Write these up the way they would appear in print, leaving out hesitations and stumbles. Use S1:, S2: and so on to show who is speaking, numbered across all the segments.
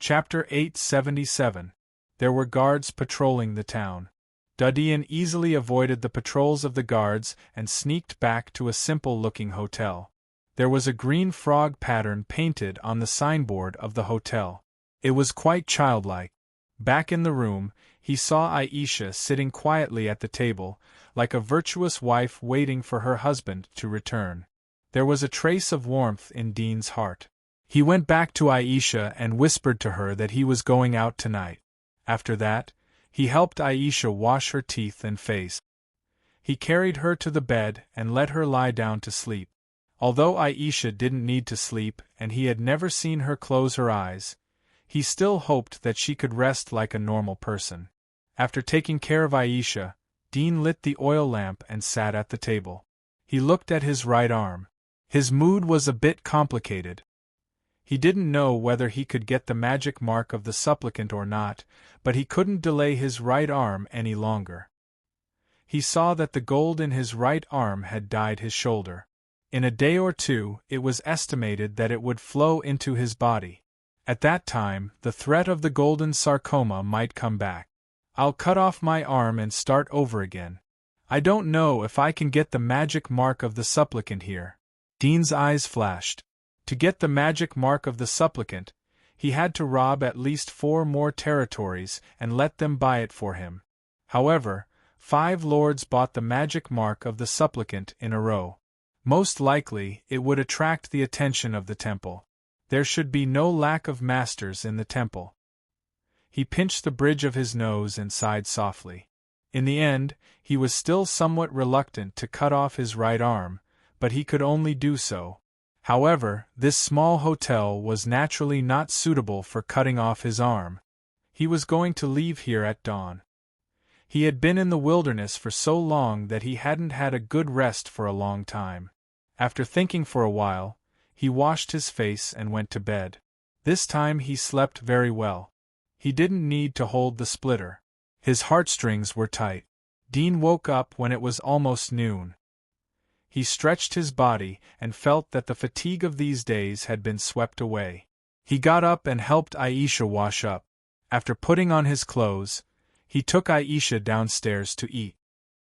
S1: Chapter 877. There were guards patrolling the town. Dean easily avoided the patrols of the guards and sneaked back to a simple-looking hotel. There was a green frog pattern painted on the signboard of the hotel. It was quite childlike. Back in the room, he saw Aisha sitting quietly at the table, like a virtuous wife waiting for her husband to return. There was a trace of warmth in Dean's heart. He went back to Aisha and whispered to her that he was going out tonight. After that, he helped Aisha wash her teeth and face. He carried her to the bed and let her lie down to sleep. Although Aisha didn't need to sleep and he had never seen her close her eyes, he still hoped that she could rest like a normal person. After taking care of Aisha, Dean lit the oil lamp and sat at the table. He looked at his right arm. His mood was a bit complicated. He didn't know whether he could get the magic mark of the supplicant or not, but he couldn't delay his right arm any longer. He saw that the gold in his right arm had dyed his shoulder. In a day or two, it was estimated that it would flow into his body. At that time, the threat of the golden sarcoma might come back. I'll cut off my arm and start over again. I don't know if I can get the magic mark of the supplicant here. Dean's eyes flashed. To get the magic mark of the supplicant, he had to rob at least 4 more territories and let them buy it for him. However, 5 lords bought the magic mark of the supplicant in a row. Most likely, it would attract the attention of the temple. There should be no lack of masters in the temple. He pinched the bridge of his nose and sighed softly. In the end, he was still somewhat reluctant to cut off his right arm, but he could only do so. However, this small hotel was naturally not suitable for cutting off his arm. He was going to leave here at dawn. He had been in the wilderness for so long that he hadn't had a good rest for a long time. After thinking for a while, he washed his face and went to bed. This time he slept very well. He didn't need to hold the splitter. His heartstrings were tight. Dean woke up when it was almost noon. He stretched his body and felt that the fatigue of these days had been swept away. He got up and helped Aisha wash up. After putting on his clothes, he took Aisha downstairs to eat.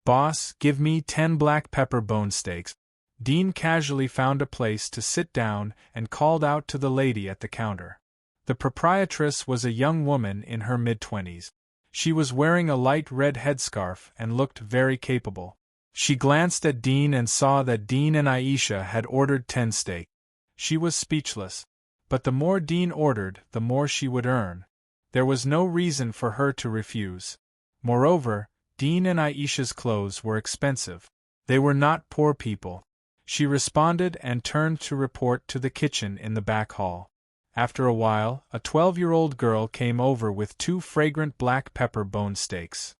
S1: "Boss, give me 10 black pepper bone steaks." Dean casually found a place to sit down and called out to the lady at the counter. The proprietress was a young woman in her mid-20s. She was wearing a light red headscarf and looked very capable. She glanced at Dean and saw that Dean and Aisha had ordered 10 steak. She was speechless. But the more Dean ordered, the more she would earn. There was no reason for her to refuse. Moreover, Dean and Aisha's clothes were expensive. They were not poor people. She responded and turned to report to the kitchen in the back hall. After a while, a 12-year-old girl came over with 2 fragrant black pepper bone steaks.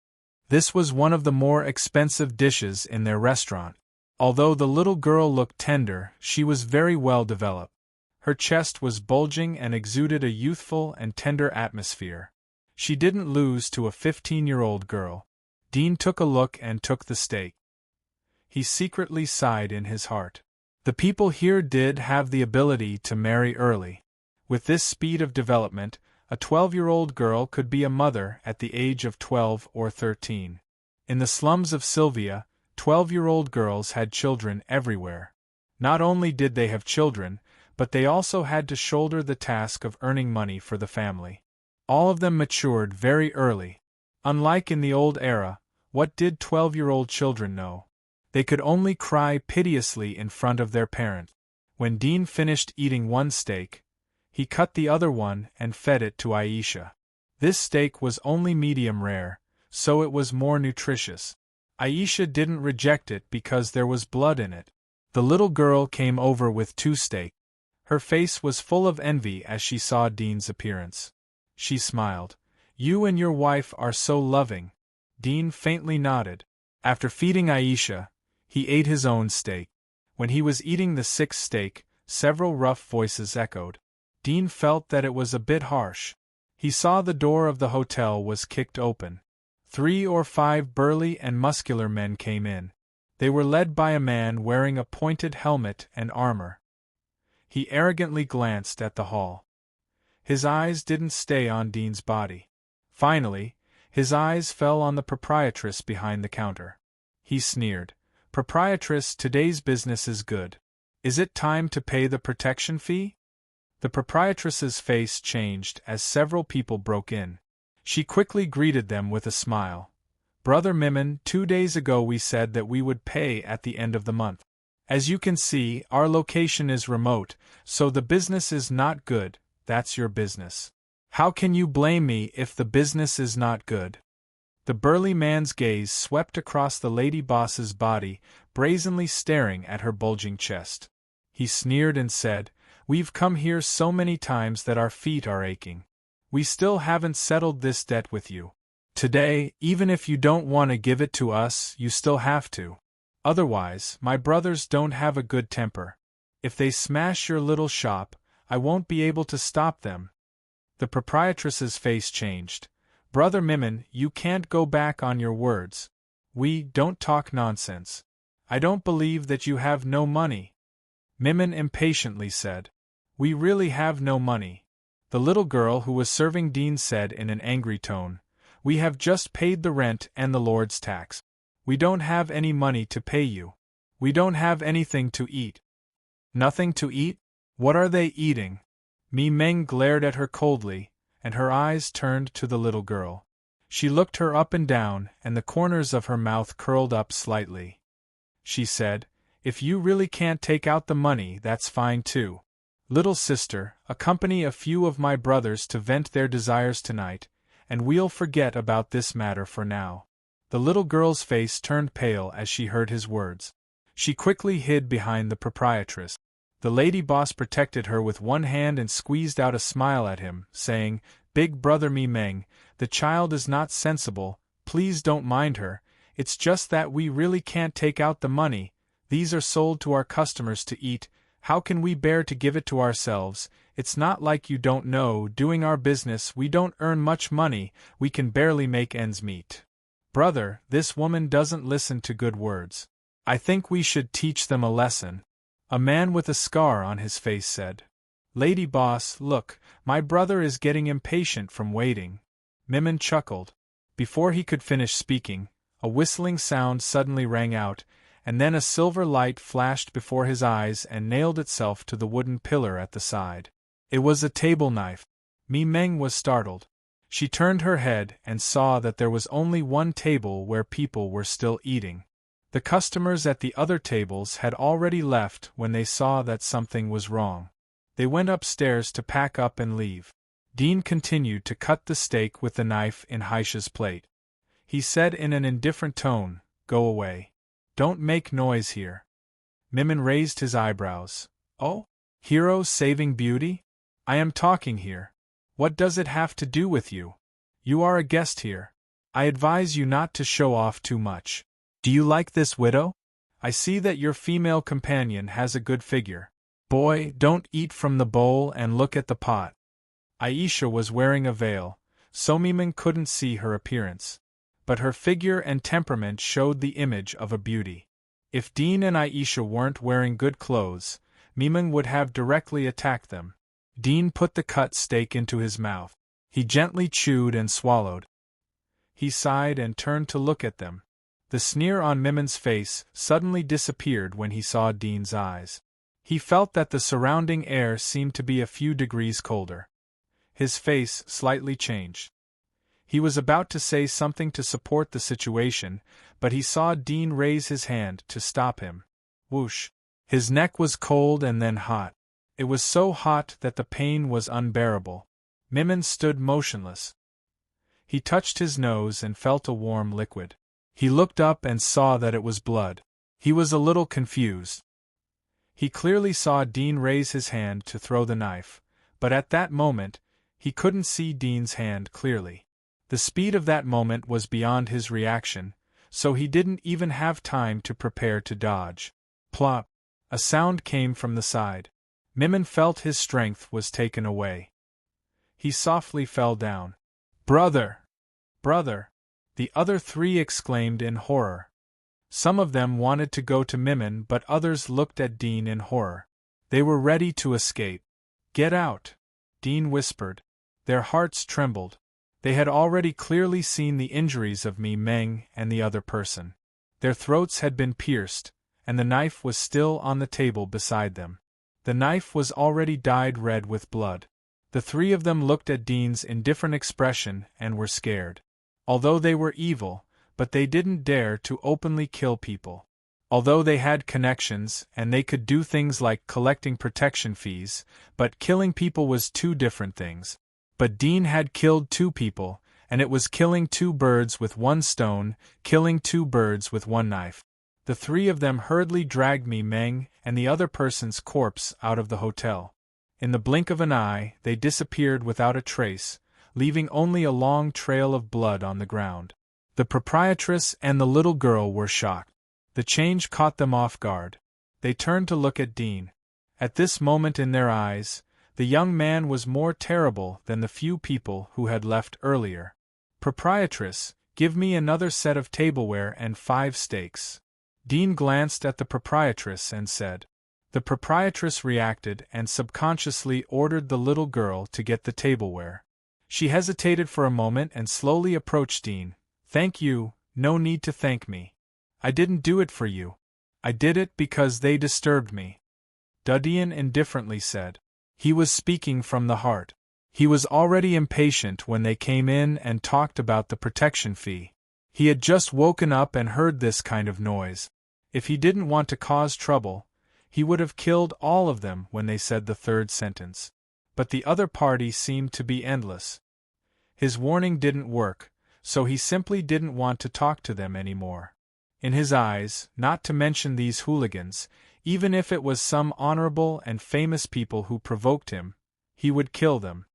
S1: This was one of the more expensive dishes in their restaurant. Although the little girl looked tender, she was very well developed. Her chest was bulging and exuded a youthful and tender atmosphere. She didn't lose to a 15-year-old girl. Dean took a look and took the steak. He secretly sighed in his heart. The people here did have the ability to marry early. With this speed of development, a 12-year-old girl could be a mother at the age of 12 or 13. In the slums of Sylvia, 12-year-old girls had children everywhere. Not only did they have children, but they also had to shoulder the task of earning money for the family. All of them matured very early. Unlike in the old era, what did 12-year-old children know? They could only cry piteously in front of their parents. When Dean finished eating 1 steak, he cut the other one and fed it to Aisha. This steak was only medium rare, so it was more nutritious. Aisha didn't reject it because there was blood in it. The little girl came over with 2 steaks. Her face was full of envy as she saw Dean's appearance. She smiled. "You and your wife are so loving." Dean faintly nodded. After feeding Aisha, he ate his own steak. When he was eating the 6th steak, several rough voices echoed. Dean felt that it was a bit harsh. He saw the door of the hotel was kicked open. 3 or 5 burly and muscular men came in. They were led by a man wearing a pointed helmet and armor. He arrogantly glanced at the hall. His eyes didn't stay on Dean's body. Finally, his eyes fell on the proprietress behind the counter. He sneered. "Proprietress, today's business is good. Is it time to pay the protection fee?" The proprietress's face changed as several people broke in. She quickly greeted them with a smile. "Brother Mimon, 2 days ago we said that we would pay at the end of the month. As you can see, our location is remote, so the business is not good. That's your business. How can you blame me if the business is not good?" The burly man's gaze swept across the lady boss's body, brazenly staring at her bulging chest. He sneered and said, "We've come here so many times that our feet are aching. We still haven't settled this debt with you. Today, even if you don't want to give it to us, you still have to. Otherwise, my brothers don't have a good temper. If they smash your little shop, I won't be able to stop them." The proprietress's face changed. "Brother Mimon, you can't go back on your words. We don't talk nonsense. I don't believe that you have no money." Mimon impatiently said, "We really have no money." The little girl who was serving Dean said in an angry tone, "We have just paid the rent and the Lord's tax. We don't have any money to pay you. We don't have anything to eat." "Nothing to eat? What are they eating?" Mi Meng glared at her coldly, and her eyes turned to the little girl. She looked her up and down, and the corners of her mouth curled up slightly. She said, "If you really can't take out the money, that's fine too. Little sister, accompany a few of my brothers to vent their desires tonight, and we'll forget about this matter for now." The little girl's face turned pale as she heard his words. She quickly hid behind the proprietress. The lady boss protected her with one hand and squeezed out a smile at him, saying, "Big brother Mi Meng, the child is not sensible, please don't mind her, it's just that we really can't take out the money, these are sold to our customers to eat, how can we bear to give it to ourselves? It's not like you don't know, doing our business we don't earn much money, we can barely make ends meet. Brother, this woman doesn't listen to good words. I think we should teach them a lesson." A man with a scar on his face said. "Lady boss, look, my brother is getting impatient from waiting." Mimon chuckled. Before he could finish speaking, a whistling sound suddenly rang out, and then a silver light flashed before his eyes and nailed itself to the wooden pillar at the side. It was a table knife. Mi Meng was startled. She turned her head and saw that there was only one table where people were still eating. The customers at the other tables had already left when they saw that something was wrong. They went upstairs to pack up and leave. Dean continued to cut the steak with the knife in Heisha's plate. He said in an indifferent tone, "Go away. Don't make noise here." Mimon raised his eyebrows. "Oh? Hero saving beauty? I am talking here. What does it have to do with you? You are a guest here. I advise you not to show off too much. Do you like this widow? I see that your female companion has a good figure. Boy, don't eat from the bowl and look at the pot." Aisha was wearing a veil, so Mimon couldn't see her appearance. But her figure and temperament showed the image of a beauty. If Dean and Aisha weren't wearing good clothes, Mimon would have directly attacked them. Dean put the cut steak into his mouth. He gently chewed and swallowed. He sighed and turned to look at them. The sneer on Mimon's face suddenly disappeared when he saw Dean's eyes. He felt that the surrounding air seemed to be a few degrees colder. His face slightly changed. He was about to say something to support the situation, but he saw Dean raise his hand to stop him. Whoosh! His neck was cold and then hot. It was so hot that the pain was unbearable. Mimon stood motionless. He touched his nose and felt a warm liquid. He looked up and saw that it was blood. He was a little confused. He clearly saw Dean raise his hand to throw the knife, but at that moment, he couldn't see Dean's hand clearly. The speed of that moment was beyond his reaction, so he didn't even have time to prepare to dodge. Plop! A sound came from the side. Mimon felt his strength was taken away. He softly fell down. "Brother! Brother!" The other three exclaimed in horror. Some of them wanted to go to Mimon, but others looked at Dean in horror. They were ready to escape. "Get out! Dean whispered. Their hearts trembled. They had already clearly seen the injuries of me, Meng, and the other person. Their throats had been pierced, and the knife was still on the table beside them. The knife was already dyed red with blood. The three of them looked at Dean's indifferent expression and were scared. Although they were evil, but they didn't dare to openly kill people. Although they had connections and they could do things like collecting protection fees, but killing people was two different things. But Dean had killed two people, and it was killing two birds with one stone, killing two birds with one knife. The three of them hurriedly dragged me, Meng, and the other person's corpse out of the hotel. In the blink of an eye, they disappeared without a trace, leaving only a long trail of blood on the ground. The proprietress and the little girl were shocked. The change caught them off guard. They turned to look at Dean. At this moment in their eyes, the young man was more terrible than the few people who had left earlier. Proprietress, give me another set of tableware and 5 steaks. Dean glanced at the proprietress and said. The proprietress reacted and subconsciously ordered the little girl to get the tableware. She hesitated for a moment and slowly approached Dean. Thank you, no need to thank me. I didn't do it for you. I did it because they disturbed me. Dean indifferently said. He was speaking from the heart. He was already impatient when they came in and talked about the protection fee. He had just woken up and heard this kind of noise. If he didn't want to cause trouble, he would have killed all of them when they said the third sentence. But the other party seemed to be endless. His warning didn't work, so he simply didn't want to talk to them anymore. In his eyes, not to mention these hooligans, even if it was some honorable and famous people who provoked him, he would kill them.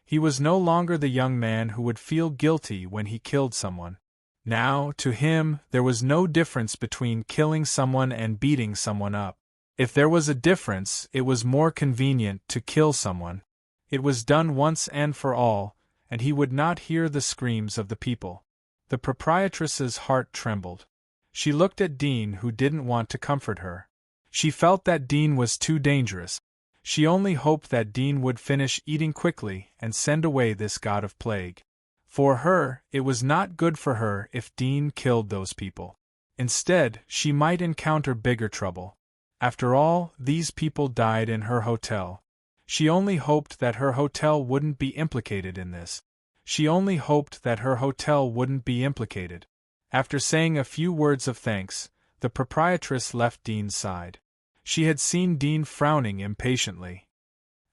S1: He was no longer the young man who would feel guilty when he killed someone. Now, to him, there was no difference between killing someone and beating someone up. If there was a difference, it was more convenient to kill someone. It was done once and for all, and he would not hear the screams of the people. The proprietress's heart trembled. She looked at Dean, who didn't want to comfort her. She felt that Dean was too dangerous. She only hoped that Dean would finish eating quickly and send away this god of plague. For her, it was not good for her if Dean killed those people. Instead, she might encounter bigger trouble. After all, these people died in her hotel. She only hoped that her hotel wouldn't be implicated in this. She only hoped that her hotel wouldn't be implicated. After saying a few words of thanks, the proprietress left Dean's side. She had seen Dean frowning impatiently.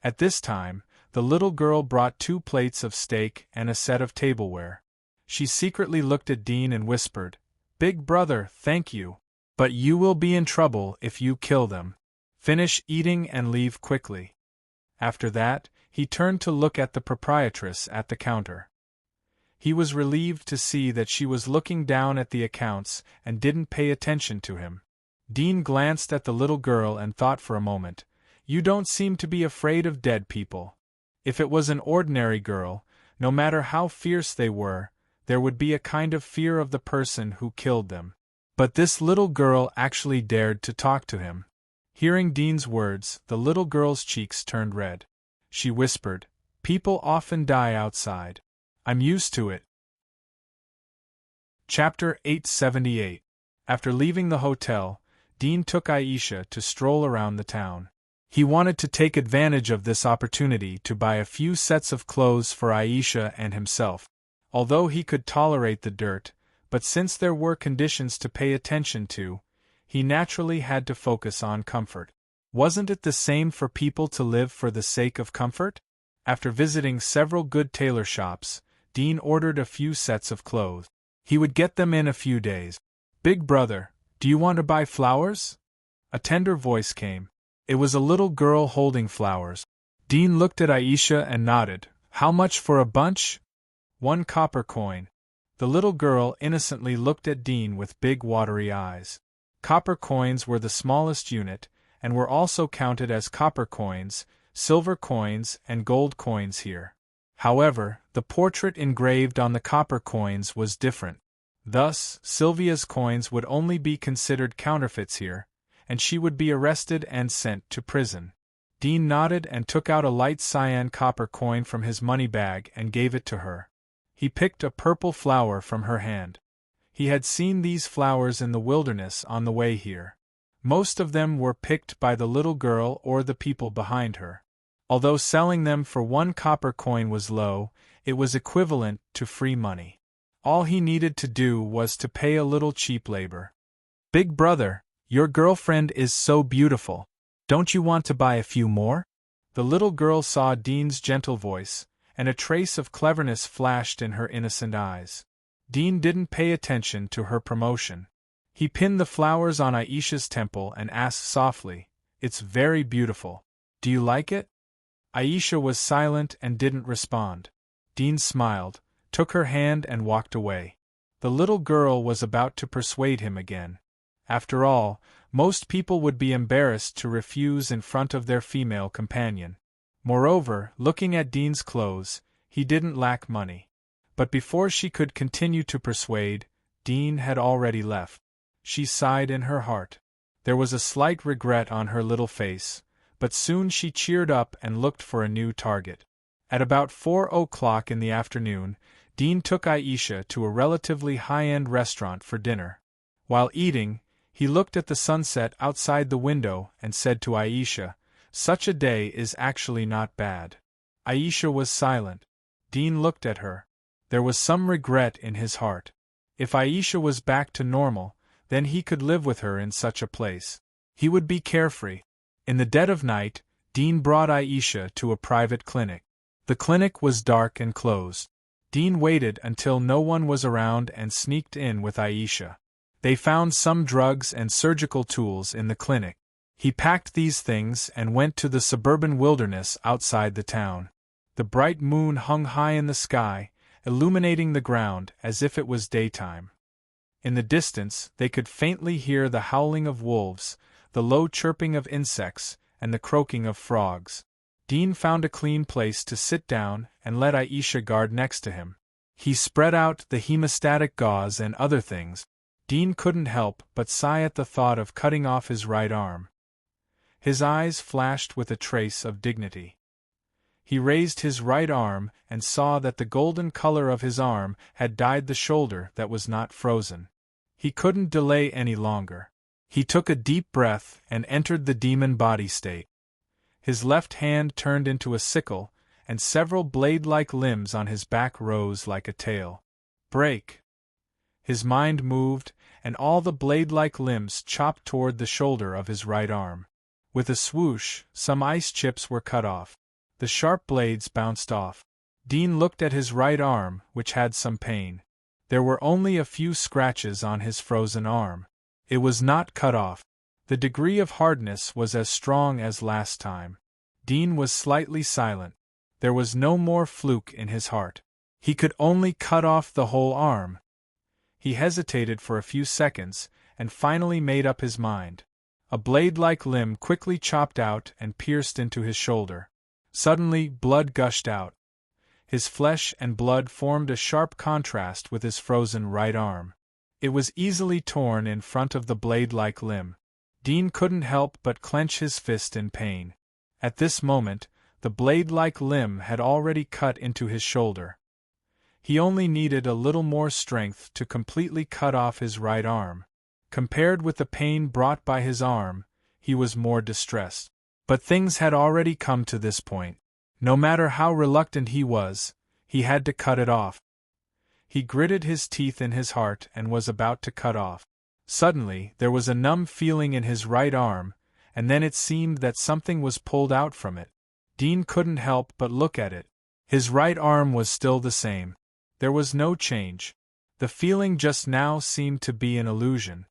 S1: At this time, the little girl brought 2 plates of steak and a set of tableware. She secretly looked at Dean and whispered, "Big brother, thank you. But you will be in trouble if you kill them. Finish eating and leave quickly." After that, he turned to look at the proprietress at the counter. He was relieved to see that she was looking down at the accounts and didn't pay attention to him. Dean glanced at the little girl and thought for a moment, "You don't seem to be afraid of dead people." If it was an ordinary girl, no matter how fierce they were, there would be a kind of fear of the person who killed them. But this little girl actually dared to talk to him. Hearing Dean's words, the little girl's cheeks turned red. She whispered, "People often die outside. I'm used to it." Chapter 878. After leaving the hotel, Dean took Aisha to stroll around the town. He wanted to take advantage of this opportunity to buy a few sets of clothes for Aisha and himself. Although he could tolerate the dirt, but since there were conditions to pay attention to, he naturally had to focus on comfort. Wasn't it the same for people to live for the sake of comfort? After visiting several good tailor shops, Dean ordered a few sets of clothes. He would get them in a few days. "Big brother, do you want to buy flowers?" A tender voice came. It was a little girl holding flowers. Dean looked at Aisha and nodded. "How much for a bunch?" "1 copper coin." The little girl innocently looked at Dean with big watery eyes. Copper coins were the smallest unit, and were also counted as copper coins, silver coins, and gold coins here. However, the portrait engraved on the copper coins was different. Thus, Sylvia's coins would only be considered counterfeits here, and she would be arrested and sent to prison. Dean nodded and took out a light cyan copper coin from his money bag and gave it to her. He picked a purple flower from her hand. He had seen these flowers in the wilderness on the way here. Most of them were picked by the little girl or the people behind her. Although selling them for 1 copper coin was low, it was equivalent to free money. All he needed to do was to pay a little cheap labor. "Big brother, your girlfriend is so beautiful. Don't you want to buy a few more?" The little girl saw Dean's gentle voice, and a trace of cleverness flashed in her innocent eyes. Dean didn't pay attention to her promotion. He pinned the flowers on Aisha's temple and asked softly, "It's very beautiful. Do you like it?" Aisha was silent and didn't respond. Dean smiled, took her hand and walked away. The little girl was about to persuade him again. After all, most people would be embarrassed to refuse in front of their female companion. Moreover, looking at Dean's clothes, he didn't lack money. But before she could continue to persuade, Dean had already left. She sighed in her heart. There was a slight regret on her little face, but soon she cheered up and looked for a new target. At about 4 o'clock in the afternoon, Dean took Aisha to a relatively high-end restaurant for dinner. While eating, he looked at the sunset outside the window and said to Aisha, "Such a day is actually not bad." Aisha was silent. Dean looked at her. There was some regret in his heart. If Aisha was back to normal, then he could live with her in such a place. He would be carefree. In the dead of night, Dean brought Aisha to a private clinic. The clinic was dark and closed. Dean waited until no one was around and sneaked in with Aisha. They found some drugs and surgical tools in the clinic. He packed these things and went to the suburban wilderness outside the town. The bright moon hung high in the sky, illuminating the ground as if it was daytime. In the distance, they could faintly hear the howling of wolves, the low chirping of insects, and the croaking of frogs. Dean found a clean place to sit down and let Aisha guard next to him. He spread out the hemostatic gauze and other things. Dean couldn't help but sigh at the thought of cutting off his right arm. His eyes flashed with a trace of dignity. He raised his right arm and saw that the golden color of his arm had dyed the shoulder that was not frozen. He couldn't delay any longer. He took a deep breath and entered the demon body state. His left hand turned into a sickle, and several blade-like limbs on his back rose like a tail. Break! His mind moved, and all the blade-like limbs chopped toward the shoulder of his right arm. With a swoosh, some ice chips were cut off. The sharp blades bounced off. Dean looked at his right arm, which had some pain. There were only a few scratches on his frozen arm. It was not cut off. The degree of hardness was as strong as last time. Dean was slightly silent. There was no more fluke in his heart. He could only cut off the whole arm. He hesitated for a few seconds, and finally made up his mind. A blade-like limb quickly chopped out and pierced into his shoulder. Suddenly, blood gushed out. His flesh and blood formed a sharp contrast with his frozen right arm. It was easily torn in front of the blade-like limb. Dean couldn't help but clench his fist in pain. At this moment, the blade-like limb had already cut into his shoulder. He only needed a little more strength to completely cut off his right arm. Compared with the pain brought by his arm, he was more distressed. But things had already come to this point. No matter how reluctant he was, he had to cut it off. He gritted his teeth in his heart and was about to cut off. Suddenly, there was a numb feeling in his right arm, and then it seemed that something was pulled out from it. Dean couldn't help but look at it. His right arm was still the same. There was no change. The feeling just now seemed to be an illusion.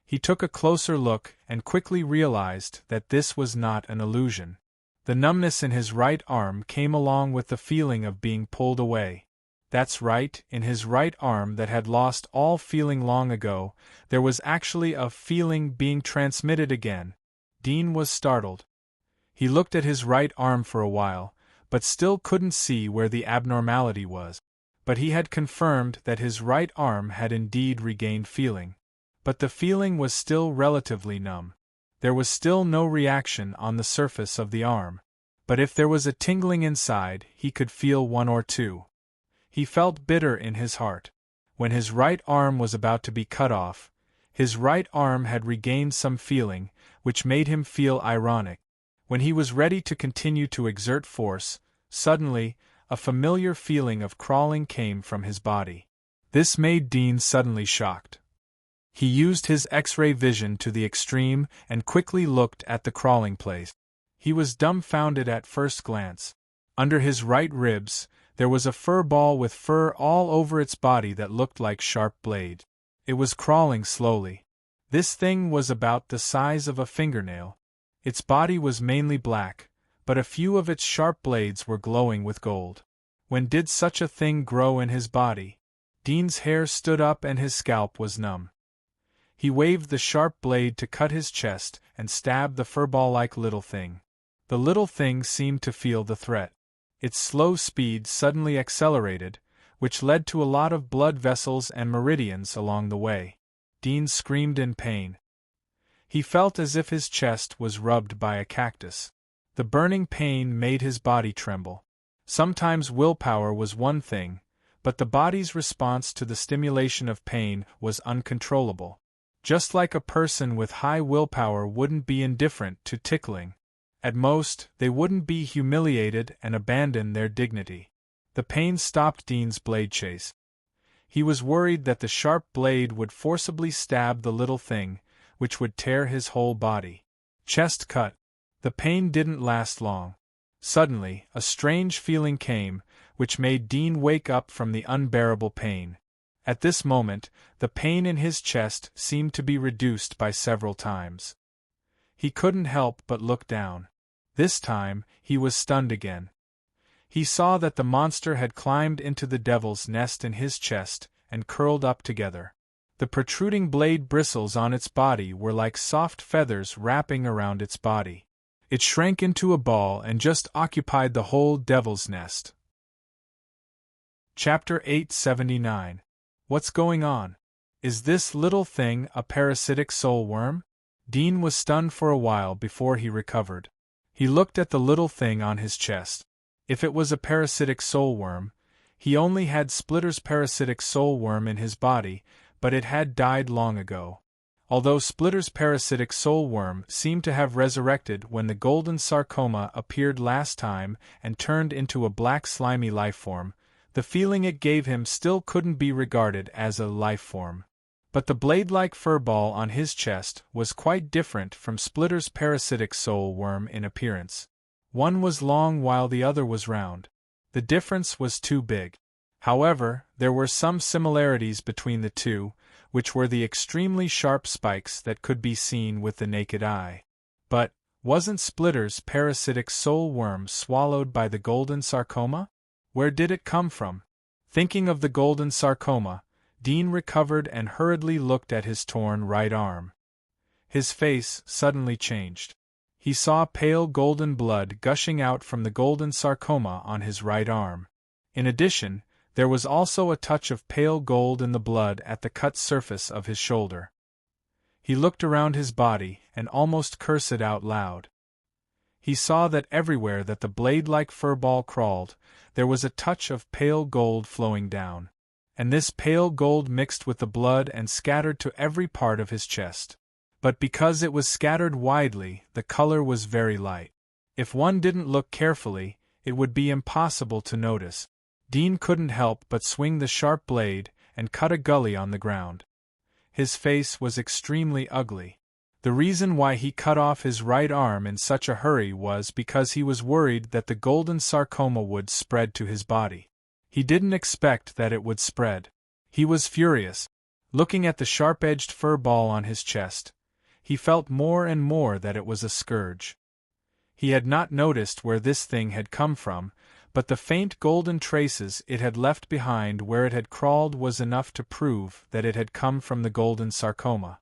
S1: He took a closer look and quickly realized that this was not an illusion. The numbness in his right arm came along with the feeling of being pulled away. That's right, in his right arm that had lost all feeling long ago, there was actually a feeling being transmitted again. Dean was startled. He looked at his right arm for a while, but still couldn't see where the abnormality was. But he had confirmed that his right arm had indeed regained feeling. But the feeling was still relatively numb. There was still no reaction on the surface of the arm. But if there was a tingling inside, he could feel one or two. He felt bitter in his heart. When his right arm was about to be cut off, his right arm had regained some feeling, which made him feel ironic. When he was ready to continue to exert force, suddenly, a familiar feeling of crawling came from his body. This made Dean suddenly shocked. He used his X-ray vision to the extreme and quickly looked at the crawling place. He was dumbfounded at first glance. Under his right ribs, there was a fur ball with fur all over its body that looked like sharp blades. It was crawling slowly. This thing was about the size of a fingernail. Its body was mainly black, but a few of its sharp blades were glowing with gold. When did such a thing grow in his body? Dean's hair stood up and his scalp was numb. He waved the sharp blade to cut his chest and stabbed the furball-like little thing. The little thing seemed to feel the threat. Its slow speed suddenly accelerated, which led to a lot of blood vessels and meridians along the way. Dean screamed in pain. He felt as if his chest was rubbed by a cactus. The burning pain made his body tremble. Sometimes willpower was one thing, but the body's response to the stimulation of pain was uncontrollable. Just like a person with high willpower wouldn't be indifferent to tickling. At most, they wouldn't be humiliated and abandon their dignity. The pain stopped Dean's blade chase. He was worried that the sharp blade would forcibly stab the little thing, which would tear his whole body. Chest cut. The pain didn't last long. Suddenly, a strange feeling came, which made Dean wake up from the unbearable pain. At this moment, the pain in his chest seemed to be reduced by several times. He couldn't help but look down. This time, he was stunned again. He saw that the monster had climbed into the devil's nest in his chest and curled up together. The protruding blade bristles on its body were like soft feathers wrapping around its body. It shrank into a ball and just occupied the whole devil's nest. Chapter 879. What's going on? Is this little thing a parasitic soul worm? Dean was stunned for a while before he recovered. He looked at the little thing on his chest. If it was a parasitic soul worm, he only had Splitter's parasitic soul worm in his body, but it had died long ago. Although Splitter's parasitic soul worm seemed to have resurrected when the golden sarcoma appeared last time and turned into a black slimy life form, the feeling it gave him still couldn't be regarded as a life form. But the blade-like furball on his chest was quite different from Splitter's parasitic soul worm in appearance. One was long while the other was round. The difference was too big. However, there were some similarities between the two, which were the extremely sharp spikes that could be seen with the naked eye. But, wasn't Splitter's parasitic soul worm swallowed by the golden sarcoma? Where did it come from? Thinking of the golden sarcoma, Dean recovered and hurriedly looked at his torn right arm. His face suddenly changed. He saw pale golden blood gushing out from the golden sarcoma on his right arm. In addition, there was also a touch of pale gold in the blood at the cut surface of his shoulder. He looked around his body and almost cursed out loud. He saw that everywhere that the blade-like furball crawled, there was a touch of pale gold flowing down. And this pale gold mixed with the blood and scattered to every part of his chest. But because it was scattered widely, the color was very light. If one didn't look carefully, it would be impossible to notice. Dean couldn't help but swing the sharp blade and cut a gully on the ground. His face was extremely ugly. The reason why he cut off his right arm in such a hurry was because he was worried that the golden sarcoma would spread to his body. He didn't expect that it would spread. He was furious. Looking at the sharp-edged fur ball on his chest, he felt more and more that it was a scourge. He had not noticed where this thing had come from, but the faint golden traces it had left behind where it had crawled was enough to prove that it had come from the golden sarcoma.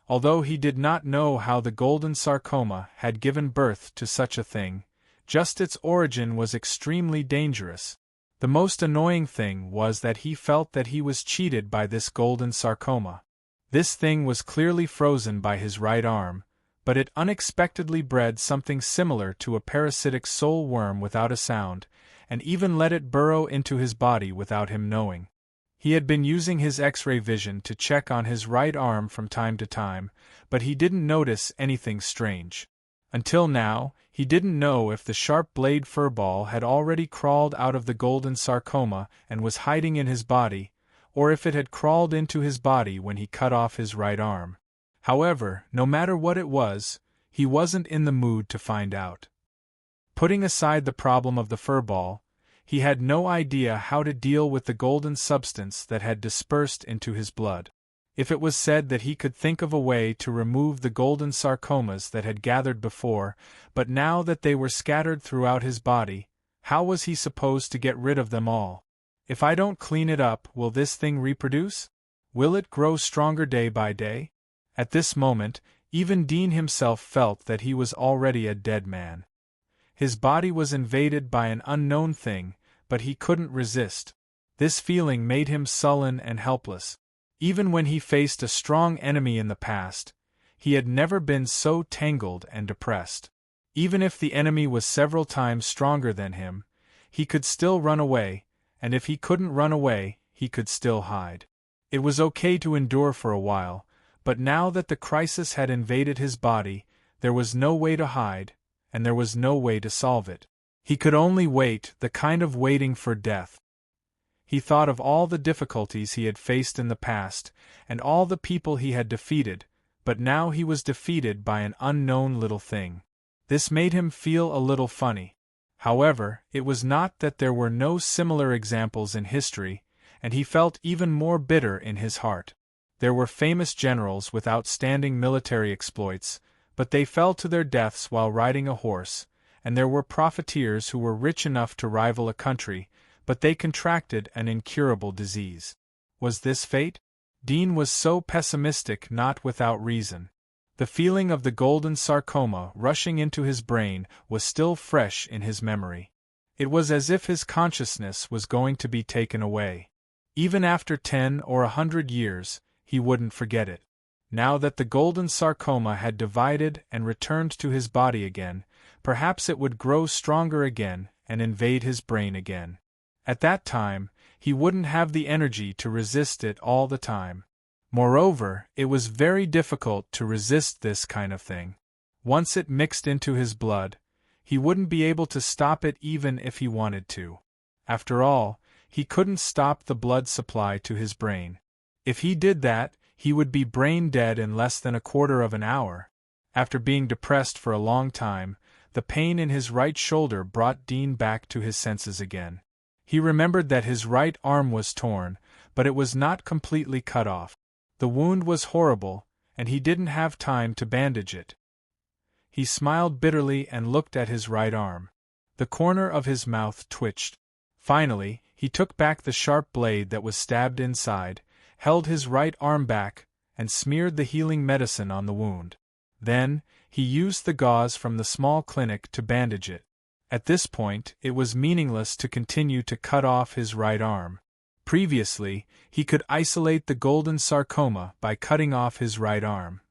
S1: Although he did not know how the golden sarcoma had given birth to such a thing, just its origin was extremely dangerous. The most annoying thing was that he felt that he was cheated by this golden sarcoma. This thing was clearly frozen by his right arm, but it unexpectedly bred something similar to a parasitic soul worm without a sound, and even let it burrow into his body without him knowing. He had been using his X-ray vision to check on his right arm from time to time, but he didn't notice anything strange. Until now, he didn't know if the sharp blade furball had already crawled out of the golden sarcoma and was hiding in his body, or if it had crawled into his body when he cut off his right arm. However, no matter what it was, he wasn't in the mood to find out. Putting aside the problem of the furball, he had no idea how to deal with the golden substance that had dispersed into his blood. If it was said that he could think of a way to remove the golden sarcomas that had gathered before, but now that they were scattered throughout his body, how was he supposed to get rid of them all? If I don't clean it up, will this thing reproduce? Will it grow stronger day by day? At this moment, even Dean himself felt that he was already a dead man. His body was invaded by an unknown thing, but he couldn't resist. This feeling made him sullen and helpless. Even when he faced a strong enemy in the past, he had never been so tangled and depressed. Even if the enemy was several times stronger than him, he could still run away, and if he couldn't run away, he could still hide. It was okay to endure for a while, but now that the crisis had invaded his body, there was no way to hide, and there was no way to solve it. He could only wait, the kind of waiting for death. He thought of all the difficulties he had faced in the past, and all the people he had defeated, but now he was defeated by an unknown little thing. This made him feel a little funny. However, it was not that there were no similar examples in history, and he felt even more bitter in his heart. There were famous generals with outstanding military exploits, but they fell to their deaths while riding a horse, and there were profiteers who were rich enough to rival a country, but they contracted an incurable disease. Was this fate? Dean was so pessimistic not without reason. The feeling of the golden sarcoma rushing into his brain was still fresh in his memory. It was as if his consciousness was going to be taken away. Even after 10 or 100 years, he wouldn't forget it. Now that the golden sarcoma had divided and returned to his body again, perhaps it would grow stronger again and invade his brain again. At that time, he wouldn't have the energy to resist it all the time. Moreover, it was very difficult to resist this kind of thing. Once it mixed into his blood, he wouldn't be able to stop it even if he wanted to. After all, he couldn't stop the blood supply to his brain. If he did that, he would be brain dead in less than a quarter of an hour. After being depressed for a long time, the pain in his right shoulder brought Dean back to his senses again. He remembered that his right arm was torn, but it was not completely cut off. The wound was horrible, and he didn't have time to bandage it. He smiled bitterly and looked at his right arm. The corner of his mouth twitched. Finally, he took back the sharp blade that was stabbed inside, held his right arm back, and smeared the healing medicine on the wound. Then, he used the gauze from the small clinic to bandage it. At this point, it was meaningless to continue to cut off his right arm. Previously, he could isolate the golden sarcoma by cutting off his right arm.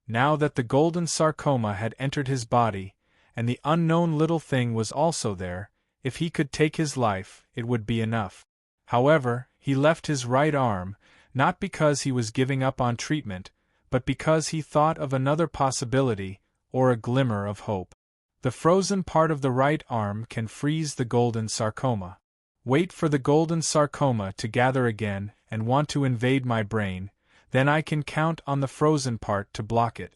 S1: Now that the golden sarcoma had entered his body, and the unknown little thing was also there, if he could take his life, it would be enough. However, he left his right arm, not because he was giving up on treatment, but because he thought of another possibility, or a glimmer of hope. The frozen part of the right arm can freeze the golden sarcoma. Wait for the golden sarcoma to gather again and want to invade my brain, then I can count on the frozen part to block it.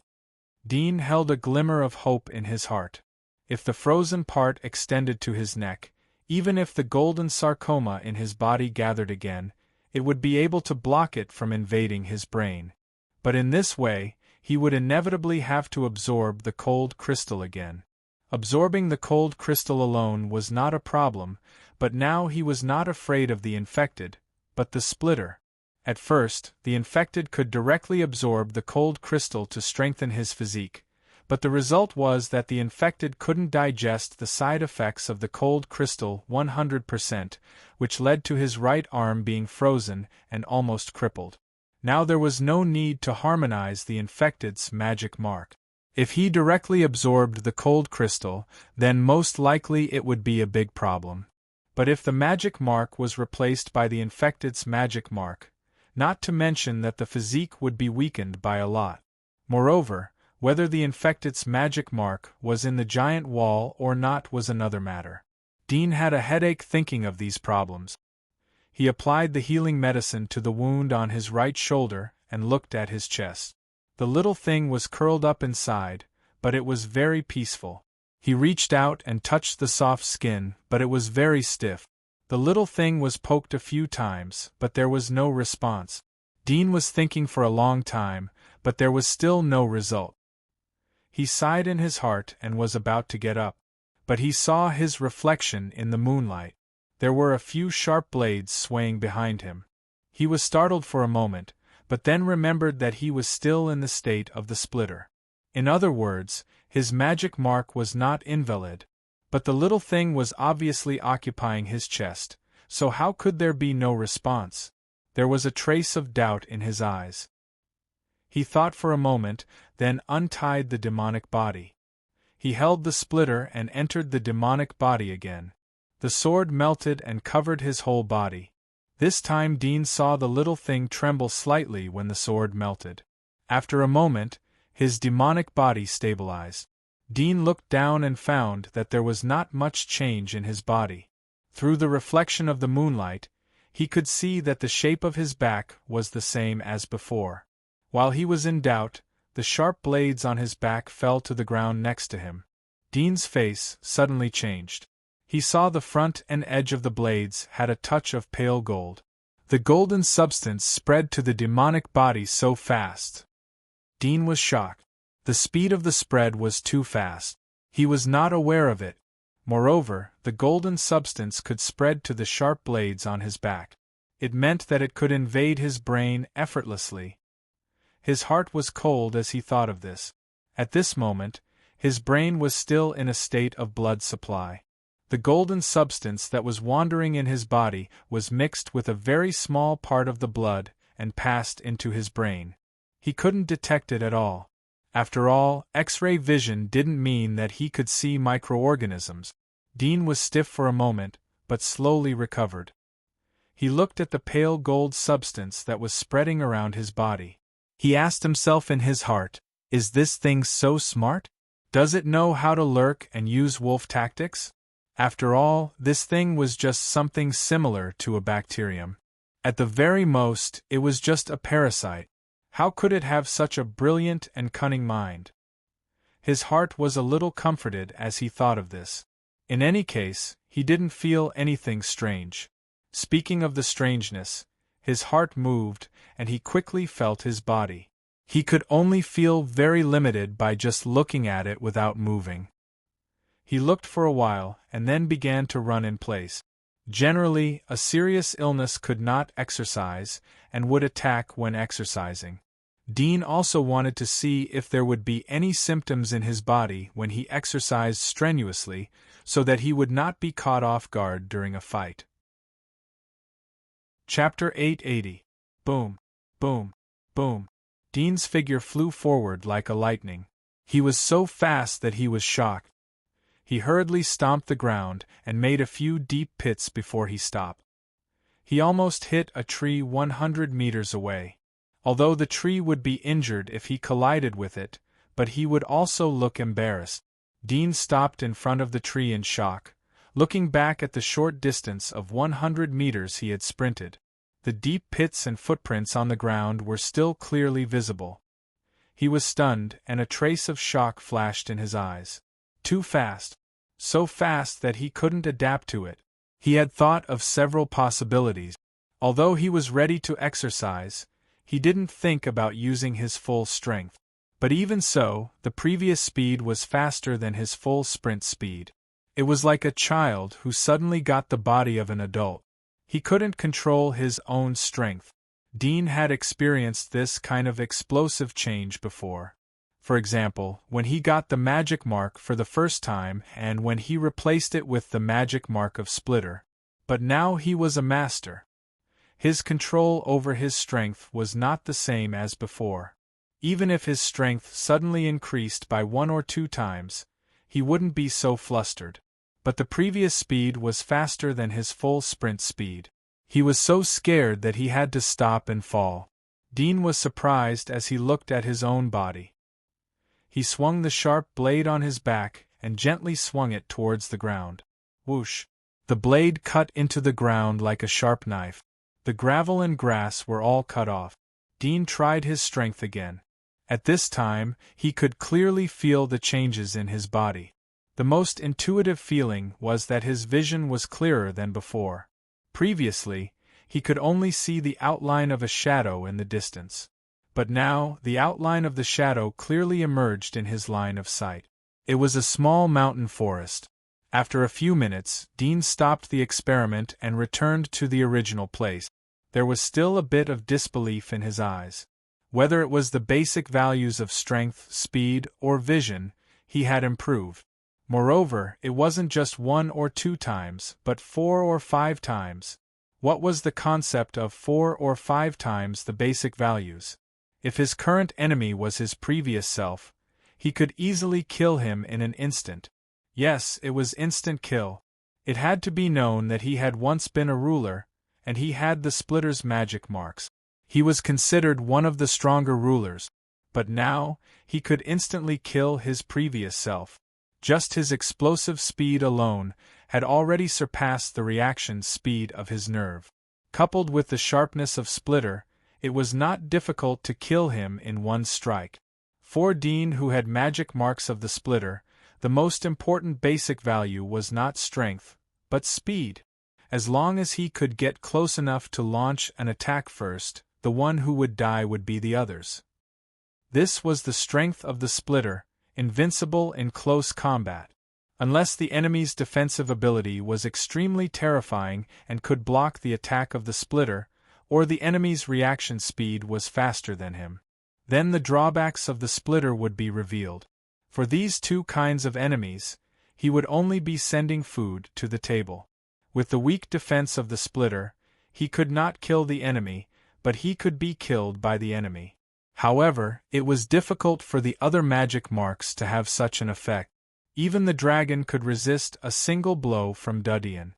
S1: Dean held a glimmer of hope in his heart. If the frozen part extended to his neck, even if the golden sarcoma in his body gathered again, it would be able to block it from invading his brain. But in this way, he would inevitably have to absorb the cold crystal again. Absorbing the cold crystal alone was not a problem, but now he was not afraid of the infected, but the splitter. At first, the infected could directly absorb the cold crystal to strengthen his physique, but the result was that the infected couldn't digest the side effects of the cold crystal 100%, which led to his right arm being frozen and almost crippled. Now there was no need to harmonize the infected's magic mark. If he directly absorbed the cold crystal, then most likely it would be a big problem. But if the magic mark was replaced by the infected's magic mark, not to mention that the physique would be weakened by a lot. Moreover, whether the infected's magic mark was in the giant wall or not was another matter. Dean had a headache thinking of these problems. He applied the healing medicine to the wound on his right shoulder and looked at his chest. The little thing was curled up inside, but it was very peaceful. He reached out and touched the soft skin, but it was very stiff. The little thing was poked a few times, but there was no response. Dean was thinking for a long time, but there was still no result. He sighed in his heart and was about to get up. But he saw his reflection in the moonlight. There were a few sharp blades swaying behind him. He was startled for a moment, but then remembered that he was still in the state of the splitter. In other words, his magic mark was not invalid. But the little thing was obviously occupying his chest, so how could there be no response? There was a trace of doubt in his eyes. He thought for a moment, then untied the demonic body. He held the splitter and entered the demonic body again. The sword melted and covered his whole body. This time Dean saw the little thing tremble slightly when the sword melted. After a moment, his demonic body stabilized. Dean looked down and found that there was not much change in his body. Through the reflection of the moonlight, he could see that the shape of his back was the same as before. While he was in doubt, the sharp blades on his back fell to the ground next to him. Dean's face suddenly changed. He saw the front and edge of the blades had a touch of pale gold. The golden substance spread to the demonic body so fast. Dean was shocked. The speed of the spread was too fast. He was not aware of it. Moreover, the golden substance could spread to the sharp blades on his back. It meant that it could invade his brain effortlessly. His heart was cold as he thought of this. At this moment, his brain was still in a state of blood supply. The golden substance that was wandering in his body was mixed with a very small part of the blood and passed into his brain. He couldn't detect it at all. After all, X-ray vision didn't mean that he could see microorganisms. Dean was stiff for a moment, but slowly recovered. He looked at the pale gold substance that was spreading around his body. He asked himself in his heart, "Is this thing so smart? Does it know how to lurk and use wolf tactics?" After all, this thing was just something similar to a bacterium. At the very most, it was just a parasite. How could it have such a brilliant and cunning mind? His heart was a little comforted as he thought of this. In any case, he didn't feel anything strange. Speaking of the strangeness, his heart moved, and he quickly felt his body. He could only feel very limited by just looking at it without moving. He looked for a while, and then began to run in place. Generally, a serious illness could not exercise, and would attack when exercising. Dean also wanted to see if there would be any symptoms in his body when he exercised strenuously, so that he would not be caught off guard during a fight. Chapter 880. Boom, boom, boom. Dean's figure flew forward like a lightning. He was so fast that he was shocked. He hurriedly stomped the ground and made a few deep pits before he stopped. He almost hit a tree 100 meters away. Although the tree would be injured if he collided with it, but he would also look embarrassed. Dean stopped in front of the tree in shock, looking back at the short distance of 100 meters he had sprinted. The deep pits and footprints on the ground were still clearly visible. He was stunned, and a trace of shock flashed in his eyes. Too fast. So fast that he couldn't adapt to it. He had thought of several possibilities. Although he was ready to exercise, he didn't think about using his full strength. But even so, the previous speed was faster than his full sprint speed. It was like a child who suddenly got the body of an adult. He couldn't control his own strength. Dean had experienced this kind of explosive change before. For example, when he got the magic mark for the first time and when he replaced it with the magic mark of Splitter. But now he was a master. His control over his strength was not the same as before. Even if his strength suddenly increased by 1 or 2 times, he wouldn't be so flustered. But the previous speed was faster than his full sprint speed. He was so scared that he had to stop and fall. Dean was surprised as he looked at his own body. He swung the sharp blade on his back and gently swung it towards the ground. Whoosh! The blade cut into the ground like a sharp knife. The gravel and grass were all cut off. Dean tried his strength again. At this time, he could clearly feel the changes in his body. The most intuitive feeling was that his vision was clearer than before. Previously, he could only see the outline of a shadow in the distance. But now, the outline of the shadow clearly emerged in his line of sight. It was a small mountain forest. After a few minutes, Dean stopped the experiment and returned to the original place. There was still a bit of disbelief in his eyes. Whether it was the basic values of strength, speed, or vision, he had improved. Moreover, it wasn't just 1 or 2 times, but 4 or 5 times. What was the concept of 4 or 5 times the basic values? If his current enemy was his previous self, he could easily kill him in an instant. Yes, it was instant kill. It had to be known that he had once been a ruler, and he had the Splitter's magic marks. He was considered one of the stronger rulers, but now, he could instantly kill his previous self. Just his explosive speed alone had already surpassed the reaction speed of his nerve. Coupled with the sharpness of Splitter, it was not difficult to kill him in one strike. For Dean, who had magic marks of the Splitter, the most important basic value was not strength, but speed. As long as he could get close enough to launch an attack first, the one who would die would be the others. This was the strength of the Splitter, invincible in close combat. Unless the enemy's defensive ability was extremely terrifying and could block the attack of the Splitter, or the enemy's reaction speed was faster than him, then the drawbacks of the Splitter would be revealed. For these 2 kinds of enemies, he would only be sending food to the table. With the weak defense of the Splitter, he could not kill the enemy, but he could be killed by the enemy. However, it was difficult for the other magic marks to have such an effect. Even the dragon could resist a single blow from Dudian.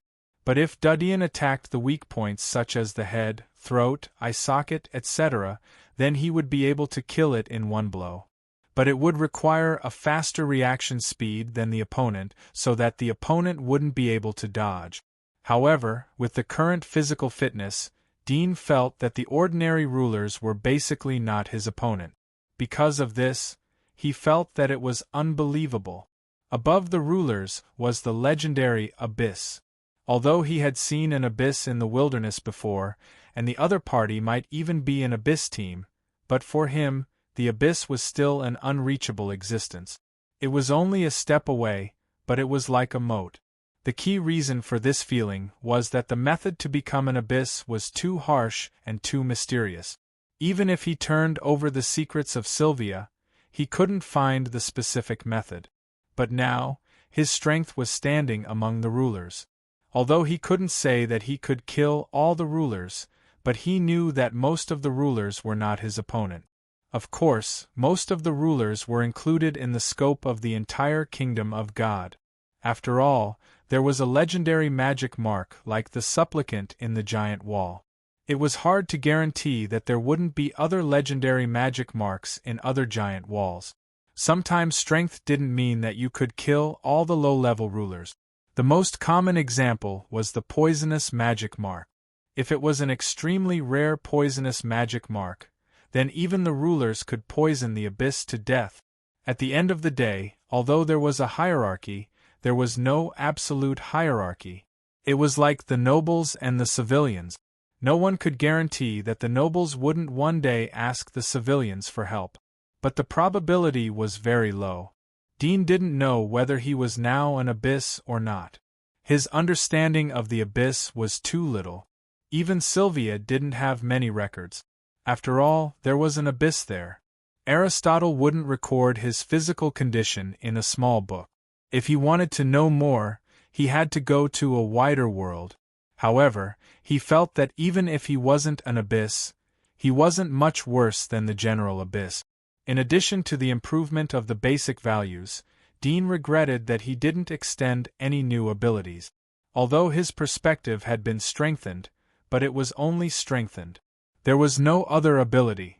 S1: But if Dudian attacked the weak points such as the head, throat, eye socket, etc., then he would be able to kill it in one blow. But it would require a faster reaction speed than the opponent so that the opponent wouldn't be able to dodge. However, with the current physical fitness, Dean felt that the ordinary rulers were basically not his opponent. Because of this, he felt that it was unbelievable. Above the rulers was the legendary abyss. Although he had seen an abyss in the wilderness before, and the other party might even be an abyss team, but for him, the abyss was still an unreachable existence. It was only a step away, but it was like a moat. The key reason for this feeling was that the method to become an abyss was too harsh and too mysterious. Even if he turned over the secrets of Sylvia, he couldn't find the specific method. But now, his strength was standing among the rulers. Although he couldn't say that he could kill all the rulers, but he knew that most of the rulers were not his opponent. Of course, most of the rulers were included in the scope of the entire kingdom of God. After all, there was a legendary magic mark like the supplicant in the giant wall. It was hard to guarantee that there wouldn't be other legendary magic marks in other giant walls. Sometimes strength didn't mean that you could kill all the low-level rulers. The most common example was the poisonous magic mark. If it was an extremely rare poisonous magic mark, then even the rulers could poison the abyss to death. At the end of the day, although there was a hierarchy, there was no absolute hierarchy. It was like the nobles and the civilians. No one could guarantee that the nobles wouldn't one day ask the civilians for help. But the probability was very low. Dean didn't know whether he was now an abyss or not. His understanding of the abyss was too little. Even Sylvia didn't have many records. After all, there was an abyss there. Aristotle wouldn't record his physical condition in a small book. If he wanted to know more, he had to go to a wider world. However, he felt that even if he wasn't an abyss, he wasn't much worse than the general abyss. In addition to the improvement of the basic values, Dean regretted that he didn't extend any new abilities. Although his perspective had been strengthened, but it was only strengthened. There was no other ability.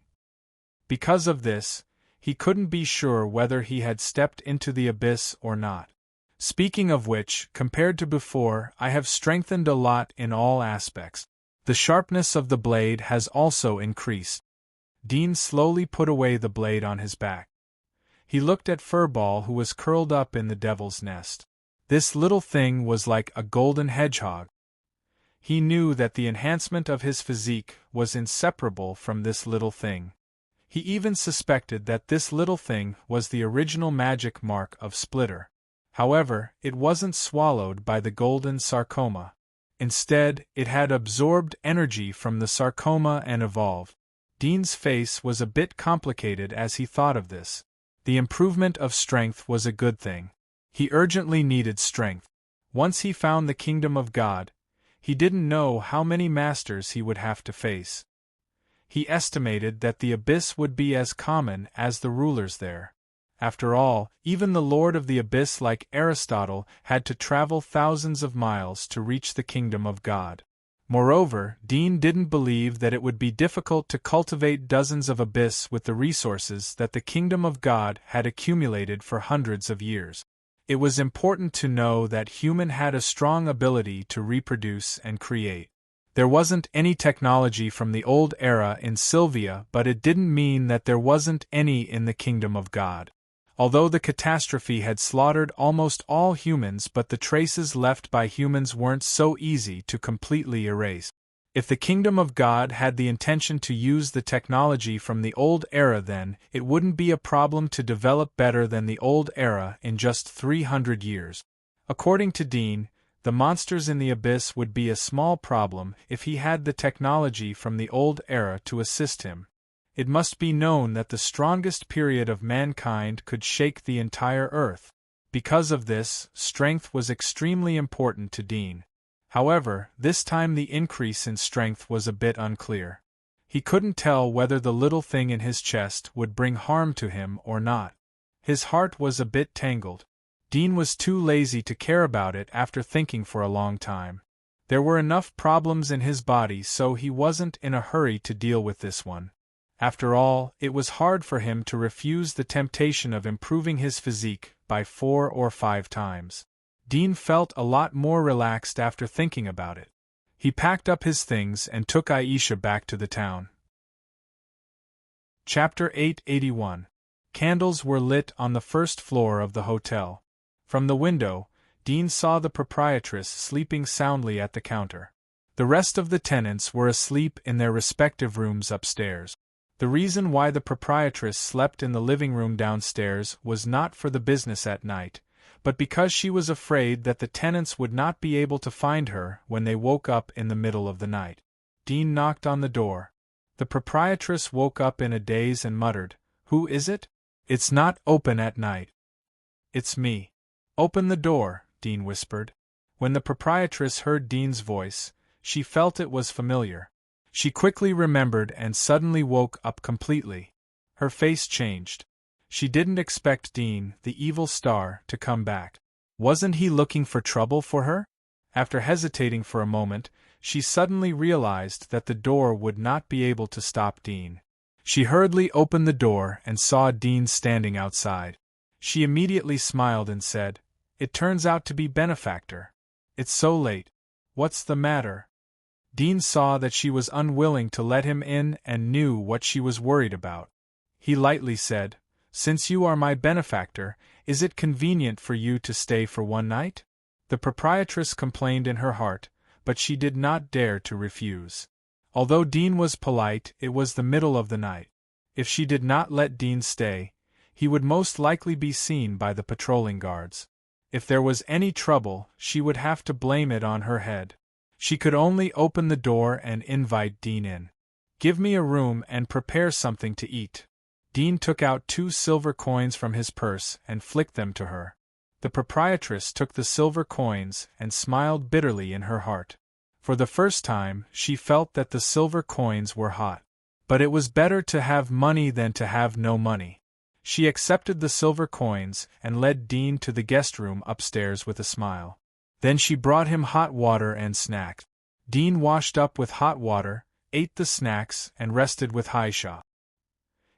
S1: Because of this, he couldn't be sure whether he had stepped into the abyss or not. Speaking of which, compared to before, I have strengthened a lot in all aspects. The sharpness of the blade has also increased. Dean slowly put away the blade on his back. He looked at Furball, who was curled up in the devil's nest. This little thing was like a golden hedgehog. He knew that the enhancement of his physique was inseparable from this little thing. He even suspected that this little thing was the original magic mark of Splitter. However, it wasn't swallowed by the golden sarcoma. Instead, it had absorbed energy from the sarcoma and evolved. Dean's face was a bit complicated as he thought of this. The improvement of strength was a good thing. He urgently needed strength. Once he found the kingdom of God, he didn't know how many masters he would have to face. He estimated that the abyss would be as common as the rulers there. After all, even the Lord of the Abyss like Aristotle had to travel thousands of miles to reach the kingdom of God. Moreover, Dean didn't believe that it would be difficult to cultivate dozens of abyss with the resources that the kingdom of God had accumulated for hundreds of years. It was important to know that human had a strong ability to reproduce and create. There wasn't any technology from the old era in Sylvia, but it didn't mean that there wasn't any in the kingdom of God. Although the catastrophe had slaughtered almost all humans, but the traces left by humans weren't so easy to completely erase. If the kingdom of God had the intention to use the technology from the old era, then it wouldn't be a problem to develop better than the old era in just 300 years. According to Dean, the monsters in the abyss would be a small problem if he had the technology from the old era to assist him. It must be known that the strongest period of mankind could shake the entire earth. Because of this, strength was extremely important to Dean. However, this time the increase in strength was a bit unclear. He couldn't tell whether the little thing in his chest would bring harm to him or not. His heart was a bit tangled. Dean was too lazy to care about it after thinking for a long time. There were enough problems in his body, so he wasn't in a hurry to deal with this one. After all, it was hard for him to refuse the temptation of improving his physique by 4 or 5 times. Dean felt a lot more relaxed after thinking about it. He packed up his things and took Aisha back to the town. Chapter 881. Candles were lit on the first floor of the hotel. From the window, Dean saw the proprietress sleeping soundly at the counter. The rest of the tenants were asleep in their respective rooms upstairs. The reason why the proprietress slept in the living room downstairs was not for the business at night, but because she was afraid that the tenants would not be able to find her when they woke up in the middle of the night. Dean knocked on the door. The proprietress woke up in a daze and muttered, "Who is it? It's not open at night." "It's me." "Open the door," Dean whispered. When the proprietress heard Dean's voice, she felt it was familiar. She quickly remembered and suddenly woke up completely. Her face changed. She didn't expect Dean, the evil star, to come back. Wasn't he looking for trouble for her? After hesitating for a moment, she suddenly realized that the door would not be able to stop Dean. She hurriedly opened the door and saw Dean standing outside. She immediately smiled and said, "It turns out to be Benefactor. It's so late. What's the matter?" Dean saw that she was unwilling to let him in and knew what she was worried about. He lightly said, "Since you are my benefactor, is it convenient for you to stay for one night?" The proprietress complained in her heart, but she did not dare to refuse. Although Dean was polite, it was the middle of the night. If she did not let Dean stay, he would most likely be seen by the patrolling guards. If there was any trouble, she would have to blame it on her head. She could only open the door and invite Dean in. "Give me a room and prepare something to eat." Dean took out 2 silver coins from his purse and flicked them to her. The proprietress took the silver coins and smiled bitterly in her heart. For the first time, she felt that the silver coins were hot. But it was better to have money than to have no money. She accepted the silver coins and led Dean to the guest room upstairs with a smile. Then she brought him hot water and snacks. Dean washed up with hot water, ate the snacks, and rested with Haisha.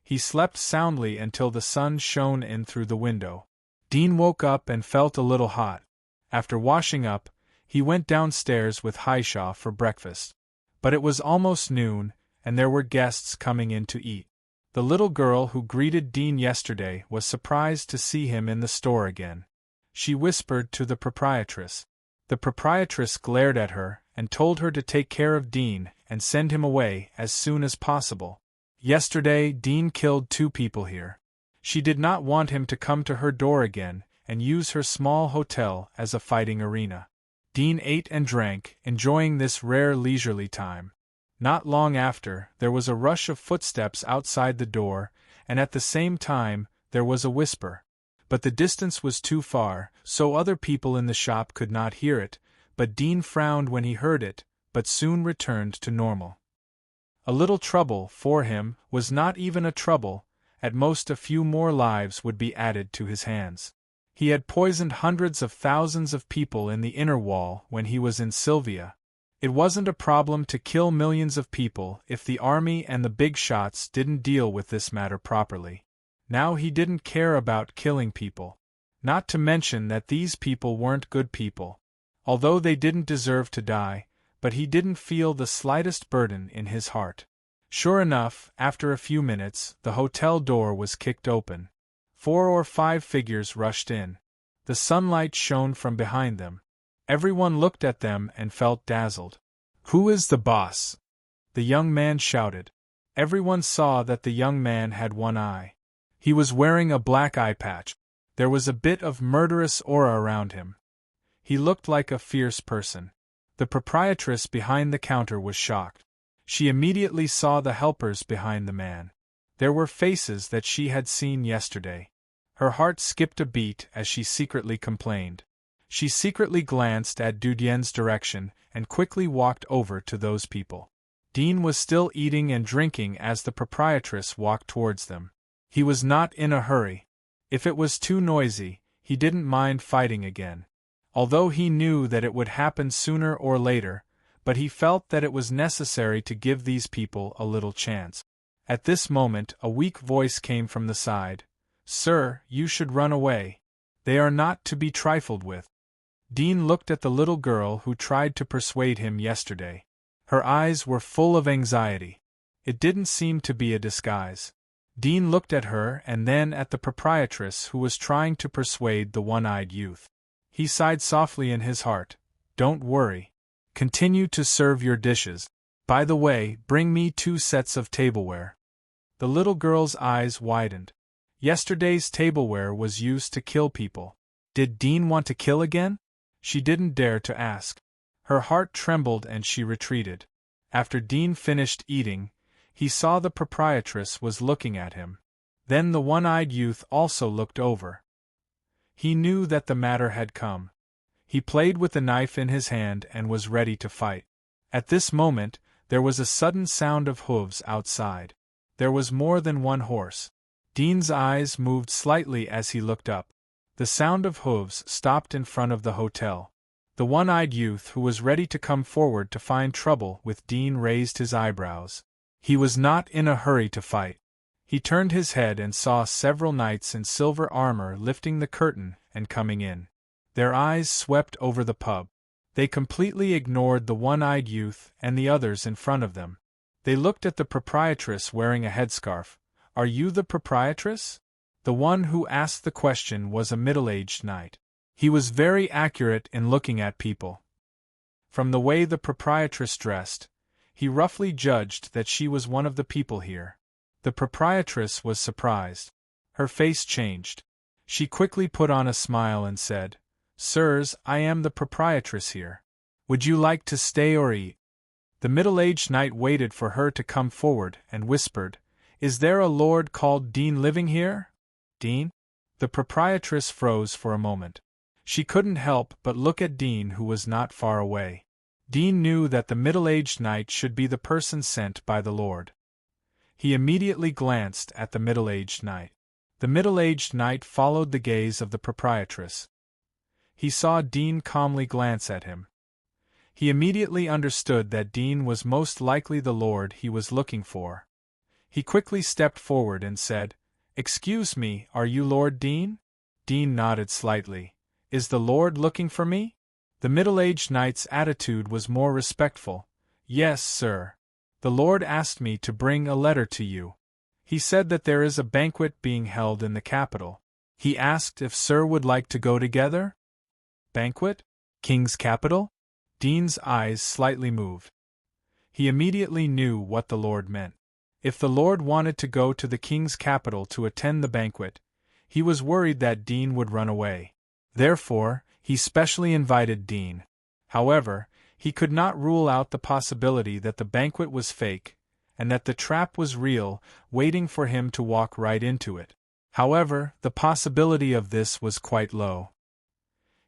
S1: He slept soundly until the sun shone in through the window. Dean woke up and felt a little hot. After washing up, he went downstairs with Haisha for breakfast. But it was almost noon, and there were guests coming in to eat. The little girl who greeted Dean yesterday was surprised to see him in the store again. She whispered to the proprietress. The proprietress glared at her and told her to take care of Dean and send him away as soon as possible. Yesterday, Dean killed 2 people here. She did not want him to come to her door again and use her small hotel as a fighting arena. Dean ate and drank, enjoying this rare leisurely time. Not long after, there was a rush of footsteps outside the door, and at the same time, there was a whisper. But the distance was too far, so other people in the shop could not hear it, but Dean frowned when he heard it, but soon returned to normal. A little trouble, for him, was not even a trouble. At most a few more lives would be added to his hands. He had poisoned hundreds of thousands of people in the inner wall when he was in Sylvia. It wasn't a problem to kill millions of people if the army and the big shots didn't deal with this matter properly. Now he didn't care about killing people. Not to mention that these people weren't good people. Although they didn't deserve to die, but he didn't feel the slightest burden in his heart. Sure enough, after a few minutes, the hotel door was kicked open. 4 or 5 figures rushed in. The sunlight shone from behind them. Everyone looked at them and felt dazzled. "Who is the boss?" the young man shouted. Everyone saw that the young man had one eye. He was wearing a black eye patch. There was a bit of murderous aura around him. He looked like a fierce person. The proprietress behind the counter was shocked. She immediately saw the helpers behind the man. There were faces that she had seen yesterday. Her heart skipped a beat as she secretly complained. She secretly glanced at Dudien's direction and quickly walked over to those people. Dean was still eating and drinking as the proprietress walked towards them. He was not in a hurry. If it was too noisy, he didn't mind fighting again. Although he knew that it would happen sooner or later, but he felt that it was necessary to give these people a little chance. At this moment, a weak voice came from the side. "Sir, you should run away. They are not to be trifled with." Dean looked at the little girl who tried to persuade him yesterday. Her eyes were full of anxiety. It didn't seem to be a disguise. Dean looked at her and then at the proprietress who was trying to persuade the one-eyed youth. He sighed softly in his heart. "Don't worry. Continue to serve your dishes. By the way, bring me 2 sets of tableware." The little girl's eyes widened. Yesterday's tableware was used to kill people. Did Dean want to kill again? She didn't dare to ask. Her heart trembled and she retreated. After Dean finished eating, he saw the proprietress was looking at him. Then the one-eyed youth also looked over. He knew that the matter had come. He played with the knife in his hand and was ready to fight. At this moment, there was a sudden sound of hooves outside. There was more than one horse. Dean's eyes moved slightly as he looked up. The sound of hooves stopped in front of the hotel. The one-eyed youth who was ready to come forward to find trouble with Dean raised his eyebrows. He was not in a hurry to fight. He turned his head and saw several knights in silver armor lifting the curtain and coming in. Their eyes swept over the pub. They completely ignored the one-eyed youth and the others in front of them. They looked at the proprietress wearing a headscarf. "Are you the proprietress?" The one who asked the question was a middle-aged knight. He was very accurate in looking at people. From the way the proprietress dressed, he roughly judged that she was one of the people here. The proprietress was surprised. Her face changed. She quickly put on a smile and said, "Sirs, I am the proprietress here. Would you like to stay or eat?" The middle-aged knight waited for her to come forward and whispered, "Is there a lord called Dean living here?" "Dean?" The proprietress froze for a moment. She couldn't help but look at Dean, who was not far away. Dean knew that the middle-aged knight should be the person sent by the lord. He immediately glanced at the middle-aged knight. The middle-aged knight followed the gaze of the proprietress. He saw Dean calmly glance at him. He immediately understood that Dean was most likely the lord he was looking for. He quickly stepped forward and said, "Excuse me, are you Lord Dean?" Dean nodded slightly. "Is the lord looking for me?" The middle-aged knight's attitude was more respectful. "Yes, sir. The lord asked me to bring a letter to you. He said that there is a banquet being held in the capital. He asked if sir would like to go together." "Banquet? King's capital?" Dean's eyes slightly moved. He immediately knew what the lord meant. If the lord wanted to go to the king's capital to attend the banquet, he was worried that Dean would run away. Therefore, he specially invited Dean. However, he could not rule out the possibility that the banquet was fake, and that the trap was real, waiting for him to walk right into it. However, the possibility of this was quite low.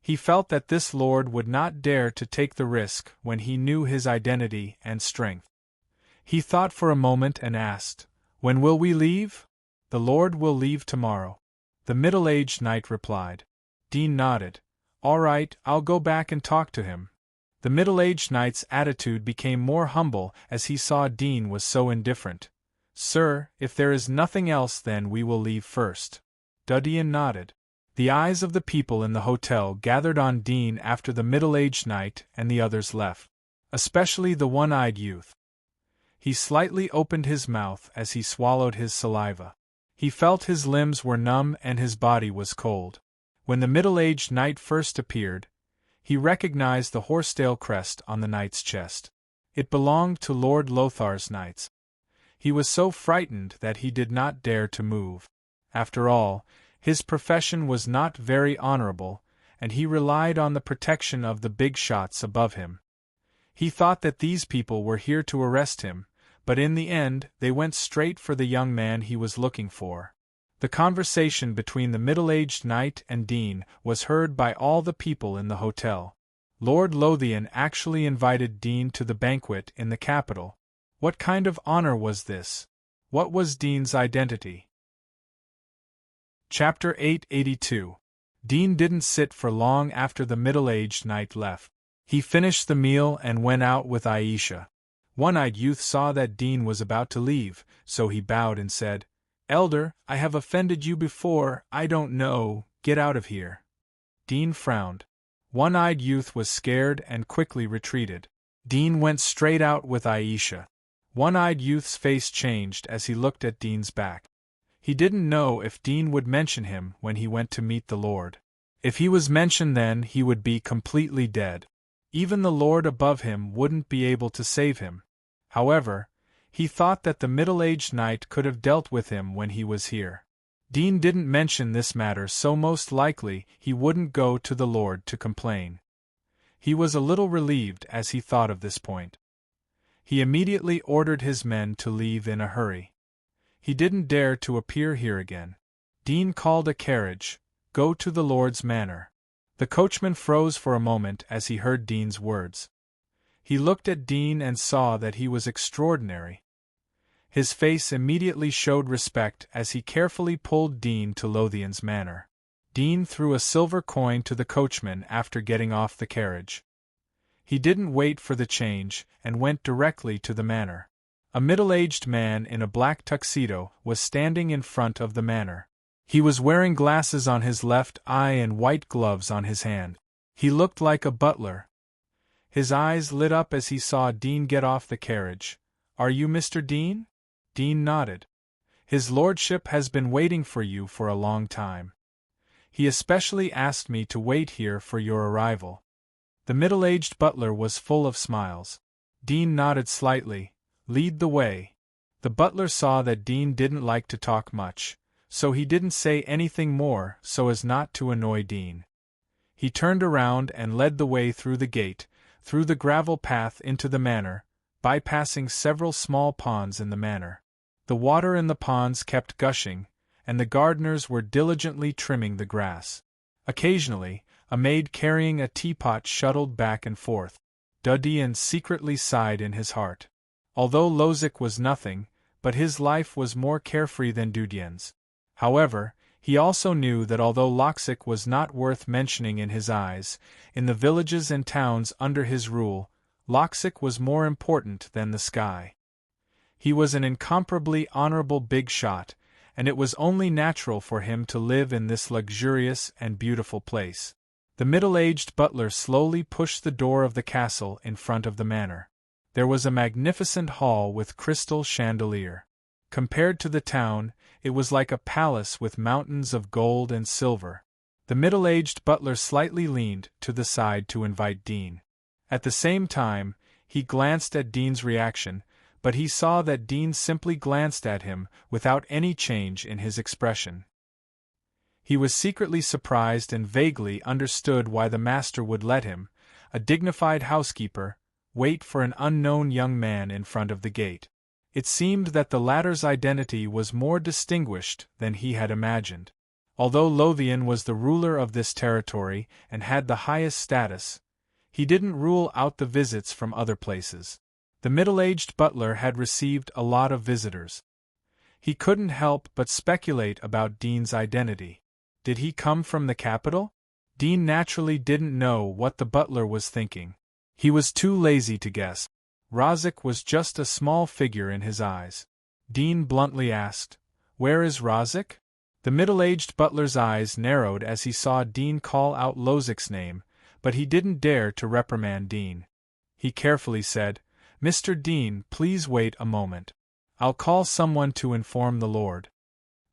S1: He felt that this lord would not dare to take the risk when he knew his identity and strength. He thought for a moment and asked, "When will we leave?" "The lord will leave tomorrow," the middle-aged knight replied. Dean nodded. "All right, I'll go back and talk to him." The middle-aged knight's attitude became more humble as he saw Dean was so indifferent. "Sir, if there is nothing else, then we will leave first." Dean nodded. The eyes of the people in the hotel gathered on Dean after the middle-aged knight and the others left, especially the one-eyed youth. He slightly opened his mouth as he swallowed his saliva. He felt his limbs were numb and his body was cold. When the middle-aged knight first appeared, he recognized the horsetail crest on the knight's chest. It belonged to Lord Lothar's knights. He was so frightened that he did not dare to move. After all, his profession was not very honorable, and he relied on the protection of the big shots above him. He thought that these people were here to arrest him, but in the end they went straight for the young man he was looking for. The conversation between the middle-aged knight and Dean was heard by all the people in the hotel. Lord Lothian actually invited Dean to the banquet in the capital. What kind of honor was this? What was Dean's identity? Chapter 882. Dean didn't sit for long after the middle-aged knight left. He finished the meal and went out with Aisha. One-eyed youth saw that Dean was about to leave, so he bowed and said, "Elder, I have offended you before, I don't know, get out of here." Dean frowned. One-eyed youth was scared and quickly retreated. Dean went straight out with Aisha. One-eyed youth's face changed as he looked at Dean's back. He didn't know if Dean would mention him when he went to meet the Lord. If he was mentioned, then he would be completely dead. Even the Lord above him wouldn't be able to save him. However, he thought that the middle-aged knight could have dealt with him when he was here. Dean didn't mention this matter, so most likely he wouldn't go to the Lord to complain. He was a little relieved as he thought of this point. He immediately ordered his men to leave in a hurry. He didn't dare to appear here again. Dean called a carriage. "Go to the Lord's manor." The coachman froze for a moment as he heard Dean's words. He looked at Dean and saw that he was extraordinary. His face immediately showed respect as he carefully pulled Dean to Lothian's manor. Dean threw a silver coin to the coachman after getting off the carriage. He didn't wait for the change and went directly to the manor. A middle-aged man in a black tuxedo was standing in front of the manor. He was wearing glasses on his left eye and white gloves on his hand. He looked like a butler. His eyes lit up as he saw Dean get off the carriage. "Are you Mr. Dean?" Dean nodded. "His lordship has been waiting for you for a long time. He especially asked me to wait here for your arrival." The middle-aged butler was full of smiles. Dean nodded slightly. "Lead the way." The butler saw that Dean didn't like to talk much, so he didn't say anything more so as not to annoy Dean. He turned around and led the way through the gate, through the gravel path into the manor, bypassing several small ponds in the manor. The water in the ponds kept gushing, and the gardeners were diligently trimming the grass. Occasionally, a maid carrying a teapot shuttled back and forth. Dean secretly sighed in his heart. Although Lozic was nothing, but his life was more carefree than Dudien's. However, he also knew that although Loxic was not worth mentioning in his eyes, in the villages and towns under his rule, Loxic was more important than the sky. He was an incomparably honorable big shot, and it was only natural for him to live in this luxurious and beautiful place. The middle-aged butler slowly pushed the door of the castle in front of the manor. There was a magnificent hall with crystal chandelier. Compared to the town, it was like a palace with mountains of gold and silver. The middle-aged butler slightly leaned to the side to invite Dean. At the same time, he glanced at Dean's reaction, but he saw that Dean simply glanced at him without any change in his expression. He was secretly surprised and vaguely understood why the master would let him, a dignified housekeeper, wait for an unknown young man in front of the gate. It seemed that the latter's identity was more distinguished than he had imagined. Although Lothian was the ruler of this territory and had the highest status, he didn't rule out the visits from other places. The middle-aged butler had received a lot of visitors. He couldn't help but speculate about Dean's identity. Did he come from the capital? Dean naturally didn't know what the butler was thinking. He was too lazy to guess. Rozic was just a small figure in his eyes. Dean bluntly asked, "Where is Rozic?" The middle-aged butler's eyes narrowed as he saw Dean call out Lozic's name, but he didn't dare to reprimand Dean. He carefully said, "Mr. Dean, please wait a moment. I'll call someone to inform the Lord."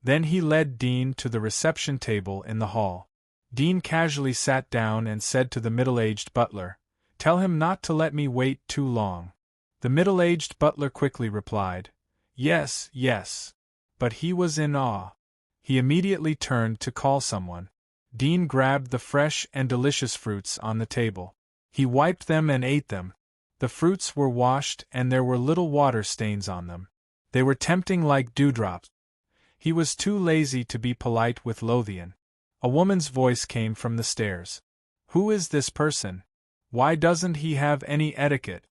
S1: Then he led Dean to the reception table in the hall. Dean casually sat down and said to the middle-aged butler, "Tell him not to let me wait too long." The middle-aged butler quickly replied, "Yes, yes." But he was in awe. He immediately turned to call someone. Dean grabbed the fresh and delicious fruits on the table. He wiped them and ate them. The fruits were washed and there were little water stains on them. They were tempting like dewdrops. He was too lazy to be polite with Lothian. A woman's voice came from the stairs. "Who is this person? Why doesn't he have any etiquette?"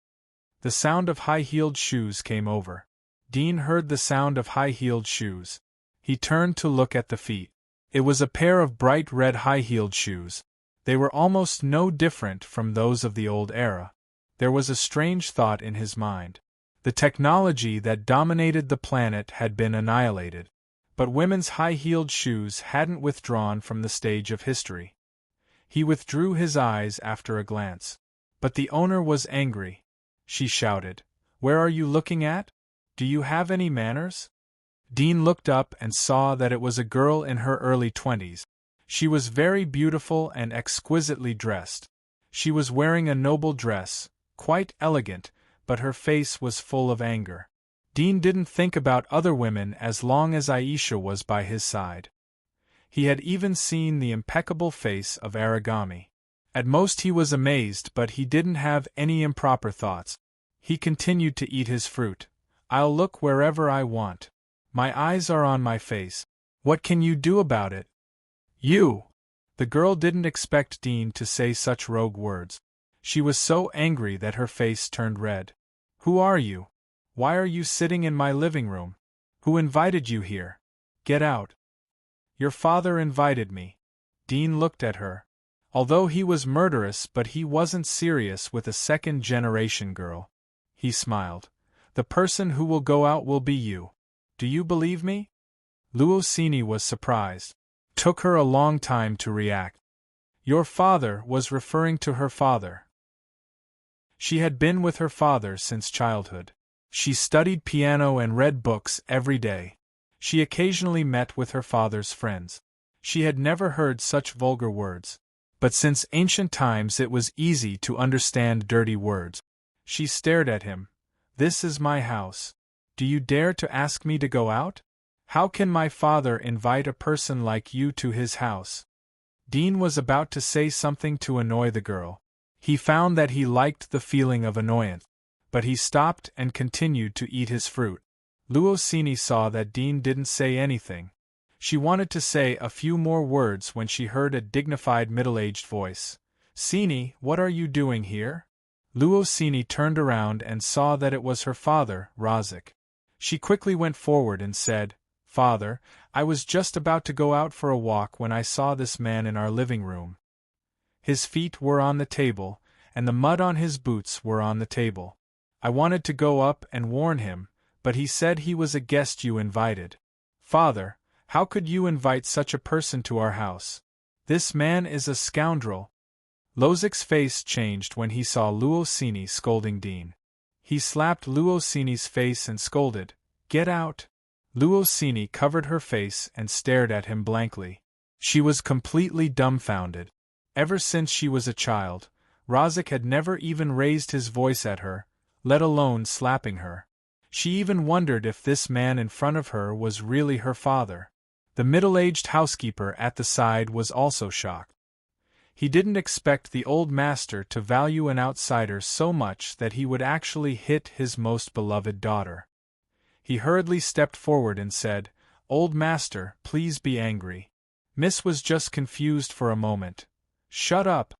S1: The sound of high-heeled shoes came over. Dean heard the sound of high-heeled shoes. He turned to look at the feet. It was a pair of bright red high-heeled shoes. They were almost no different from those of the old era. There was a strange thought in his mind. The technology that dominated the planet had been annihilated. But women's high-heeled shoes hadn't withdrawn from the stage of history. He withdrew his eyes after a glance. But the owner was angry. She shouted, "Where are you looking at? Do you have any manners?" Dean looked up and saw that it was a girl in her early 20s. She was very beautiful and exquisitely dressed. She was wearing a noble dress, quite elegant, but her face was full of anger. Dean didn't think about other women as long as Aisha was by his side. He had even seen the impeccable face of Aragami. At most he was amazed, but he didn't have any improper thoughts. He continued to eat his fruit. "I'll look wherever I want. My eyes are on my face. What can you do about it?" "You!" The girl didn't expect Dean to say such rogue words. She was so angry that her face turned red. "Who are you? Why are you sitting in my living room? Who invited you here? Get out." "Your father invited me." Dean looked at her. Although he was murderous, but he wasn't serious with a second-generation girl. He smiled. "The person who will go out will be you. Do you believe me?" Luosini was surprised. Took her a long time to react. Your father was referring to her father. She had been with her father since childhood. She studied piano and read books every day. She occasionally met with her father's friends. She had never heard such vulgar words. But since ancient times it was easy to understand dirty words. She stared at him. "This is my house. Do you dare to ask me to go out? How can my father invite a person like you to his house?" Dean was about to say something to annoy the girl. He found that he liked the feeling of annoyance. But he stopped and continued to eat his fruit. Luosini saw that Dean didn't say anything. She wanted to say a few more words when she heard a dignified middle-aged voice. "Sini, what are you doing here?" Luosini turned around and saw that it was her father, Rozic. She quickly went forward and said, "Father, I was just about to go out for a walk when I saw this man in our living room. His feet were on the table, and the mud on his boots were on the table. I wanted to go up and warn him, but he said he was a guest you invited. Father, how could you invite such a person to our house? This man is a scoundrel." Lozic's face changed when he saw Luosini scolding Dean. He slapped Luosini's face and scolded, "Get out!" Luosini covered her face and stared at him blankly. She was completely dumbfounded. Ever since she was a child, Razik had never even raised his voice at her, let alone slapping her. She even wondered if this man in front of her was really her father. The middle-aged housekeeper at the side was also shocked. He didn't expect the old master to value an outsider so much that he would actually hit his most beloved daughter. He hurriedly stepped forward and said, "Old master, please be angry. Miss was just confused for a moment." "Shut up!"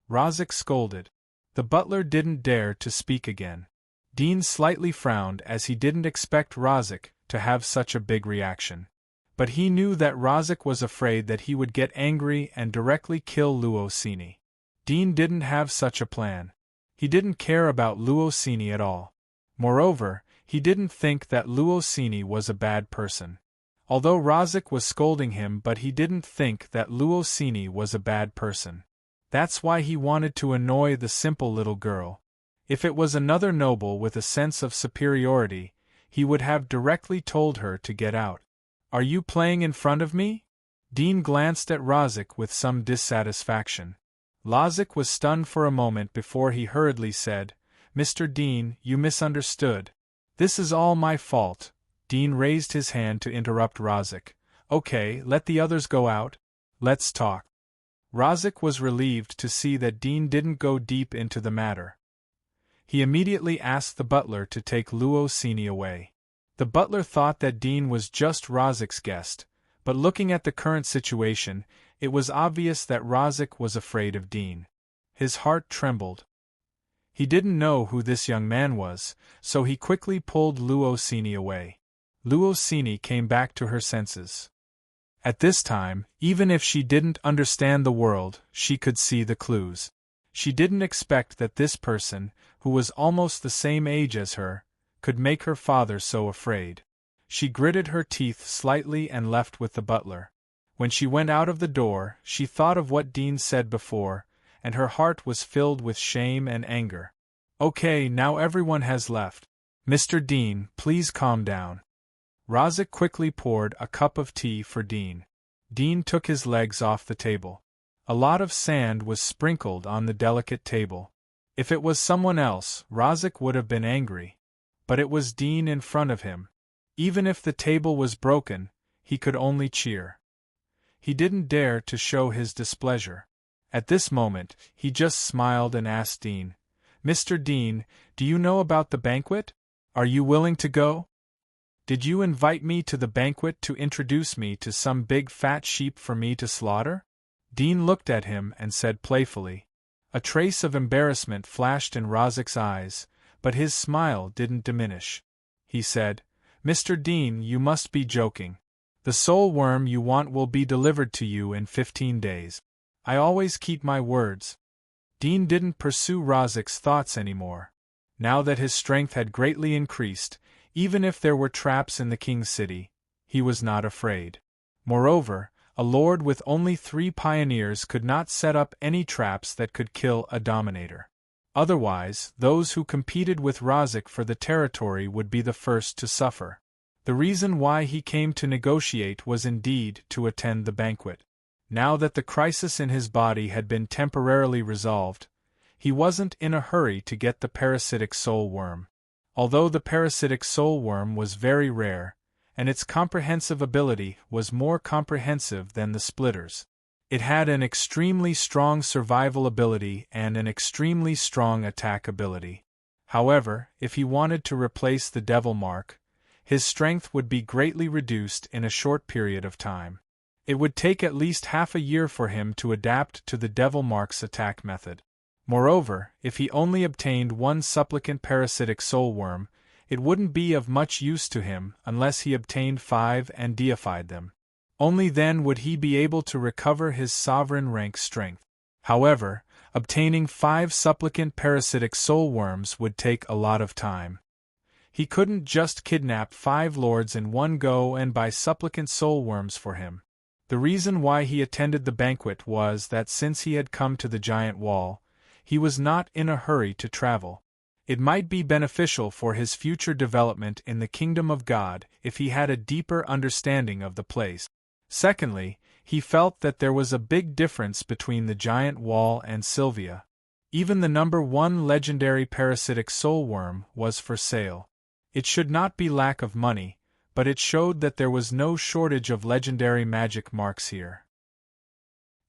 S1: Razik scolded. The butler didn't dare to speak again. Dean slightly frowned as he didn't expect Razik to have such a big reaction. But he knew that Razik was afraid that he would get angry and directly kill Luosini. Dean didn't have such a plan. He didn't care about Luosini at all. Moreover, he didn't think that Luosini was a bad person. Although Razik was scolding him, but he didn't think that Luosini was a bad person. That's why he wanted to annoy the simple little girl. If it was another noble with a sense of superiority, he would have directly told her to get out. "Are you playing in front of me?" Dean glanced at Razik with some dissatisfaction. Razik was stunned for a moment before he hurriedly said, "Mr. Dean, you misunderstood. This is all my fault." Dean raised his hand to interrupt Razik. "Okay, let the others go out. Let's talk." Razik was relieved to see that Dean didn't go deep into the matter. He immediately asked the butler to take Luosini away. The butler thought that Dean was just Razik's guest, but looking at the current situation, it was obvious that Razik was afraid of Dean. His heart trembled. He didn't know who this young man was, so he quickly pulled Luosini away. Luosini came back to her senses. At this time, even if she didn't understand the world, she could see the clues. She didn't expect that this person, who was almost the same age as her, could make her father so afraid. She gritted her teeth slightly and left with the butler. When she went out of the door, she thought of what Dean said before, and her heart was filled with shame and anger. "Okay, now everyone has left. Mr. Dean, please calm down." Razik quickly poured a cup of tea for Dean. Dean took his legs off the table. A lot of sand was sprinkled on the delicate table. If it was someone else, Razik would have been angry. But it was Dean in front of him. Even if the table was broken, he could only cheer. He didn't dare to show his displeasure. At this moment, he just smiled and asked Dean, "Mr. Dean, do you know about the banquet? Are you willing to go? Did you invite me to the banquet to introduce me to some big fat sheep for me to slaughter?" Dean looked at him and said playfully. A trace of embarrassment flashed in Razik's eyes, but his smile didn't diminish. He said, "Mr. Dean, you must be joking. The soul worm you want will be delivered to you in 15 days. I always keep my words." Dean didn't pursue Razik's thoughts anymore. Now that his strength had greatly increased, even if there were traps in the king's city, he was not afraid. Moreover, a lord with only 3 pioneers could not set up any traps that could kill a dominator. Otherwise, those who competed with Razik for the territory would be the first to suffer. The reason why he came to negotiate was indeed to attend the banquet. Now that the crisis in his body had been temporarily resolved, he wasn't in a hurry to get the parasitic soul worm. Although the parasitic soul worm was very rare, and its comprehensive ability was more comprehensive than the splitters, it had an extremely strong survival ability and an extremely strong attack ability. However, if he wanted to replace the devil mark, his strength would be greatly reduced in a short period of time. It would take at least half a year for him to adapt to the devil mark's attack method. Moreover, if he only obtained 1 supplicant parasitic soul worm, it wouldn't be of much use to him unless he obtained 5 and deified them. Only then would he be able to recover his sovereign rank strength. However, obtaining 5 supplicant parasitic soul worms would take a lot of time. He couldn't just kidnap 5 lords in one go and buy supplicant soul worms for him. The reason why he attended the banquet was that since he had come to the giant wall, he was not in a hurry to travel. It might be beneficial for his future development in the kingdom of God if he had a deeper understanding of the place. Secondly, he felt that there was a big difference between the giant wall and Sylvia. Even the number 1 legendary parasitic soul worm was for sale. It should not be lack of money, but it showed that there was no shortage of legendary magic marks here.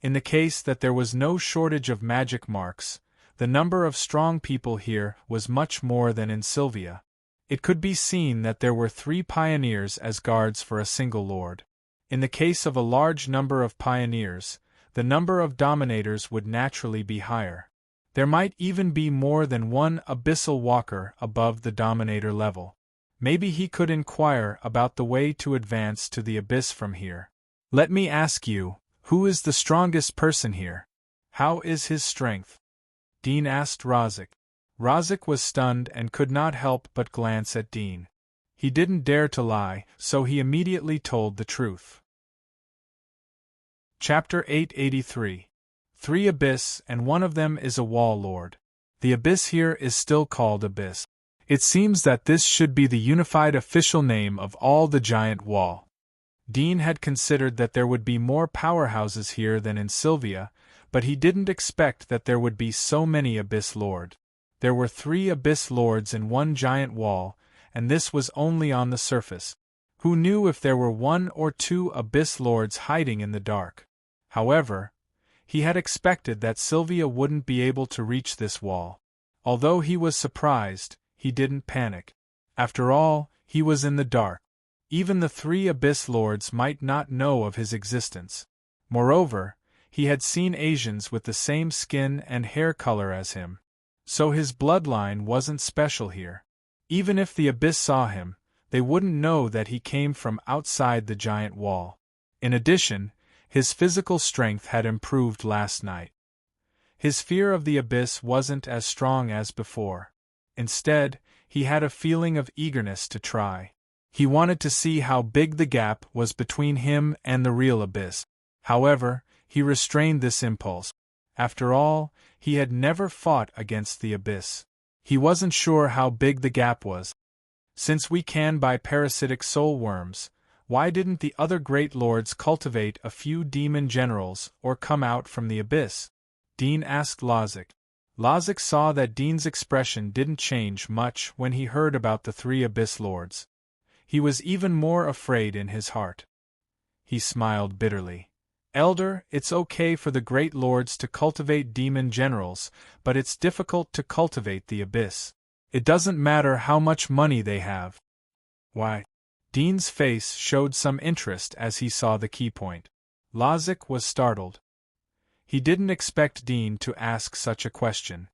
S1: In the case that there was no shortage of magic marks, the number of strong people here was much more than in Sylvia. It could be seen that there were 3 pioneers as guards for a single lord. In the case of a large number of pioneers, the number of dominators would naturally be higher. There might even be more than 1 abyssal walker above the dominator level. Maybe he could inquire about the way to advance to the abyss from here. Let me ask you, who is the strongest person here? How is his strength? Dean asked Rozek. Rozek was stunned and could not help but glance at Dean. He didn't dare to lie, so he immediately told the truth. Chapter 883. 3 Abyss, and one of them is a wall lord. The abyss here is still called Abyss. It seems that this should be the unified official name of all the giant wall. Dean had considered that there would be more powerhouses here than in Sylvia, but he didn't expect that there would be so many Abyss Lords. There were 3 Abyss Lords in one giant wall, and this was only on the surface. Who knew if there were 1 or 2 Abyss Lords hiding in the dark? However, he had expected that Sylvia wouldn't be able to reach this wall. Although he was surprised, he didn't panic. After all, he was in the dark. Even the 3 Abyss Lords might not know of his existence. Moreover, he had seen Asians with the same skin and hair color as him. So his bloodline wasn't special here. Even if the Abyss saw him, they wouldn't know that he came from outside the giant wall. In addition, his physical strength had improved last night. His fear of the Abyss wasn't as strong as before. Instead, he had a feeling of eagerness to try. He wanted to see how big the gap was between him and the real Abyss. However, he restrained this impulse. After all, he had never fought against the Abyss. He wasn't sure how big the gap was. Since we can buy parasitic soul worms, why didn't the other great lords cultivate a few demon generals or come out from the Abyss? Dean asked Lozek. Lozek saw that Dean's expression didn't change much when he heard about the 3 Abyss Lords. He was even more afraid in his heart. He smiled bitterly. Elder, it's okay for the great lords to cultivate demon generals, but it's difficult to cultivate the Abyss. It doesn't matter how much money they have. Why? Dean's face showed some interest as he saw the key point. Lozek was startled. He didn't expect Dean to ask such a question.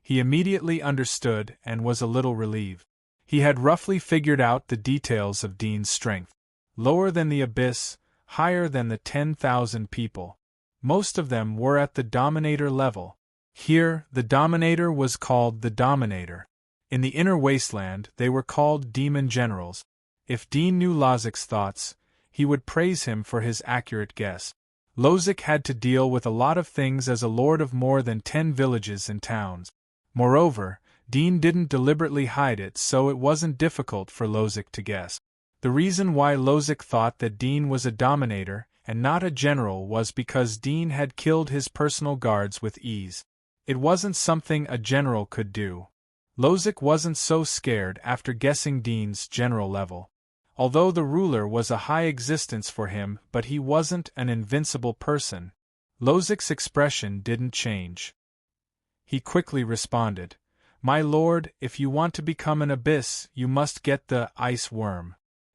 S1: He immediately understood and was a little relieved. He had roughly figured out the details of Dean's strength. Lower than the Abyss, higher than the 10,000 people. Most of them were at the Dominator level. Here, the Dominator was called the Dominator. In the inner wasteland, they were called Demon Generals. If Dean knew Lozek's thoughts, he would praise him for his accurate guess. Lozek had to deal with a lot of things as a lord of more than 10 villages and towns. Moreover, Dean didn't deliberately hide it, so it wasn't difficult for Lozek to guess. The reason why Lozek thought that Dean was a dominator and not a general was because Dean had killed his personal guards with ease. It wasn't something a general could do. Lozek wasn't so scared after guessing Dean's general level. Although the ruler was a high existence for him, but he wasn't an invincible person. Lozek's expression didn't change. He quickly responded, "My lord, if you want to become an abyss, you must get the ice worm.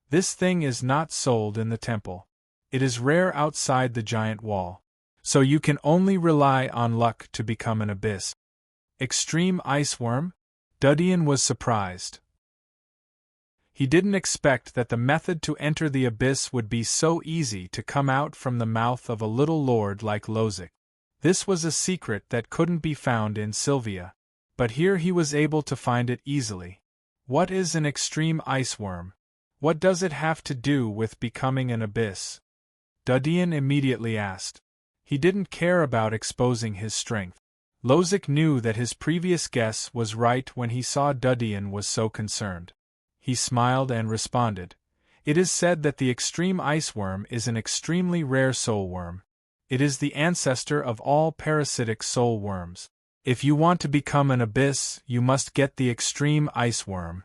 S1: This thing is not sold in the temple. It is rare outside the giant wall. So you can only rely on luck to become an abyss." Extreme ice worm? Dudian was surprised. He didn't expect that the method to enter the abyss would be so easy to come out from the mouth of a little lord like Lozic. This was a secret that couldn't be found in Sylvia. But here he was able to find it easily. What is an extreme ice worm? What does it have to do with becoming an abyss? Dudian immediately asked. He didn't care about exposing his strength. Lozic knew that his previous guess was right when he saw Dudian was so concerned. He smiled and responded. It is said that the extreme ice worm is an extremely rare soul worm. It is the ancestor of all parasitic soul worms. If you want to become an abyss, you must get the extreme ice worm.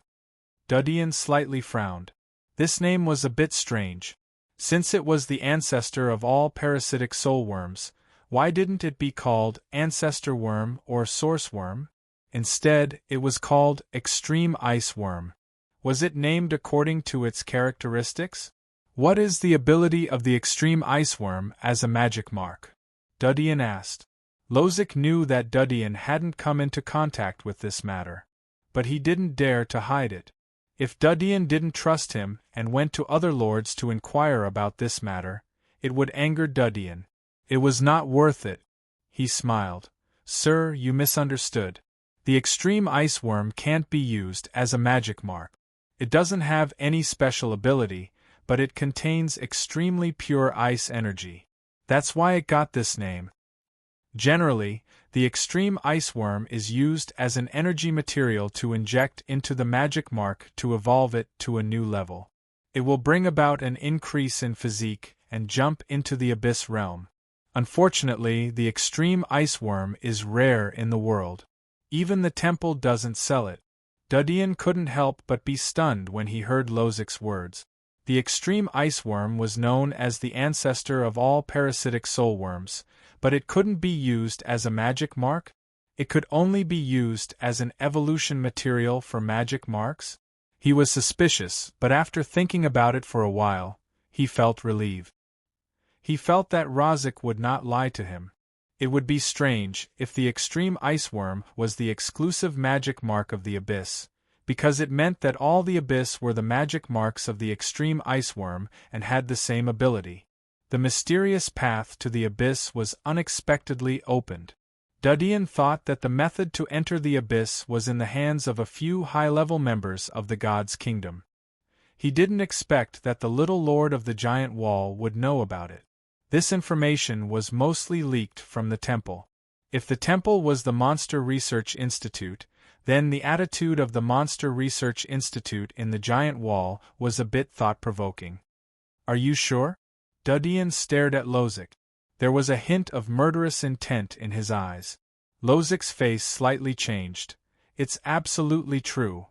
S1: Dudian slightly frowned. This name was a bit strange. Since it was the ancestor of all parasitic soul worms, why didn't it be called ancestor worm or source worm? Instead, it was called extreme ice worm. Was it named according to its characteristics? What is the ability of the extreme ice worm as a magic mark? Dudian asked. Lozic knew that Dudian hadn't come into contact with this matter. But he didn't dare to hide it. If Dudian didn't trust him and went to other lords to inquire about this matter, it would anger Dudian. It was not worth it. He smiled. Sir, you misunderstood. The extreme ice worm can't be used as a magic mark. It doesn't have any special ability, but it contains extremely pure ice energy. That's why it got this name. Generally, the extreme ice worm is used as an energy material to inject into the magic mark to evolve it to a new level. It will bring about an increase in physique and jump into the abyss realm. Unfortunately, the extreme ice worm is rare in the world. Even the temple doesn't sell it. Dudian couldn't help but be stunned when he heard Lozic's words. The extreme ice worm was known as the ancestor of all parasitic soul worms, but it couldn't be used as a magic mark? It could only be used as an evolution material for magic marks? He was suspicious, but after thinking about it for a while, he felt relieved. He felt that Rozic would not lie to him. It would be strange if the extreme ice worm was the exclusive magic mark of the abyss, because it meant that all the abyss were the magic marks of the extreme ice worm and had the same ability. The mysterious path to the abyss was unexpectedly opened. Dudian thought that the method to enter the abyss was in the hands of a few high-level members of the god's kingdom. He didn't expect that the little lord of the giant wall would know about it. This information was mostly leaked from the temple. If the temple was the Monster Research Institute, then the attitude of the Monster Research Institute in the giant wall was a bit thought-provoking. Are you sure? Dudian stared at Lozic. There was a hint of murderous intent in his eyes. Lozic's face slightly changed. It's absolutely true.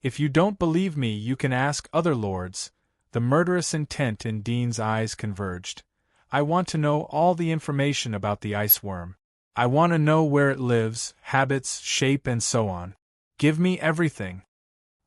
S1: If you don't believe me, you can ask other lords. The murderous intent in Dean's eyes converged. I want to know all the information about the ice worm. I want to know where it lives, habits, shape, and so on. Give me everything.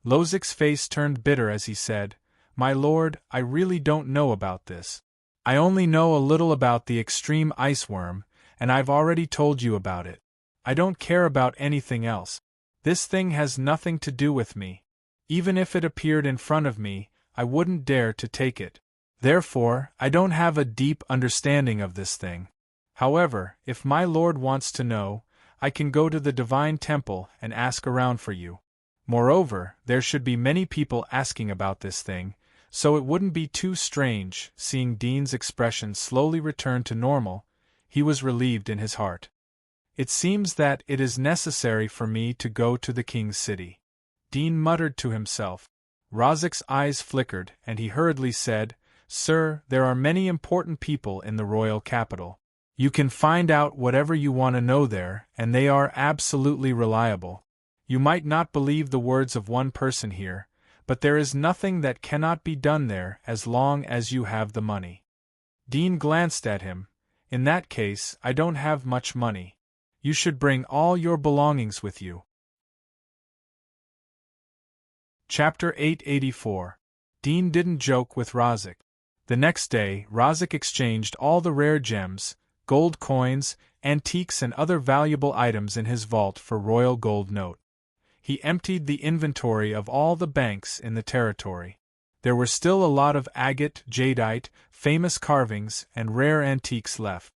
S1: Lozic's face turned bitter as he said, My lord, I really don't know about this. I only know a little about the extreme ice worm, and I've already told you about it. I don't care about anything else. This thing has nothing to do with me. Even if it appeared in front of me, I wouldn't dare to take it. Therefore, I don't have a deep understanding of this thing. However, if my lord wants to know, I can go to the divine temple and ask around for you. Moreover, there should be many people asking about this thing, so it wouldn't be too strange. Seeing Dean's expression slowly return to normal, he was relieved in his heart. It seems that it is necessary for me to go to the king's city. Dean muttered to himself. Rozic's eyes flickered, and he hurriedly said, Sir, there are many important people in the royal capital. You can find out whatever you want to know there, and they are absolutely reliable. You might not believe the words of one person here, but there is nothing that cannot be done there as long as you have the money. Dean glanced at him. In that case, I don't have much money. You should bring all your belongings with you. Chapter 884. Dean didn't joke with Rozic. The next day, Rozic exchanged all the rare gems, gold coins, antiques and other valuable items in his vault for royal gold note. he emptied the inventory of all the banks in the territory. There were still a lot of agate, jadeite, famous carvings, and rare antiques left.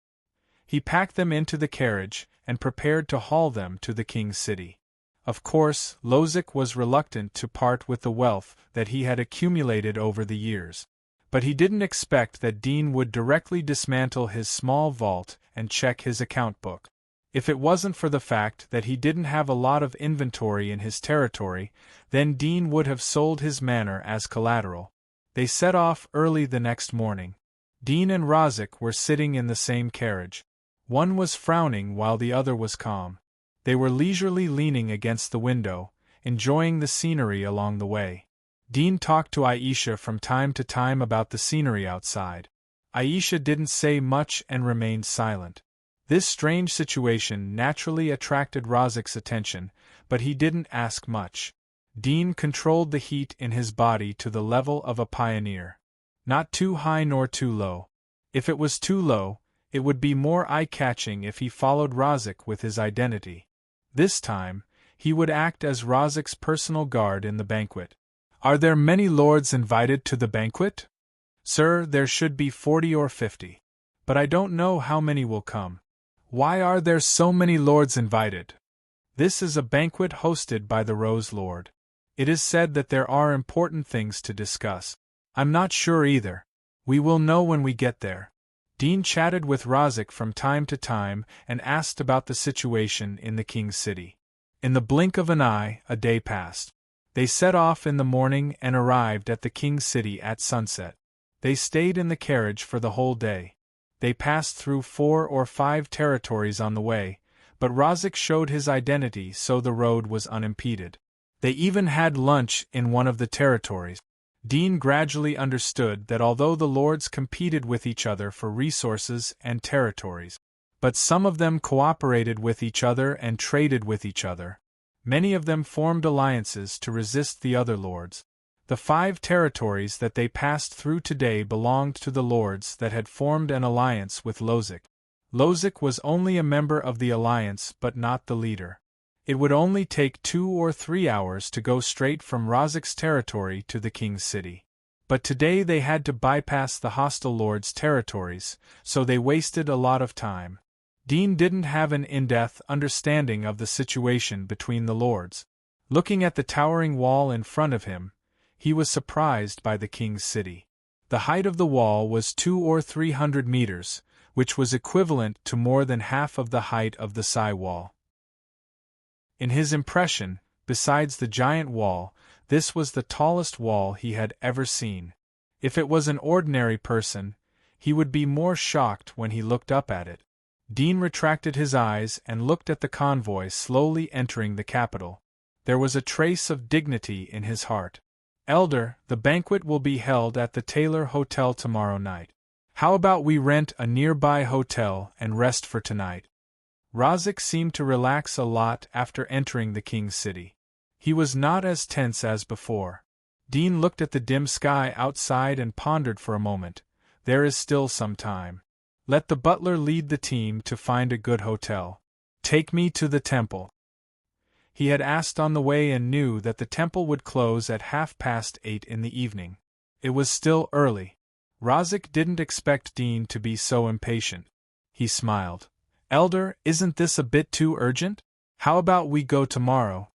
S1: He packed them into the carriage and prepared to haul them to the king's city. Of course, Lozic was reluctant to part with the wealth that he had accumulated over the years. But he didn't expect that Dean would directly dismantle his small vault and check his account book. If it wasn't for the fact that he didn't have a lot of inventory in his territory, then Dean would have sold his manor as collateral. They set off early the next morning. Dean and Rozic were sitting in the same carriage. One was frowning while the other was calm. They were leisurely leaning against the window, enjoying the scenery along the way. Dean talked to Aisha from time to time about the scenery outside. Aisha didn't say much and remained silent. This strange situation naturally attracted Rozic's attention, but he didn't ask much. Dean controlled the heat in his body to the level of a pioneer. Not too high nor too low. If it was too low, it would be more eye-catching if he followed Rozic with his identity. This time, he would act as Rozic's personal guard in the banquet. "Are there many lords invited to the banquet?" "Sir, there should be 40 or 50. But I don't know how many will come." "Why are there so many lords invited?" "This is a banquet hosted by the Rose Lord. It is said that there are important things to discuss." "I'm not sure either. We will know when we get there." Dean chatted with Rozic from time to time and asked about the situation in the king's city. In the blink of an eye, a day passed. They set off in the morning and arrived at the king's city at sunset. They stayed in the carriage for the whole day. They passed through 4 or 5 territories on the way, but Rozic showed his identity so the road was unimpeded. They even had lunch in one of the territories. Dean gradually understood that although the lords competed with each other for resources and territories, but some of them cooperated with each other and traded with each other. Many of them formed alliances to resist the other lords. The 5 territories that they passed through today belonged to the lords that had formed an alliance with Lozic. Lozic was only a member of the alliance but not the leader. It would only take 2 or 3 hours to go straight from Rozic's territory to the king's city. But today they had to bypass the hostile lords' territories, so they wasted a lot of time. Dean didn't have an in-depth understanding of the situation between the lords. Looking at the towering wall in front of him, he was surprised by the king's city. The height of the wall was 200 or 300 meters, which was equivalent to more than half of the height of the Sai wall. In his impression, besides the giant wall, this was the tallest wall he had ever seen. If it was an ordinary person, he would be more shocked when he looked up at it. Dean retracted his eyes and looked at the convoy slowly entering the capital. There was a trace of dignity in his heart. "Elder, the banquet will be held at the Taylor Hotel tomorrow night. How about we rent a nearby hotel and rest for tonight?" Rozic seemed to relax a lot after entering the king's city. He was not as tense as before. Dean looked at the dim sky outside and pondered for a moment. There is still some time. Let the butler lead the team to find a good hotel. "Take me to the temple." He had asked on the way and knew that the temple would close at 8:30 in the evening. It was still early. Rozic didn't expect Dean to be so impatient. He smiled. "Elder, isn't this a bit too urgent? How about we go tomorrow?"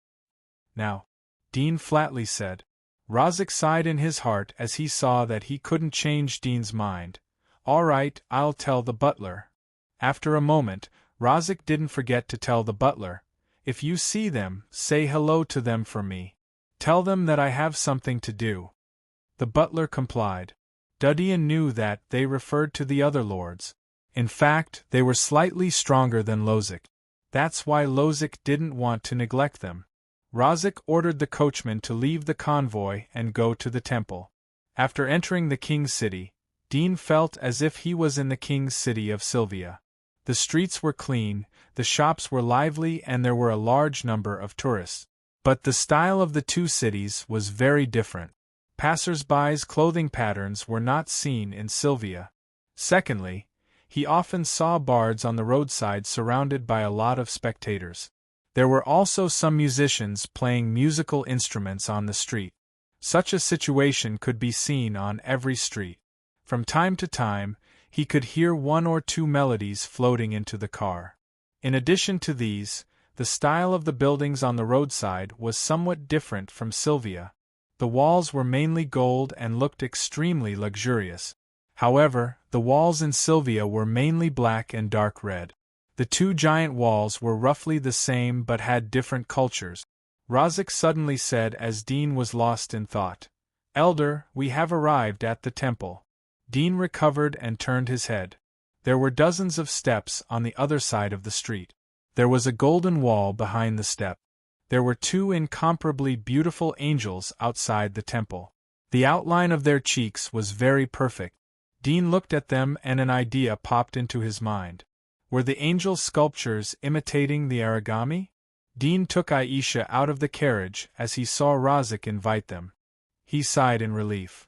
S1: "Now," Dean flatly said. Rozic sighed in his heart as he saw that he couldn't change Dean's mind. "All right, I'll tell the butler." After a moment, Rozic didn't forget to tell the butler, "If you see them, say hello to them for me. Tell them that I have something to do." The butler complied. Dudian knew that they referred to the other lords. In fact, they were slightly stronger than Lozic. That's why Lozic didn't want to neglect them. Rozic ordered the coachman to leave the convoy and go to the temple. After entering the king's city, Dean felt as if he was in the king's city of Sylvia. The streets were clean, the shops were lively, and there were a large number of tourists. But the style of the two cities was very different. Passers-by's clothing patterns were not seen in Sylvia. Secondly, he often saw bards on the roadside surrounded by a lot of spectators. There were also some musicians playing musical instruments on the street. Such a situation could be seen on every street. From time to time, he could hear one or two melodies floating into the car. In addition to these, the style of the buildings on the roadside was somewhat different from Sylvia. The walls were mainly gold and looked extremely luxurious. However, the walls in Sylvia were mainly black and dark red. The two giant walls were roughly the same but had different cultures. Rozek suddenly said as Dean was lost in thought, "Elder, we have arrived at the temple." Dean recovered and turned his head. There were dozens of steps on the other side of the street. There was a golden wall behind the step. There were two incomparably beautiful angels outside the temple. The outline of their cheeks was very perfect. Dean looked at them and an idea popped into his mind. Were the angel sculptures imitating the origami? Dean took Aisha out of the carriage as he saw Rozek invite them. He sighed in relief.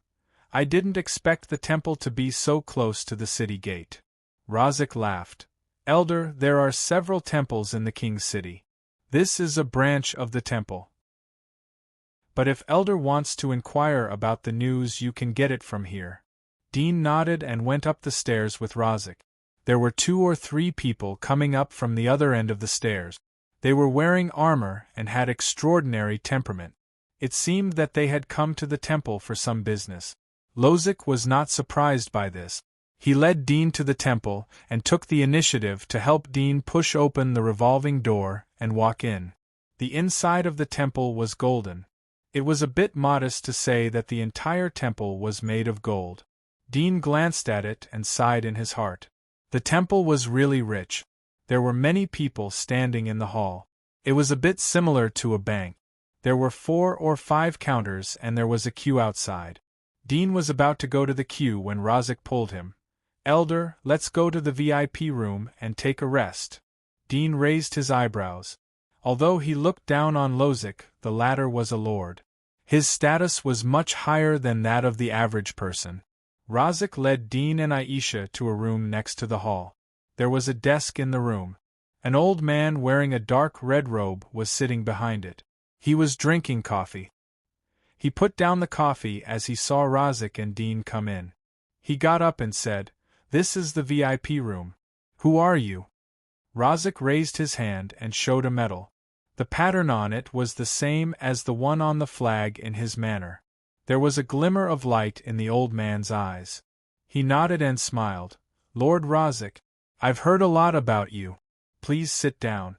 S1: "I didn't expect the temple to be so close to the city gate." Rozek laughed. "Elder, there are several temples in the king's city. This is a branch of the temple. But if Elder wants to inquire about the news, you can get it from here." Dean nodded and went up the stairs with Rozek. There were 2 or 3 people coming up from the other end of the stairs. They were wearing armor and had extraordinary temperament. It seemed that they had come to the temple for some business. Rozek was not surprised by this. He led Dean to the temple and took the initiative to help Dean push open the revolving door and walk in. The inside of the temple was golden. It was a bit modest to say that the entire temple was made of gold. Dean glanced at it and sighed in his heart. The temple was really rich. There were many people standing in the hall. It was a bit similar to a bank. There were 4 or 5 counters and there was a queue outside. Dean was about to go to the queue when Rozek pulled him. "Elder, let's go to the VIP room and take a rest." Dean raised his eyebrows. Although he looked down on Rozek, the latter was a lord. His status was much higher than that of the average person. Rozek led Dean and Aisha to a room next to the hall. There was a desk in the room. An old man wearing a dark red robe was sitting behind it. He was drinking coffee. He put down the coffee as he saw Rozek and Dean come in. He got up and said, "This is the VIP room. Who are you?" Rozek raised his hand and showed a medal. The pattern on it was the same as the one on the flag in his manner. There was a glimmer of light in the old man's eyes. He nodded and smiled. "Lord Rozek, I've heard a lot about you. Please sit down."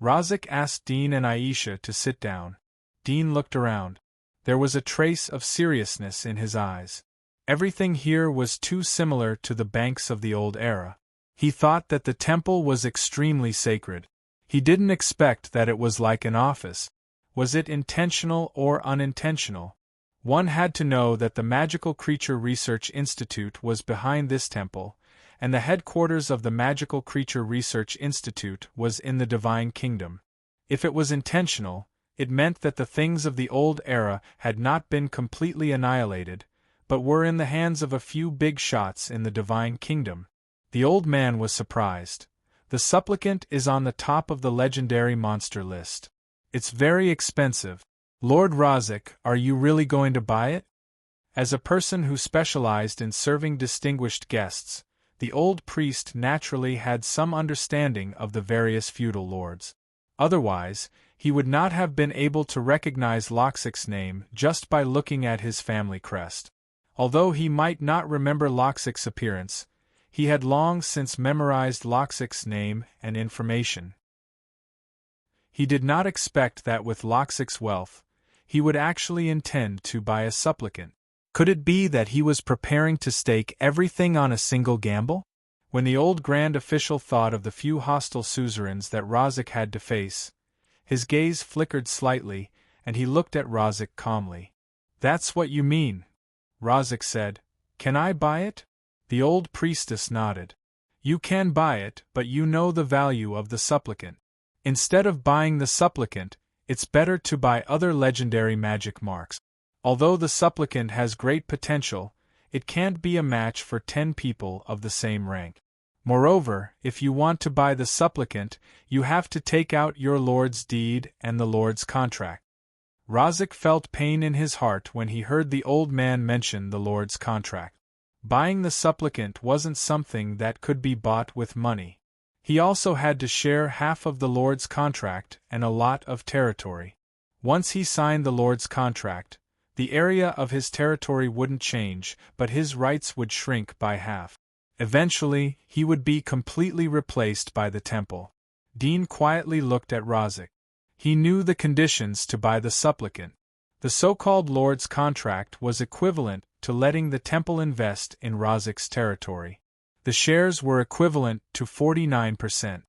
S1: Rozek asked Dean and Aisha to sit down. Dean looked around. There was a trace of seriousness in his eyes. Everything here was too similar to the banks of the old era. He thought that the temple was extremely sacred. He didn't expect that it was like an office. Was it intentional or unintentional? One had to know that the Magical Creature Research Institute was behind this temple, and the headquarters of the Magical Creature Research Institute was in the Divine Kingdom. If it was intentional, it meant that the things of the old era had not been completely annihilated, but were in the hands of a few big shots in the Divine Kingdom. The old man was surprised. "The supplicant is on the top of the legendary monster list. It's very expensive. Lord Rozek, are you really going to buy it?" As a person who specialized in serving distinguished guests, the old priest naturally had some understanding of the various feudal lords. Otherwise, he would not have been able to recognize Loxik's name just by looking at his family crest. Although he might not remember Loxik's appearance, he had long since memorized Loxik's name and information. He did not expect that with Loxik's wealth, he would actually intend to buy a supplicant. Could it be that he was preparing to stake everything on a single gamble? When the old grand official thought of the few hostile suzerains that Rozek had to face, his gaze flickered slightly, and he looked at Rozek calmly. "That's what you mean," Rozek said. "Can I buy it?" The old priestess nodded. "You can buy it, but you know the value of the supplicant. Instead of buying the supplicant, it's better to buy other legendary magic marks. Although the supplicant has great potential, it can't be a match for 10 people of the same rank." Moreover, if you want to buy the supplicant, you have to take out your lord's deed and the lord's contract. Razak felt pain in his heart when he heard the old man mention the lord's contract. Buying the supplicant wasn't something that could be bought with money. He also had to share half of the lord's contract and a lot of territory. Once he signed the lord's contract, the area of his territory wouldn't change, but his rights would shrink by half. Eventually, he would be completely replaced by the temple. Dean quietly looked at Razak. He knew the conditions to buy the supplicant. The so-called lord's contract was equivalent to letting the temple invest in Razak's territory. The shares were equivalent to 49%.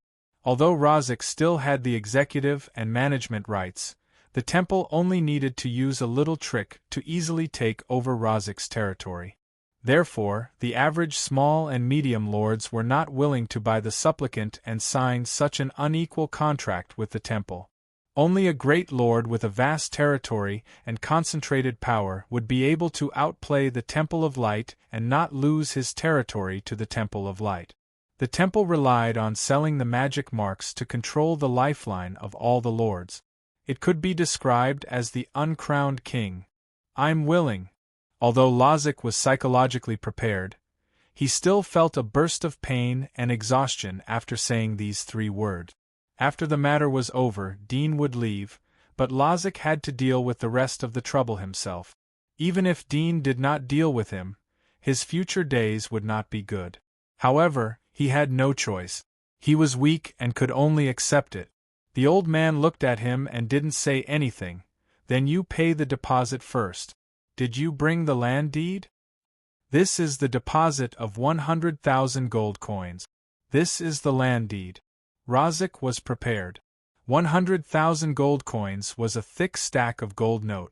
S1: Although Razak still had the executive and management rights, the temple only needed to use a little trick to easily take over Razak's territory. Therefore, the average small and medium lords were not willing to buy the supplicant and sign such an unequal contract with the temple. Only a great lord with a vast territory and concentrated power would be able to outplay the Temple of Light and not lose his territory to the Temple of Light. The temple relied on selling the magic marks to control the lifeline of all the lords. It could be described as the uncrowned king. I'm willing. Although Razak was psychologically prepared, he still felt a burst of pain and exhaustion after saying these 3 words. After the matter was over, Dean would leave, but Razak had to deal with the rest of the trouble himself. Even if Dean did not deal with him, his future days would not be good. However, he had no choice. He was weak and could only accept it. The old man looked at him and didn't say anything. Then you pay the deposit first. Did you bring the land deed? This is the deposit of 100,000 gold coins. This is the land deed. Razak was prepared. 100,000 gold coins was a thick stack of gold note.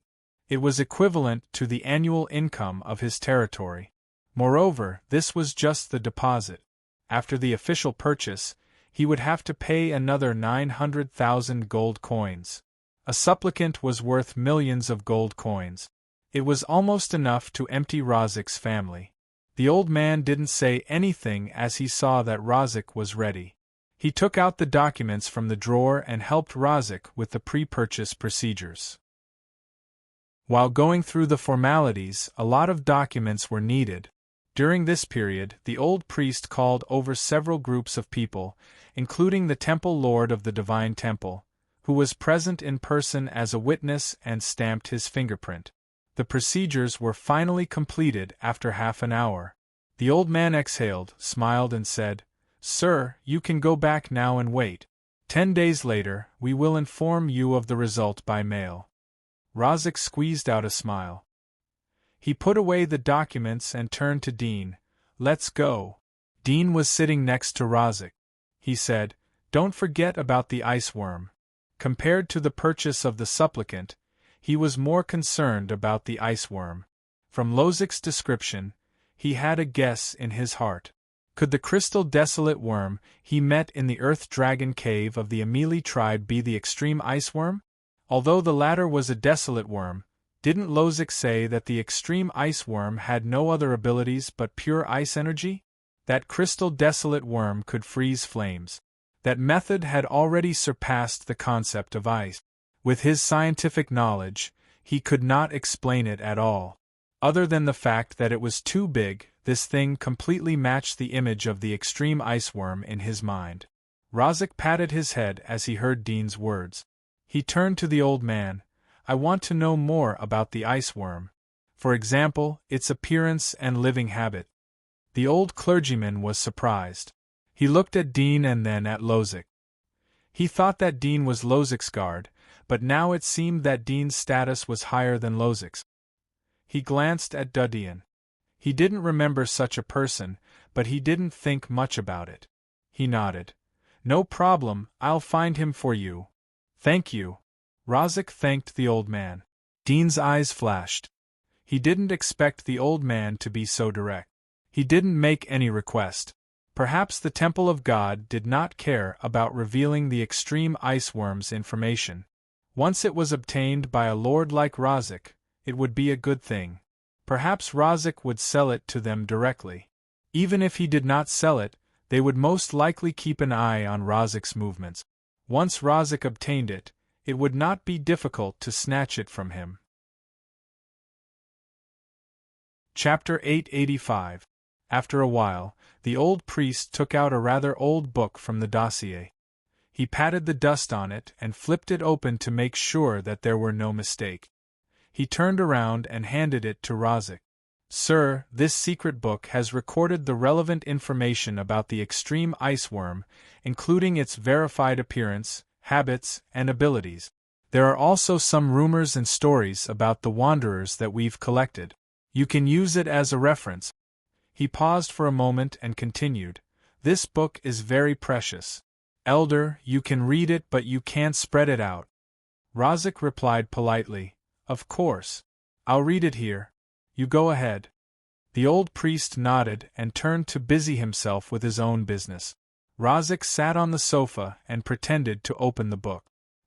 S1: It was equivalent to the annual income of his territory. Moreover, this was just the deposit. After the official purchase, he would have to pay another 900,000 gold coins. A supplicant was worth millions of gold coins. It was almost enough to empty Razak's family. The old man didn't say anything as he saw that Razak was ready. He took out the documents from the drawer and helped Razak with the pre-purchase procedures. While going through the formalities, a lot of documents were needed. During this period, the old priest called over several groups of people, including the temple lord of the divine temple, who was present in person as a witness and stamped his fingerprint. The procedures were finally completed after half an hour. The old man exhaled, smiled and said, "Sir, you can go back now and wait. 10 days later, we will inform you of the result by mail." Razak squeezed out a smile. He put away the documents and turned to Dean. "Let's go." Dean was sitting next to Razak. He said, "Don't forget about the ice worm." Compared to the purchase of the supplicant, he was more concerned about the ice worm. From Lozik's description, he had a guess in his heart. Could the crystal desolate worm he met in the earth dragon cave of the Ameli tribe be the extreme ice worm? Although the latter was a desolate worm, didn't Lozik say that the extreme ice worm had no other abilities but pure ice energy? That crystal desolate worm could freeze flames. That method had already surpassed the concept of ice. With his scientific knowledge, he could not explain it at all. Other than the fact that it was too big, this thing completely matched the image of the extreme ice worm in his mind. Razak patted his head as he heard Dean's words. He turned to the old man. "I want to know more about the ice worm. For example, its appearance and living habit." The old clergyman was surprised. He looked at Dean and then at Lozik. He thought that Dean was Lozik's guard, but now it seemed that Dean's status was higher than Lozik's. He glanced at Dudian. He didn't remember such a person, but he didn't think much about it. He nodded. "No problem, I'll find him for you." "Thank you." Razak thanked the old man. Dean's eyes flashed. He didn't expect the old man to be so direct. He didn't make any request. Perhaps the Temple of God did not care about revealing the extreme ice worm's information. Once it was obtained by a lord like Razak, it would be a good thing. Perhaps Razak would sell it to them directly. Even if he did not sell it, They would most likely keep an eye on Razik's movements. Once Razik obtained it, it would not be difficult to snatch it from him. Chapter 885. After a while, the old priest took out a rather old book from the dossier. He patted the dust on it and flipped it open to make sure that there were no mistake. He turned around and handed it to Razik. Sir, this secret book has recorded the relevant information about the extreme ice worm, including its verified appearance, habits, and abilities. There are also some rumors and stories about the wanderers that we've collected. You can use it as a reference. He paused for a moment and continued, This book is very precious. Elder, you can read it but you can't spread it out. Razik replied politely, Of course. I'll read it here. You go ahead. The old priest nodded and turned to busy himself with his own business. Razik sat on the sofa and pretended to open the book.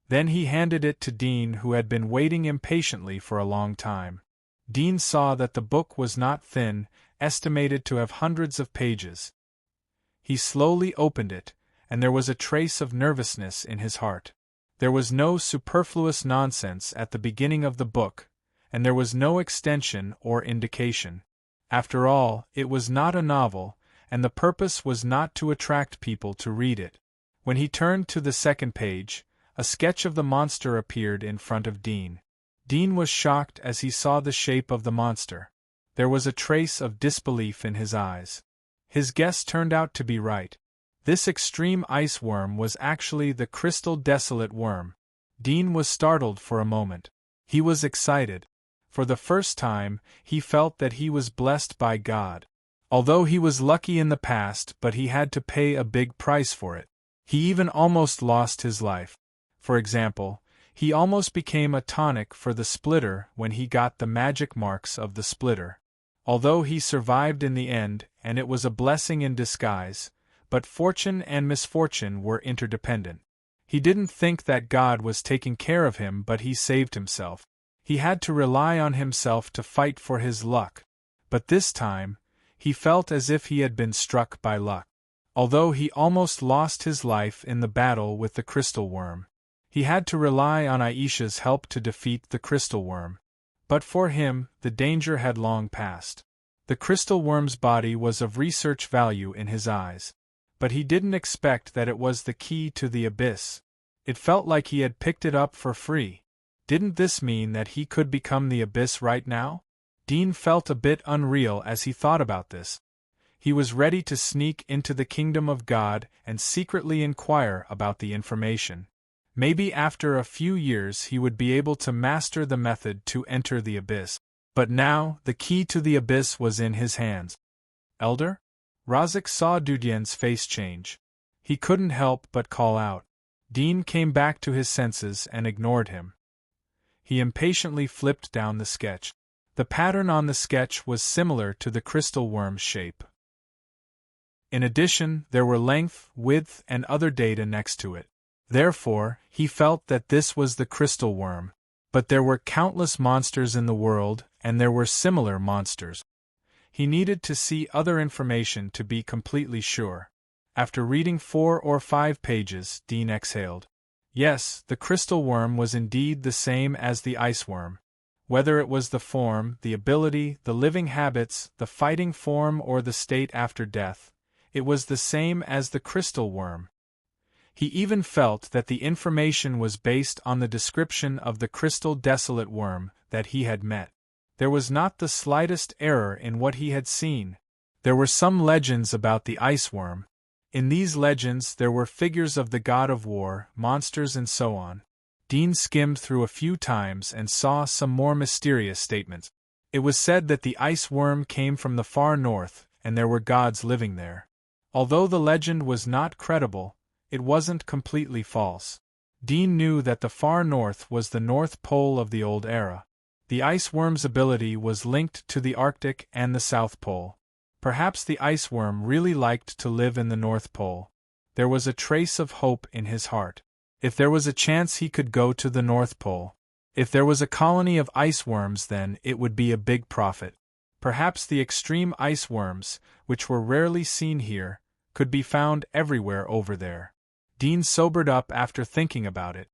S1: Then he handed it to Dean, who had been waiting impatiently for a long time. Dean saw that the book was not thin, estimated to have hundreds of pages. He slowly opened it, and there was a trace of nervousness in his heart. There was no superfluous nonsense at the beginning of the book, and there was no extension or indication. After all, it was not a novel, and the purpose was not to attract people to read it. When he turned to the second page, a sketch of the monster appeared in front of Dean. Dean was shocked as he saw the shape of the monster. There was a trace of disbelief in his eyes. His guess turned out to be right. This extreme ice worm was actually the crystal desolate worm. Dean was startled for a moment. He was excited. For the first time, he felt that he was blessed by God. Although he was lucky in the past, but he had to pay a big price for it. He even almost lost his life. For example, he almost became a tonic for the splitter when he got the magic marks of the splitter. Although he survived in the end, and it was a blessing in disguise, but fortune and misfortune were interdependent. He didn't think that God was taking care of him, but he saved himself. He had to rely on himself to fight for his luck. But this time, he felt as if he had been struck by luck. Although he almost lost his life in the battle with the crystal worm, he had to rely on Aisha's help to defeat the crystal worm. But for him, the danger had long passed. The crystal worm's body was of research value in his eyes. But he didn't expect that it was the key to the abyss. It felt like he had picked it up for free. Didn't this mean that he could become the abyss right now? Dean felt a bit unreal as he thought about this. He was ready to sneak into the kingdom of God and secretly inquire about the information. Maybe after a few years he would be able to master the method to enter the abyss. But now, the key to the abyss was in his hands. Elder? Razik saw Dudyen's face change. He couldn't help but call out. Dean came back to his senses and ignored him. He impatiently flipped down the sketch. The pattern on the sketch was similar to the crystal worm's shape. In addition, there were length, width, and other data next to it. Therefore, he felt that this was the crystal worm. But there were countless monsters in the world, and there were similar monsters. He needed to see other information to be completely sure. After reading 4 or 5 pages, Dean exhaled. Yes, the crystal worm was indeed the same as the ice worm. Whether it was the form, the ability, the living habits, the fighting form, or the state after death, it was the same as the crystal worm. He even felt that the information was based on the description of the crystal desolate worm that he had met. There was not the slightest error in what he had seen. There were some legends about the ice worm. In these legends there were figures of the god of war, monsters, and so on. Dean skimmed through a few times and saw some more mysterious statements. It was said that the ice worm came from the far north, and there were gods living there. Although the legend was not credible, it wasn't completely false. Dean knew that the far north was the North Pole of the old era. The ice worm's ability was linked to the Arctic and the South Pole. Perhaps the ice worm really liked to live in the North Pole. There was a trace of hope in his heart. If there was a chance he could go to the North Pole. If there was a colony of ice worms, then it would be a big profit. Perhaps the extreme ice worms, which were rarely seen here, could be found everywhere over there. Dean sobered up after thinking about it.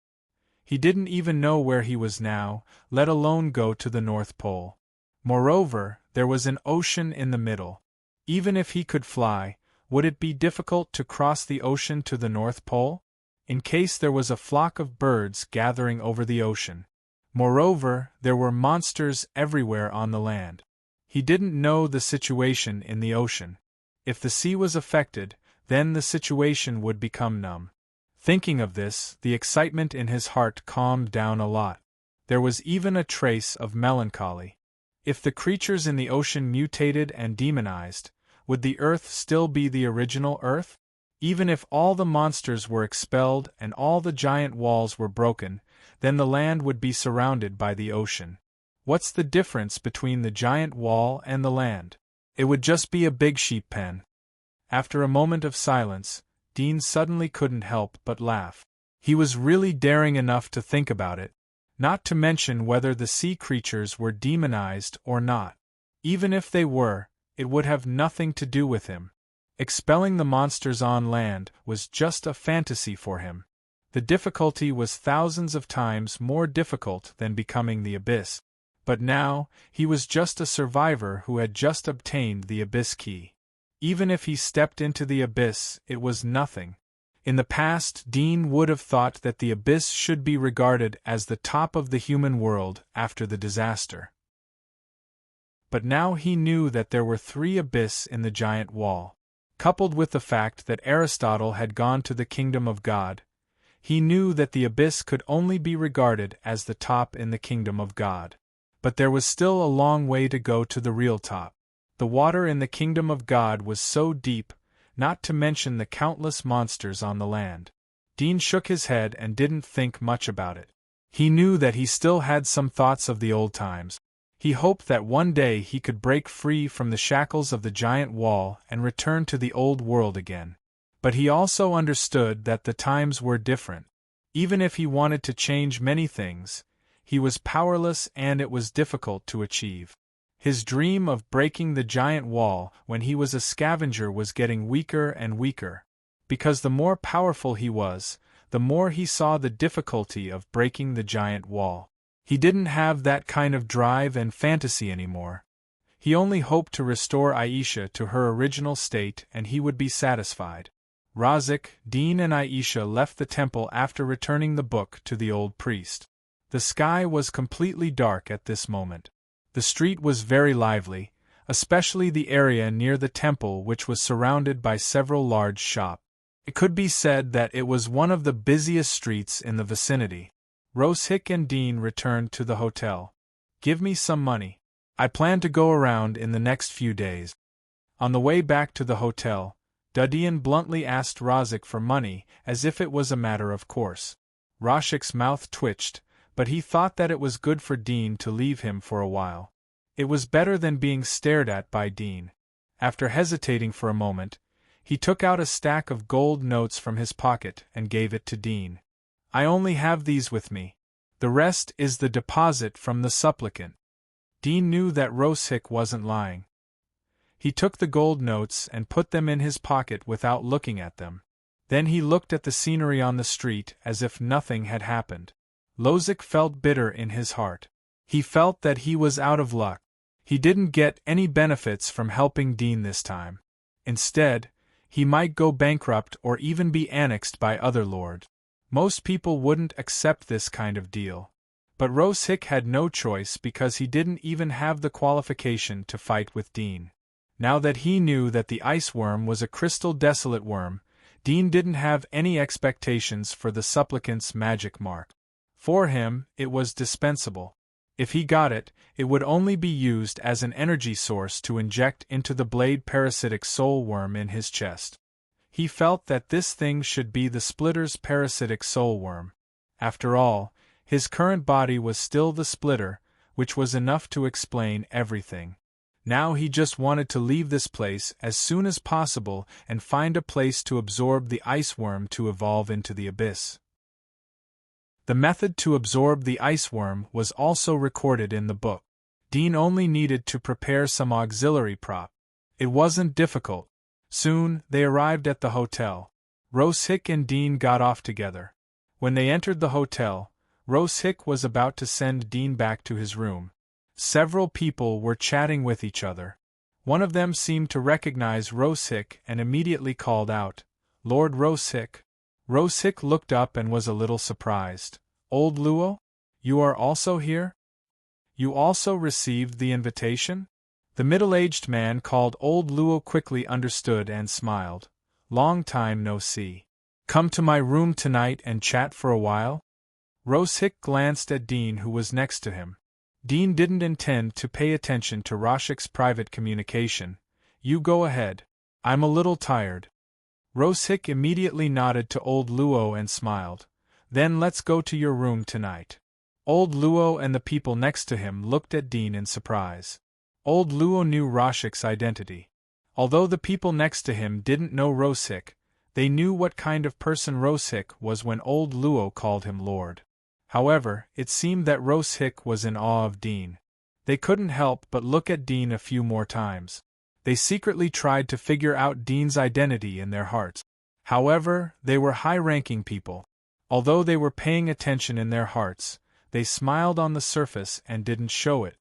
S1: He didn't even know where he was now, let alone go to the North Pole. Moreover, there was an ocean in the middle. Even if he could fly, would it be difficult to cross the ocean to the North Pole? In case there was a flock of birds gathering over the ocean. Moreover, there were monsters everywhere on the land. He didn't know the situation in the ocean. If the sea was affected, then the situation would become numb. Thinking of this, the excitement in his heart calmed down a lot. There was even a trace of melancholy. If the creatures in the ocean mutated and demonized, would the Earth still be the original Earth? Even if all the monsters were expelled and all the giant walls were broken, then the land would be surrounded by the ocean. What's the difference between the giant wall and the land? It would just be a big sheep pen. After a moment of silence, Dean suddenly couldn't help but laugh. He was really daring enough to think about it, not to mention whether the sea creatures were demonized or not. Even if they were, it would have nothing to do with him. Expelling the monsters on land was just a fantasy for him. The difficulty was thousands of times more difficult than becoming the abyss. But now, he was just a survivor who had just obtained the abyss key. Even if he stepped into the abyss, it was nothing. In the past, Dean would have thought that the abyss should be regarded as the top of the human world after the disaster. But now he knew that there were 3 abysses in the giant wall. Coupled with the fact that Aristotle had gone to the kingdom of God, he knew that the abyss could only be regarded as the top in the kingdom of God. But there was still a long way to go to the real top. The water in the kingdom of God was so deep, not to mention the countless monsters on the land. Dean shook his head and didn't think much about it. He knew that he still had some thoughts of the old times. He hoped that one day he could break free from the shackles of the giant wall and return to the old world again. But he also understood that the times were different. Even if he wanted to change many things, he was powerless and it was difficult to achieve. His dream of breaking the giant wall when he was a scavenger was getting weaker and weaker. Because the more powerful he was, the more he saw the difficulty of breaking the giant wall. He didn't have that kind of drive and fantasy anymore. He only hoped to restore Aisha to her original state and he would be satisfied. Razik, Dean and Aisha left the temple after returning the book to the old priest. The sky was completely dark at this moment. The street was very lively, especially the area near the temple which was surrounded by several large shops. It could be said that it was one of the busiest streets in the vicinity. Roshick and Dean returned to the hotel. "Give me some money. I plan to go around in the next few days." On the way back to the hotel, Dudian bluntly asked Razik for money as if it was a matter of course. Roshick's mouth twitched, but he thought that it was good for Dean to leave him for a while. It was better than being stared at by Dean. After hesitating for a moment, he took out a stack of gold notes from his pocket and gave it to Dean. "I only have these with me. The rest is the deposit from the supplicant." Dean knew that Roshick wasn't lying. He took the gold notes and put them in his pocket without looking at them. Then he looked at the scenery on the street as if nothing had happened. Lozic felt bitter in his heart. He felt that he was out of luck. He didn't get any benefits from helping Dean this time. Instead, he might go bankrupt or even be annexed by other lords. Most people wouldn't accept this kind of deal. But Roshick had no choice because he didn't even have the qualification to fight with Dean. Now that he knew that the ice worm was a crystal desolate worm, Dean didn't have any expectations for the supplicant's magic mark. For him, it was dispensable. If he got it, it would only be used as an energy source to inject into the blade parasitic soul worm in his chest. He felt that this thing should be the splitter's parasitic soul worm. After all, his current body was still the splitter, which was enough to explain everything. Now he just wanted to leave this place as soon as possible and find a place to absorb the ice worm to evolve into the abyss. The method to absorb the ice worm was also recorded in the book. Dean only needed to prepare some auxiliary prop. It wasn't difficult. Soon, they arrived at the hotel. Rosehick and Dean got off together. When they entered the hotel, Rosehick was about to send Dean back to his room. Several people were chatting with each other. One of them seemed to recognize Rosehick and immediately called out, "Lord Rosehick." Rosehick looked up and was a little surprised. "Old Luo? You are also here? You also received the invitation?" The middle-aged man called Old Luo quickly understood and smiled. "Long time no see. Come to my room tonight and chat for a while?" Rosehick glanced at Dean, who was next to him. Dean didn't intend to pay attention to Rosehick's private communication. "You go ahead. I'm a little tired." Rosehick immediately nodded to Old Luo and smiled. "Then let's go to your room tonight." Old Luo and the people next to him looked at Dean in surprise. Old Luo knew Rosehick's identity. Although the people next to him didn't know Rosehick, they knew what kind of person Rosehick was when Old Luo called him Lord. However, it seemed that Rosehick was in awe of Dean. They couldn't help but look at Dean a few more times. They secretly tried to figure out Dean's identity in their hearts. However, they were high-ranking people. Although they were paying attention in their hearts, they smiled on the surface and didn't show it.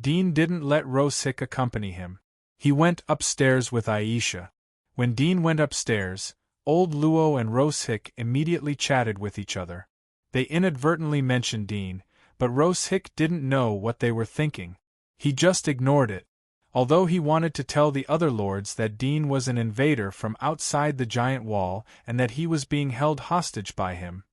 S1: Dean didn't let Rosehick accompany him. He went upstairs with Aisha. When Dean went upstairs, Old Luo and Rosehick immediately chatted with each other. They inadvertently mentioned Dean, but Rosehick didn't know what they were thinking. He just ignored it. Although he wanted to tell the other lords that Dean was an invader from outside the giant wall and that he was being held hostage by him,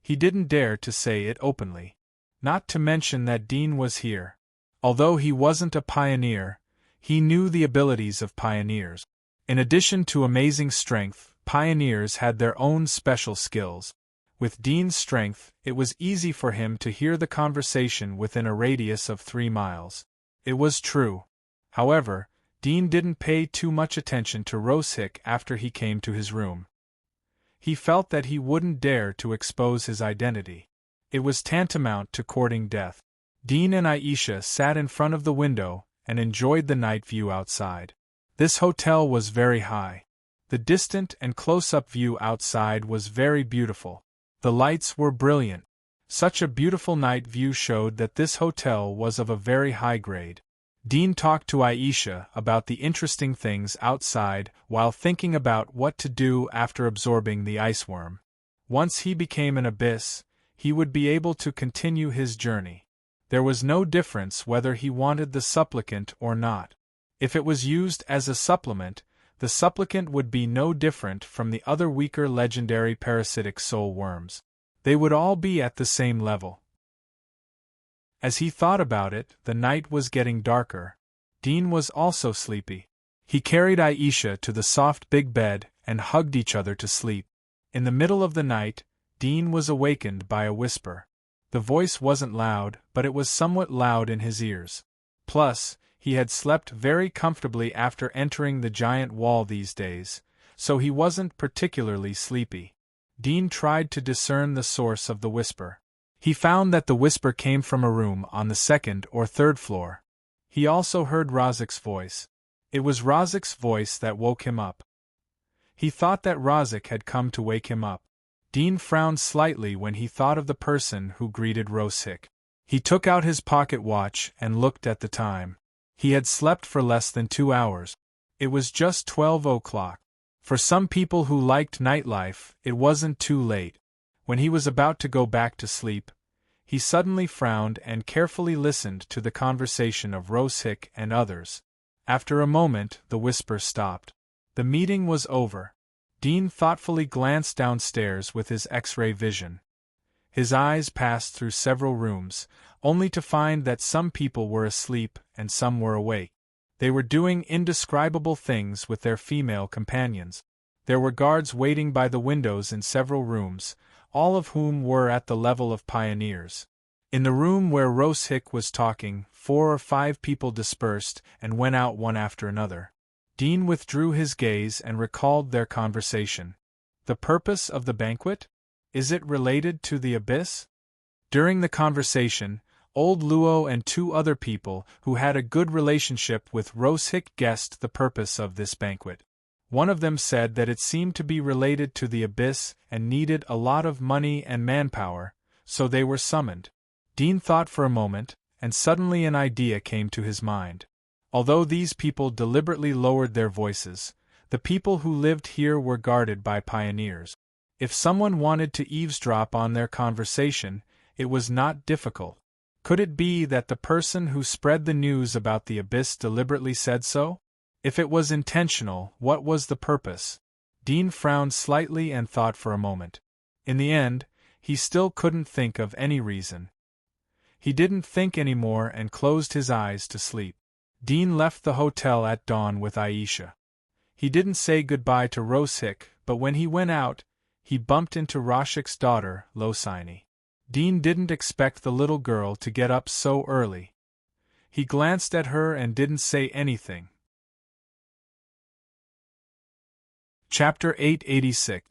S1: he didn't dare to say it openly. Not to mention that Dean was here. Although he wasn't a pioneer, he knew the abilities of pioneers. In addition to amazing strength, pioneers had their own special skills. With Dean's strength, it was easy for him to hear the conversation within a radius of 3 miles. It was true. However, Dean didn't pay too much attention to Rosehick after he came to his room. He felt that he wouldn't dare to expose his identity. It was tantamount to courting death. Dean and Aisha sat in front of the window and enjoyed the night view outside. This hotel was very high. The distant and close-up view outside was very beautiful. The lights were brilliant. Such a beautiful night view showed that this hotel was of a very high grade. Dean talked to Aisha about the interesting things outside while thinking about what to do after absorbing the ice worm. Once he became an abyss, he would be able to continue his journey. There was no difference whether he wanted the supplicant or not. If it was used as a supplement, the supplicant would be no different from the other weaker legendary parasitic soul worms. They would all be at the same level. As he thought about it, the night was getting darker. Dean was also sleepy. He carried Aisha to the soft big bed and hugged each other to sleep. In the middle of the night, Dean was awakened by a whisper. The voice wasn't loud, but it was somewhat loud in his ears. Plus, he had slept very comfortably after entering the giant wall these days, so he wasn't particularly sleepy. Dean tried to discern the source of the whisper. He found that the whisper came from a room on the 2nd or 3rd floor. He also heard Rosehick's voice. It was Rosehick's voice that woke him up. He thought that Rosehick had come to wake him up. Dean frowned slightly when he thought of the person who greeted Rosehick. He took out his pocket watch and looked at the time. He had slept for less than 2 hours. It was just 12 o'clock. For some people who liked nightlife, it wasn't too late. When he was about to go back to sleep, he suddenly frowned and carefully listened to the conversation of Rosehick and others. After a moment, the whisper stopped. The meeting was over. Dean thoughtfully glanced downstairs with his X-ray vision. His eyes passed through several rooms, only to find that some people were asleep and some were awake. They were doing indescribable things with their female companions. There were guards waiting by the windows in several rooms, all of whom were at the level of pioneers. In the room where Rosehick was talking, 4 or 5 people dispersed and went out one after another. Dean withdrew his gaze and recalled their conversation. The purpose of the banquet? Is it related to the abyss? During the conversation, Old Luo and 2 other people who had a good relationship with Rosehick guessed the purpose of this banquet. One of them said that it seemed to be related to the abyss and needed a lot of money and manpower, so they were summoned. Dean thought for a moment, and suddenly an idea came to his mind. Although these people deliberately lowered their voices, the people who lived here were guarded by pioneers. If someone wanted to eavesdrop on their conversation, it was not difficult. Could it be that the person who spread the news about the abyss deliberately said so? If it was intentional, what was the purpose? Dean frowned slightly and thought for a moment. In the end, he still couldn't think of any reason. He didn't think anymore and closed his eyes to sleep. Dean left the hotel at dawn with Aisha. He didn't say goodbye to Rosik, but when he went out, he bumped into Rashik's daughter, Losini. Dean didn't expect the little girl to get up so early. He glanced at her and didn't say anything. Chapter 886.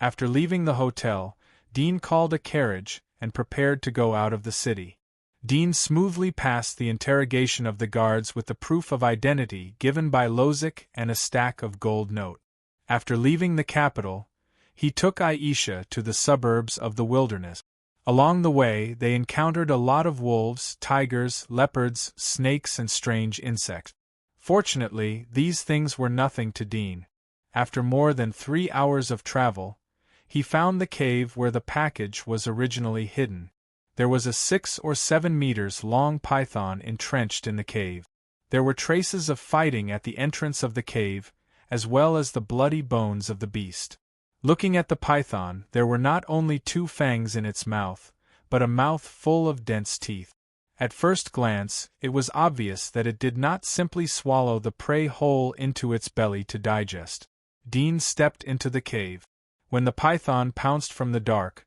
S1: After leaving the hotel, Dean called a carriage and prepared to go out of the city. Dean smoothly passed the interrogation of the guards with the proof of identity given by Lozic and a stack of gold note. After leaving the capital, he took Aisha to the suburbs of the wilderness. Along the way, they encountered a lot of wolves, tigers, leopards, snakes, and strange insects. Fortunately, these things were nothing to Dean. After more than 3 hours of travel, he found the cave where the package was originally hidden. There was a 6 or 7 meters long python entrenched in the cave. There were traces of fighting at the entrance of the cave, as well as the bloody bones of the beast. Looking at the python, there were not only 2 fangs in its mouth, but a mouth full of dense teeth. At first glance, it was obvious that it did not simply swallow the prey whole into its belly to digest. Dean stepped into the cave. When the python pounced from the dark,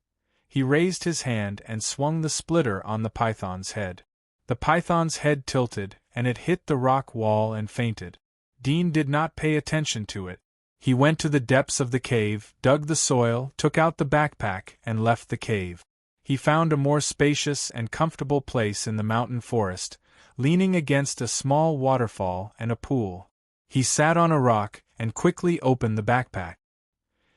S1: he raised his hand and swung the splitter on the python's head. The python's head tilted, and it hit the rock wall and fainted. Dean did not pay attention to it. He went to the depths of the cave, dug the soil, took out the backpack, and left the cave. He found a more spacious and comfortable place in the mountain forest, leaning against a small waterfall and a pool. He sat on a rock and quickly opened the backpack.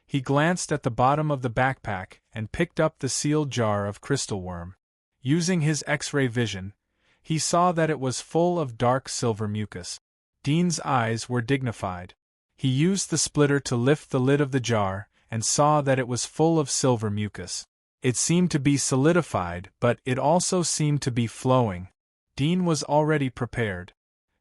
S1: He glanced at the bottom of the backpack and picked up the sealed jar of crystal worm. Using his X-ray vision, he saw that it was full of dark silver mucus. Dean's eyes were dignified. He used the splitter to lift the lid of the jar and saw that it was full of silver mucus. It seemed to be solidified, but it also seemed to be flowing. Dean was already prepared.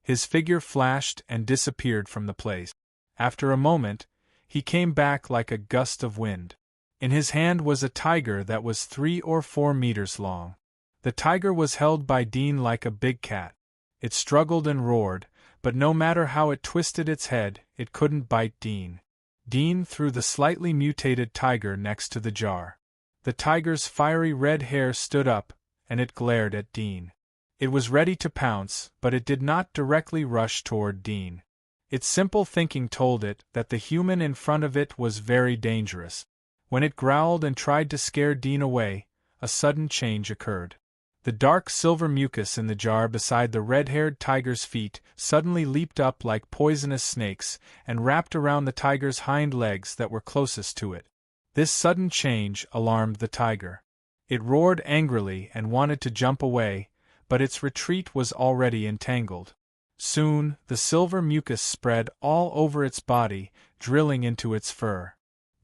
S1: His figure flashed and disappeared from the place. After a moment, he came back like a gust of wind. In his hand was a tiger that was 3 or 4 meters long. The tiger was held by Dean like a big cat. It struggled and roared, but no matter how it twisted its head, it couldn't bite Dean. Dean threw the slightly mutated tiger next to the jar. The tiger's fiery red hair stood up, and it glared at Dean. It was ready to pounce, but it did not directly rush toward Dean. Its simple thinking told it that the human in front of it was very dangerous. When it growled and tried to scare Dean away, a sudden change occurred. The dark silver mucus in the jar beside the red-haired tiger's feet suddenly leaped up like poisonous snakes and wrapped around the tiger's hind legs that were closest to it. This sudden change alarmed the tiger. It roared angrily and wanted to jump away, but its retreat was already entangled. Soon, the silver mucus spread all over its body, drilling into its fur.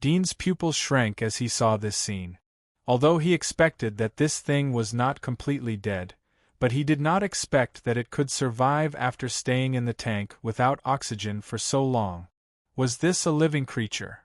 S1: Dean's pupils shrank as he saw this scene. Although he expected that this thing was not completely dead, but he did not expect that it could survive after staying in the tank without oxygen for so long. Was this a living creature?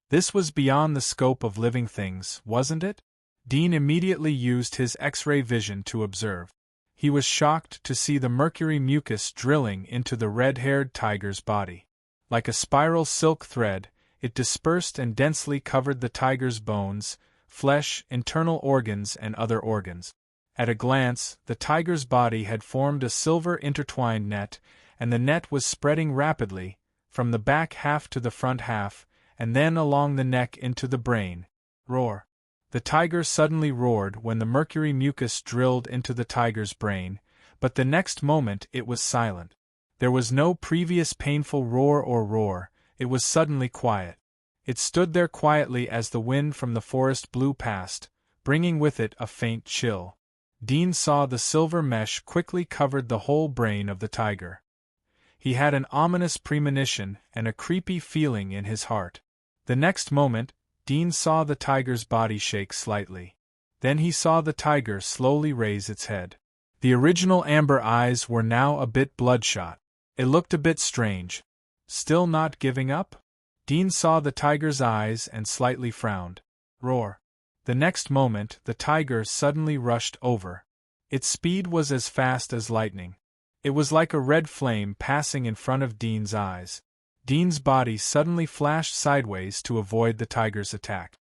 S1: This was beyond the scope of living things, wasn't it? Dean immediately used his X-ray vision to observe. He was shocked to see the mercury mucus drilling into the red-haired tiger's body. Like a spiral silk thread, it dispersed and densely covered the tiger's bones, flesh, internal organs, and other organs. At a glance, the tiger's body had formed a silver intertwined net, and the net was spreading rapidly, from the back half to the front half, and then along the neck into the brain. Roar! The tiger suddenly roared when the mercury mucus drilled into the tiger's brain, but the next moment it was silent. There was no previous painful roar, it was suddenly quiet. It stood there quietly as the wind from the forest blew past, bringing with it a faint chill. Dean saw the silver mesh quickly covered the whole brain of the tiger. He had an ominous premonition and a creepy feeling in his heart. The next moment, Dean saw the tiger's body shake slightly. Then he saw the tiger slowly raise its head. The original amber eyes were now a bit bloodshot. It looked a bit strange. Still not giving up? Dean saw the tiger's eyes and slightly frowned. Roar. The next moment, the tiger suddenly rushed over. Its speed was as fast as lightning. It was like a red flame passing in front of Dean's eyes. Dean's body suddenly flashed sideways to avoid the tiger's attack.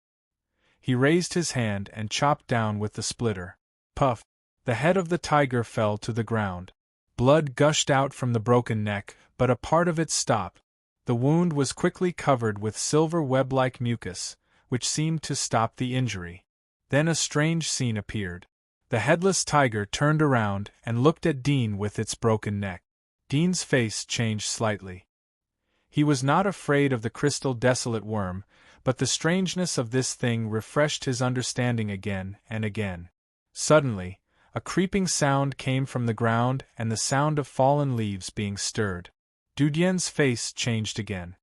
S1: He raised his hand and chopped down with the splitter. Puff! The head of the tiger fell to the ground. Blood gushed out from the broken neck, but a part of it stopped. The wound was quickly covered with silver web-like mucus, which seemed to stop the injury. Then a strange scene appeared. The headless tiger turned around and looked at Dean with its broken neck. Dean's face changed slightly. He was not afraid of the crystal desolate worm, but the strangeness of this thing refreshed his understanding again and again. Suddenly, a creeping sound came from the ground and the sound of fallen leaves being stirred. Dudien's face changed again.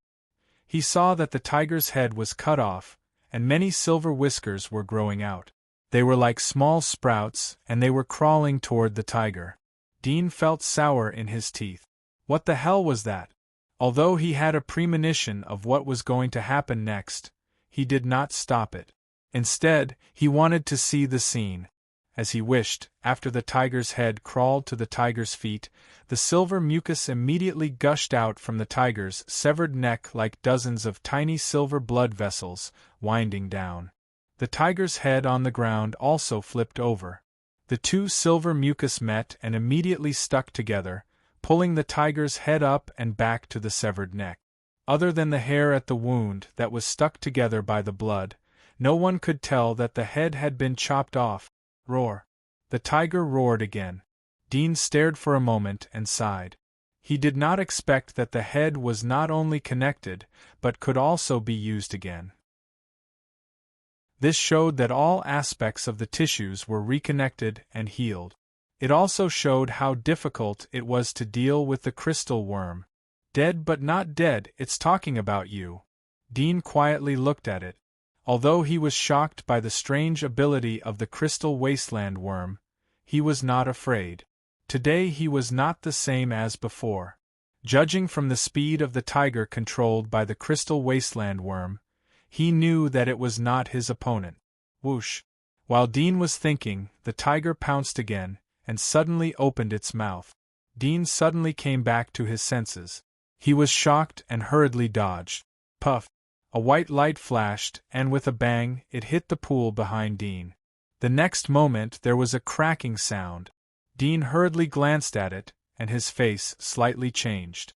S1: He saw that the tiger's head was cut off, and many silver whiskers were growing out. They were like small sprouts, and they were crawling toward the tiger. Dean felt sour in his teeth. What the hell was that? Although he had a premonition of what was going to happen next, he did not stop it. Instead, he wanted to see the scene. As he wished, after the tiger's head crawled to the tiger's feet, the silver mucus immediately gushed out from the tiger's severed neck like dozens of tiny silver blood vessels, winding down. The tiger's head on the ground also flipped over. The two silver mucus met and immediately stuck together, pulling the tiger's head up and back to the severed neck. Other than the hair at the wound that was stuck together by the blood, no one could tell that the head had been chopped off. Roar. The tiger roared again. Dean stared for a moment and sighed. He did not expect that the head was not only connected, but could also be used again. This showed that all aspects of the tissues were reconnected and healed. It also showed how difficult it was to deal with the crystal worm. Dead but not dead, it's talking about you. Dean quietly looked at it. Although he was shocked by the strange ability of the crystal wasteland worm, he was not afraid. Today he was not the same as before. Judging from the speed of the tiger controlled by the crystal wasteland worm, he knew that it was not his opponent. Whoosh! While Dean was thinking, the tiger pounced again, and suddenly opened its mouth. Dean suddenly came back to his senses. He was shocked and hurriedly dodged. Puff! A white light flashed, and with a bang, it hit the pool behind Dean. The next moment there was a cracking sound. Dean hurriedly glanced at it, and his face slightly changed.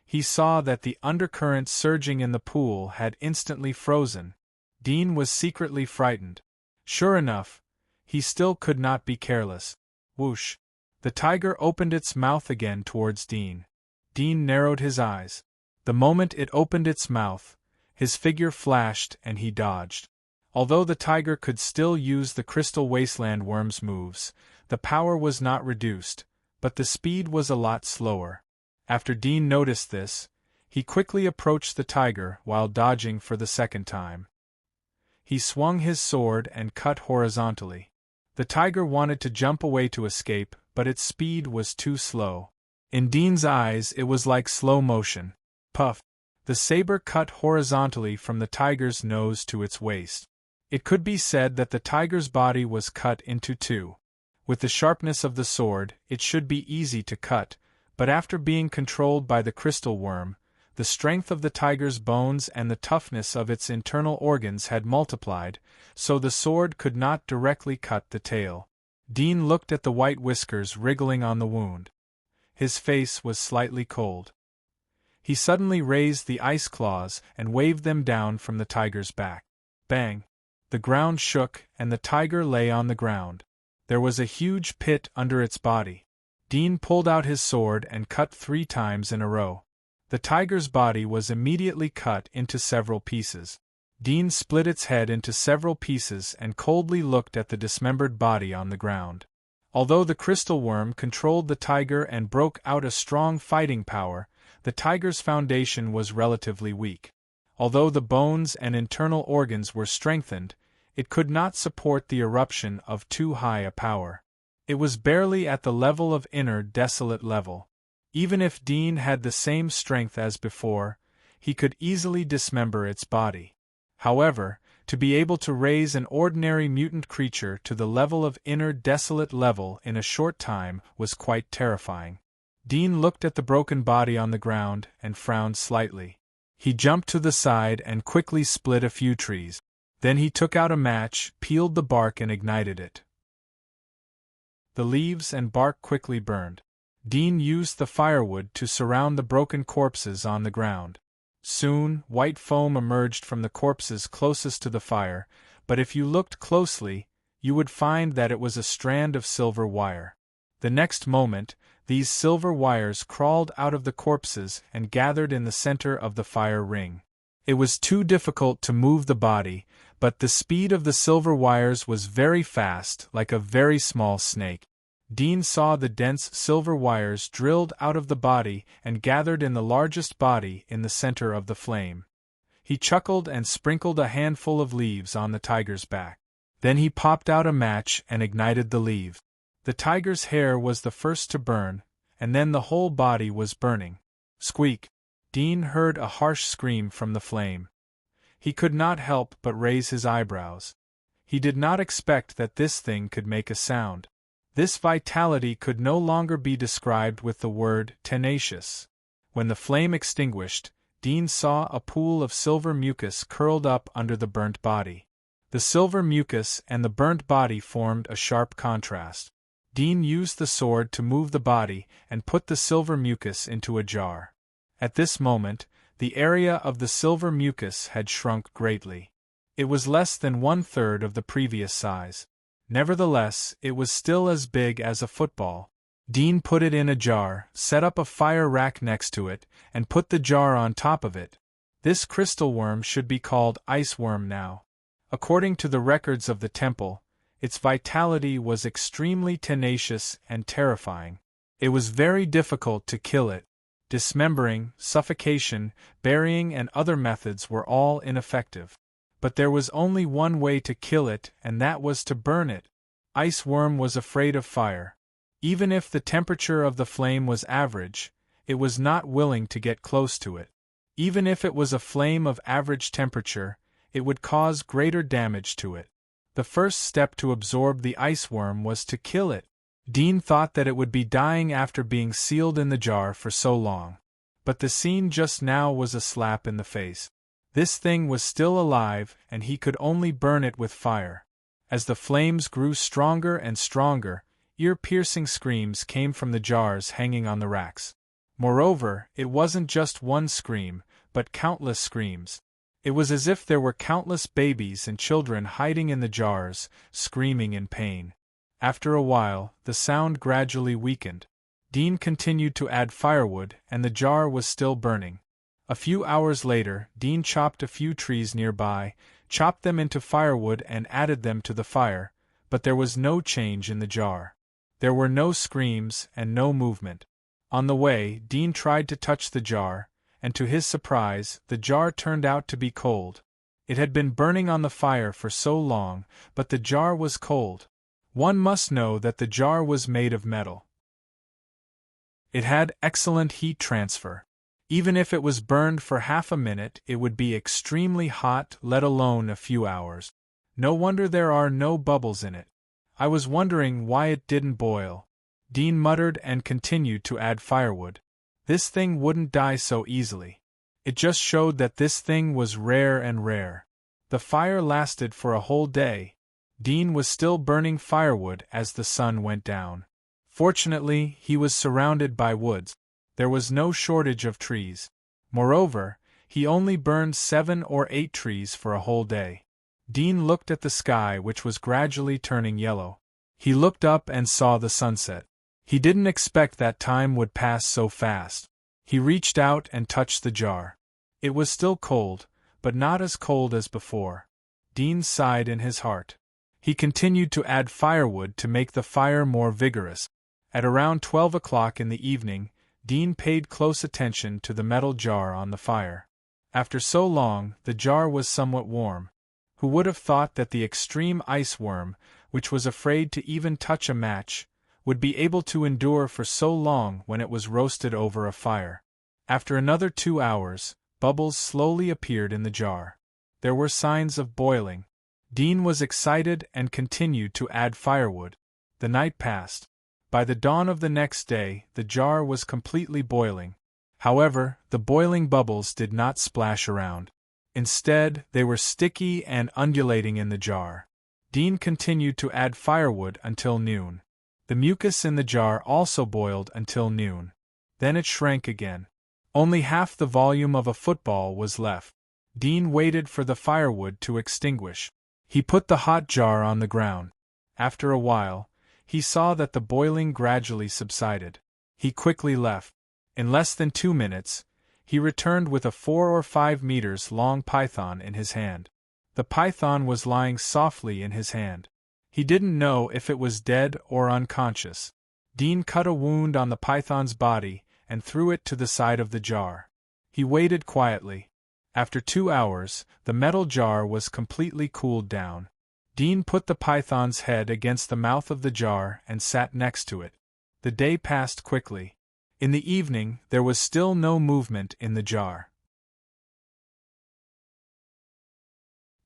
S1: He saw that the undercurrent surging in the pool had instantly frozen. Dean was secretly frightened. Sure enough, he still could not be careless. Whoosh! The tiger opened its mouth again towards Dean. Dean narrowed his eyes. The moment it opened its mouth, his figure flashed and he dodged. Although the tiger could still use the crystal wasteland worm's moves, the power was not reduced, but the speed was a lot slower. After Dean noticed this, he quickly approached the tiger while dodging for the second time. He swung his sword and cut horizontally. The tiger wanted to jump away to escape, but its speed was too slow. In Dean's eyes it was like slow motion. Puff! The saber cut horizontally from the tiger's nose to its waist. It could be said that the tiger's body was cut into two. With the sharpness of the sword, it should be easy to cut, but after being controlled by the crystal worm, the strength of the tiger's bones and the toughness of its internal organs had multiplied, so the sword could not directly cut the tail. Dean looked at the white whiskers wriggling on the wound. His face was slightly cold. He suddenly raised the ice claws and waved them down from the tiger's back. Bang! The ground shook and the tiger lay on the ground. There was a huge pit under its body. Dean pulled out his sword and cut 3 times in a row. The tiger's body was immediately cut into several pieces. Dean split its head into several pieces and coldly looked at the dismembered body on the ground. Although the crystal worm controlled the tiger and broke out a strong fighting power, the tiger's foundation was relatively weak. Although the bones and internal organs were strengthened, it could not support the eruption of too high a power. It was barely at the level of inner desolate level. Even if Dean had the same strength as before, he could easily dismember its body. However, to be able to raise an ordinary mutant creature to the level of inner desolate level in a short time was quite terrifying. Dean looked at the broken body on the ground and frowned slightly. He jumped to the side and quickly split a few trees. Then he took out a match, peeled the bark and ignited it. The leaves and bark quickly burned. Dean used the firewood to surround the broken corpses on the ground. Soon, white foam emerged from the corpses closest to the fire, but if you looked closely, you would find that it was a strand of silver wire. The next moment, these silver wires crawled out of the corpses and gathered in the center of the fire ring. It was too difficult to move the body, but the speed of the silver wires was very fast, like a very small snake. Dean saw the dense silver wires drilled out of the body and gathered in the largest body in the center of the flame. He chuckled and sprinkled a handful of leaves on the tiger's back. Then he popped out a match and ignited the leaves. The tiger's hair was the first to burn, and then the whole body was burning. Squeak! Dean heard a harsh scream from the flame. He could not help but raise his eyebrows. He did not expect that this thing could make a sound. This vitality could no longer be described with the word tenacious. When the flame extinguished, Dean saw a pool of silver mucus curled up under the burnt body. The silver mucus and the burnt body formed a sharp contrast. Dean used the sword to move the body and put the silver mucus into a jar. At this moment, the area of the silver mucus had shrunk greatly. It was less than 1/3 of the previous size. Nevertheless, it was still as big as a football. Dean put it in a jar, set up a fire rack next to it, and put the jar on top of it. This crystal worm should be called ice worm now. According to the records of the temple, its vitality was extremely tenacious and terrifying. It was very difficult to kill it. Dismembering, suffocation, burying and other methods were all ineffective. But there was only one way to kill it, and that was to burn it. Ice worm was afraid of fire. Even if the temperature of the flame was average, it was not willing to get close to it. Even if it was a flame of average temperature, it would cause greater damage to it. The first step to absorb the ice worm was to kill it. Dean thought that it would be dying after being sealed in the jar for so long. But the scene just now was a slap in the face. This thing was still alive, and he could only burn it with fire. As the flames grew stronger and stronger, ear-piercing screams came from the jars hanging on the racks. Moreover, it wasn't just one scream, but countless screams. It was as if there were countless babies and children hiding in the jars, screaming in pain. After a while, the sound gradually weakened. Dean continued to add firewood, and the jar was still burning. A few hours later, Dean chopped a few trees nearby, chopped them into firewood and added them to the fire, but there was no change in the jar. There were no screams and no movement. On the way, Dean tried to touch the jar, and to his surprise, the jar turned out to be cold. It had been burning on the fire for so long, but the jar was cold. One must know that the jar was made of metal. It had excellent heat transfer. Even if it was burned for half a minute, it would be extremely hot, let alone a few hours. No wonder there are no bubbles in it. I was wondering why it didn't boil. Dean muttered and continued to add firewood. This thing wouldn't die so easily. It just showed that this thing was rare and rare. The fire lasted for a whole day. Dean was still burning firewood as the sun went down. Fortunately, he was surrounded by woods. There was no shortage of trees. Moreover, he only burned 7 or 8 trees for a whole day. Dean looked at the sky, which was gradually turning yellow. He looked up and saw the sunset. He didn't expect that time would pass so fast. He reached out and touched the jar. It was still cold, but not as cold as before. Dean sighed in his heart. He continued to add firewood to make the fire more vigorous. At around 12 o'clock in the evening, Dean paid close attention to the metal jar on the fire. After so long, the jar was somewhat warm. Who would have thought that the extreme ice worm, which was afraid to even touch a match, would be able to endure for so long when it was roasted over a fire? After another 2 hours, bubbles slowly appeared in the jar. There were signs of boiling. Dean was excited and continued to add firewood. The night passed. By the dawn of the next day, the jar was completely boiling. However, the boiling bubbles did not splash around. Instead, they were sticky and undulating in the jar. Dean continued to add firewood until noon. The mucus in the jar also boiled until noon. Then it shrank again. Only half the volume of a football was left. Dean waited for the firewood to extinguish. He put the hot jar on the ground. After a while, he saw that the boiling gradually subsided. He quickly left. In less than 2 minutes, he returned with a 4 or 5 meters long python in his hand. The python was lying softly in his hand. He didn't know if it was dead or unconscious. Dean cut a wound on the python's body and threw it to the side of the jar. He waited quietly. After 2 hours, the metal jar was completely cooled down. Dean put the python's head against the mouth of the jar and sat next to it. The day passed quickly. In the evening, there was still no movement in the jar.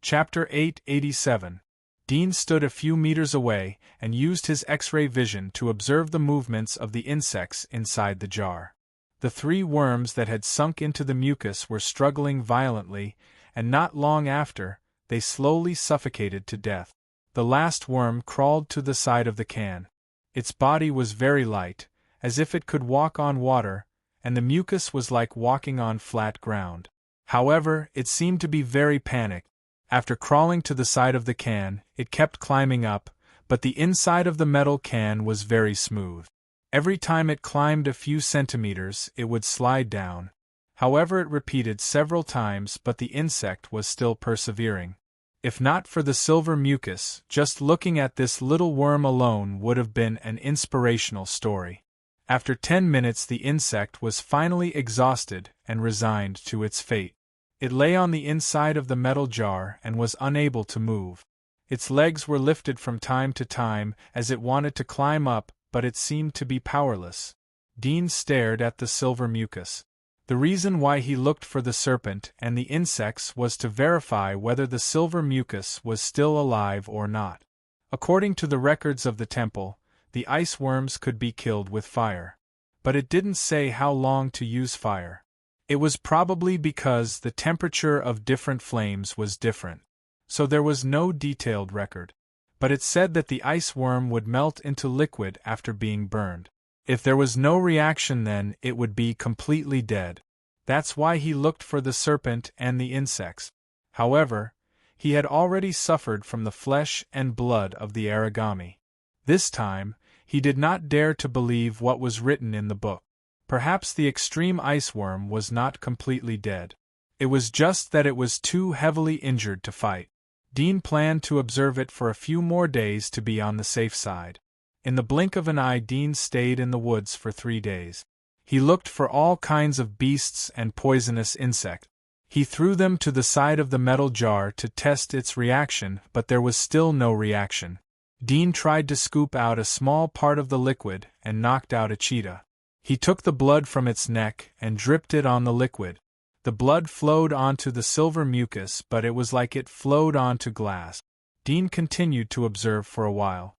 S1: Chapter 887. Dean stood a few meters away and used his X-ray vision to observe the movements of the insects inside the jar. The 3 worms that had sunk into the mucus were struggling violently, and not long after, they slowly suffocated to death. The last worm crawled to the side of the can. Its body was very light, as if it could walk on water, and the mucus was like walking on flat ground. However, it seemed to be very panicked. After crawling to the side of the can, it kept climbing up, but the inside of the metal can was very smooth. Every time it climbed a few centimeters, it would slide down. However, it repeated several times, but the insect was still persevering. If not for the silver mucus, just looking at this little worm alone would have been an inspirational story. After 10 minutes, the insect was finally exhausted and resigned to its fate. It lay on the inside of the metal jar and was unable to move. Its legs were lifted from time to time as it wanted to climb up, but it seemed to be powerless. Dean stared at the silver mucus. The reason why he looked for the serpent and the insects was to verify whether the silver mucus was still alive or not. According to the records of the temple, the ice worms could be killed with fire. But it didn't say how long to use fire. It was probably because the temperature of different flames was different. So there was no detailed record. But it said that the ice worm would melt into liquid after being burned. If there was no reaction, then it would be completely dead. That's why he looked for the serpent and the insects. However, he had already suffered from the flesh and blood of the origami. This time, he did not dare to believe what was written in the book. Perhaps the extreme ice worm was not completely dead. It was just that it was too heavily injured to fight. Dean planned to observe it for a few more days to be on the safe side. In the blink of an eye, Dean stayed in the woods for 3 days. He looked for all kinds of beasts and poisonous insects. He threw them to the side of the metal jar to test its reaction, but there was still no reaction. Dean tried to scoop out a small part of the liquid and knocked out a cheetah. He took the blood from its neck and dripped it on the liquid. The blood flowed onto the silver mucus, but it was like it flowed onto glass. Dean continued to observe for a while.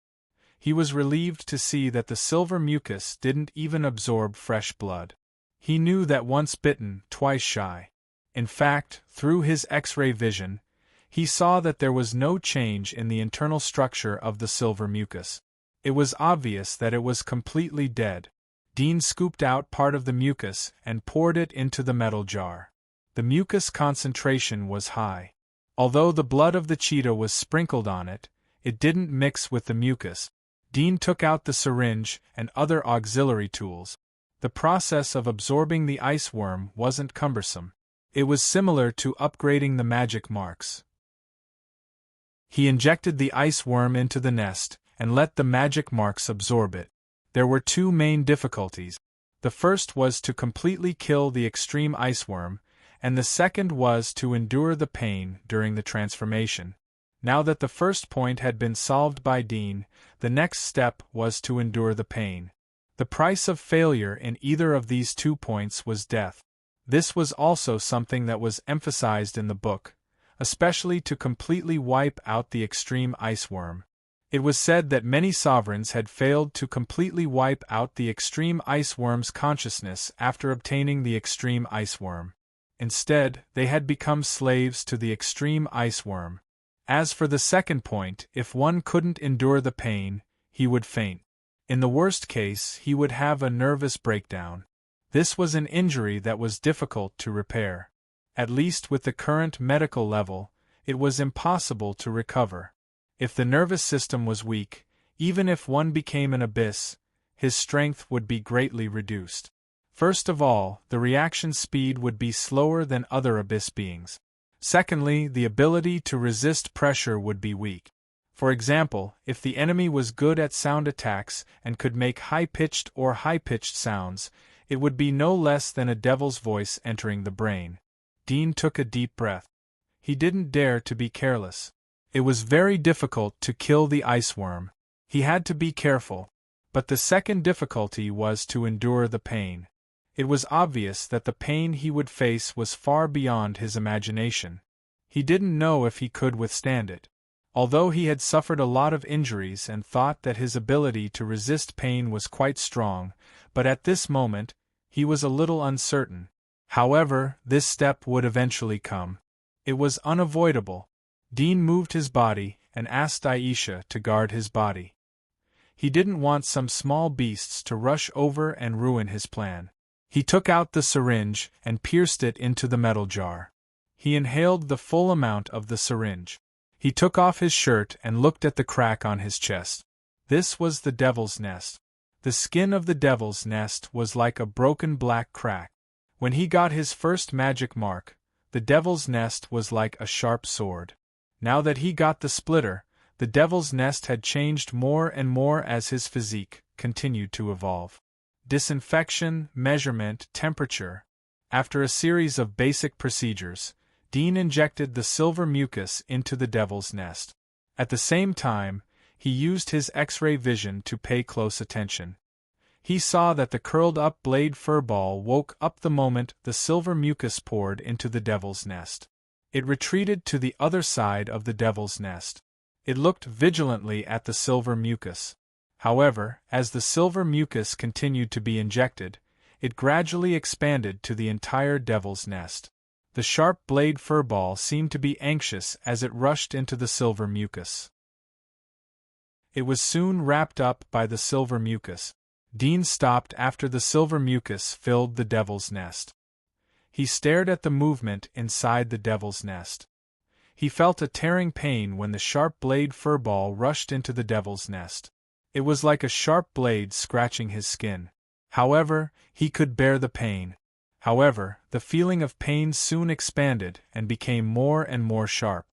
S1: He was relieved to see that the silver mucus didn't even absorb fresh blood. He knew that once bitten, twice shy. In fact, through his X-ray vision, he saw that there was no change in the internal structure of the silver mucus. It was obvious that it was completely dead. Dean scooped out part of the mucus and poured it into the metal jar. The mucus concentration was high. Although the blood of the cheetah was sprinkled on it, it didn't mix with the mucus. Dean took out the syringe and other auxiliary tools. The process of absorbing the ice worm wasn't cumbersome. It was similar to upgrading the magic marks. He injected the ice worm into the nest and let the magic marks absorb it. There were two main difficulties. The first was to completely kill the extreme ice worm, and the second was to endure the pain during the transformation. Now that the first point had been solved by Dean, the next step was to endure the pain. The price of failure in either of these 2 points was death. This was also something that was emphasized in the book, especially to completely wipe out the extreme ice worm. It was said that many sovereigns had failed to completely wipe out the extreme ice worm's consciousness after obtaining the extreme ice worm. Instead, they had become slaves to the extreme ice worm. As for the second point, if one couldn't endure the pain, he would faint. In the worst case, he would have a nervous breakdown. This was an injury that was difficult to repair. At least with the current medical level, it was impossible to recover. If the nervous system was weak, even if one became an abyss, his strength would be greatly reduced. First of all, the reaction speed would be slower than other abyss beings. Secondly, the ability to resist pressure would be weak. For example, if the enemy was good at sound attacks and could make high-pitched sounds, it would be no less than a devil's voice entering the brain. Dean took a deep breath. He didn't dare to be careless. It was very difficult to kill the ice worm. He had to be careful. But the second difficulty was to endure the pain. It was obvious that the pain he would face was far beyond his imagination. He didn't know if he could withstand it. Although he had suffered a lot of injuries and thought that his ability to resist pain was quite strong, but at this moment, he was a little uncertain. However, this step would eventually come. It was unavoidable. Dean moved his body and asked Aisha to guard his body. He didn't want some small beasts to rush over and ruin his plan. He took out the syringe and pierced it into the metal jar. He inhaled the full amount of the syringe. He took off his shirt and looked at the crack on his chest. This was the devil's nest. The skin of the devil's nest was like a broken black crack. When he got his first magic mark, the devil's nest was like a sharp sword. Now that he got the splitter, the devil's nest had changed more and more as his physique continued to evolve. Disinfection, measurement, temperature. After a series of basic procedures, Dean injected the silver mucus into the devil's nest. At the same time, he used his X-ray vision to pay close attention. He saw that the curled-up blade furball woke up the moment the silver mucus poured into the devil's nest. It retreated to the other side of the devil's nest. It looked vigilantly at the silver mucus. However, as the silver mucus continued to be injected, it gradually expanded to the entire devil's nest. The sharp blade furball seemed to be anxious as it rushed into the silver mucus. It was soon wrapped up by the silver mucus. Dean stopped after the silver mucus filled the devil's nest. He stared at the movement inside the devil's nest. He felt a tearing pain when the sharp blade furball rushed into the devil's nest. It was like a sharp blade scratching his skin. However, he could bear the pain. However, the feeling of pain soon expanded and became more and more sharp.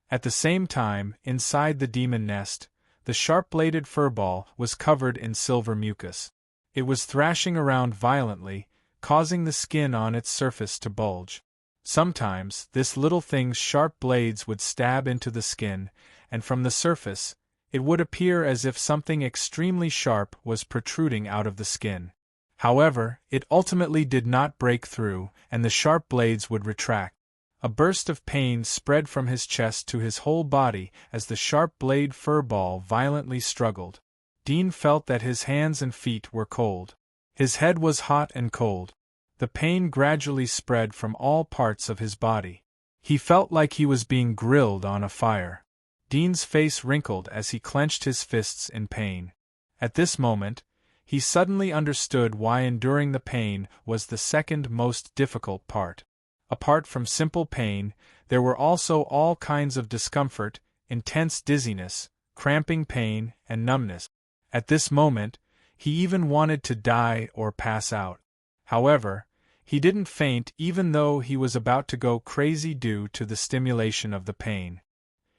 S1: At the same time, inside the demon nest, the sharp-bladed furball was covered in silver mucus. It was thrashing around violently, causing the skin on its surface to bulge. Sometimes, this little thing's sharp blades would stab into the skin, and from the surface, it would appear as if something extremely sharp was protruding out of the skin. However, it ultimately did not break through, and the sharp blades would retract. A burst of pain spread from his chest to his whole body as the sharp blade furball violently struggled. Dean felt that his hands and feet were cold. His head was hot and cold. The pain gradually spread from all parts of his body. He felt like he was being grilled on a fire. Dean's face wrinkled as he clenched his fists in pain. At this moment, he suddenly understood why enduring the pain was the second most difficult part. Apart from simple pain, there were also all kinds of discomfort, intense dizziness, cramping pain, and numbness. At this moment, he even wanted to die or pass out. However, he didn't faint even though he was about to go crazy due to the stimulation of the pain.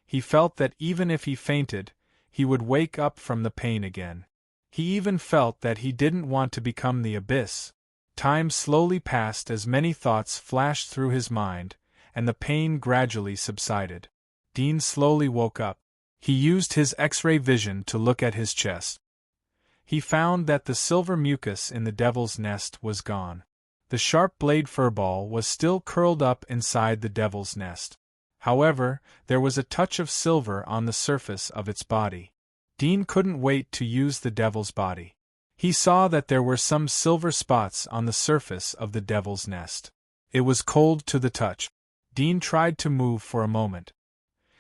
S1: He felt that even if he fainted, he would wake up from the pain again. He even felt that he didn't want to become the abyss. Time slowly passed as many thoughts flashed through his mind, and the pain gradually subsided. Dean slowly woke up. He used his X-ray vision to look at his chest. He found that the silver mucus in the devil's nest was gone. The sharp blade furball was still curled up inside the devil's nest. However, there was a touch of silver on the surface of its body. Dean couldn't wait to use the devil's body. He saw that there were some silver spots on the surface of the devil's nest. It was cold to the touch. Dean tried to move for a moment.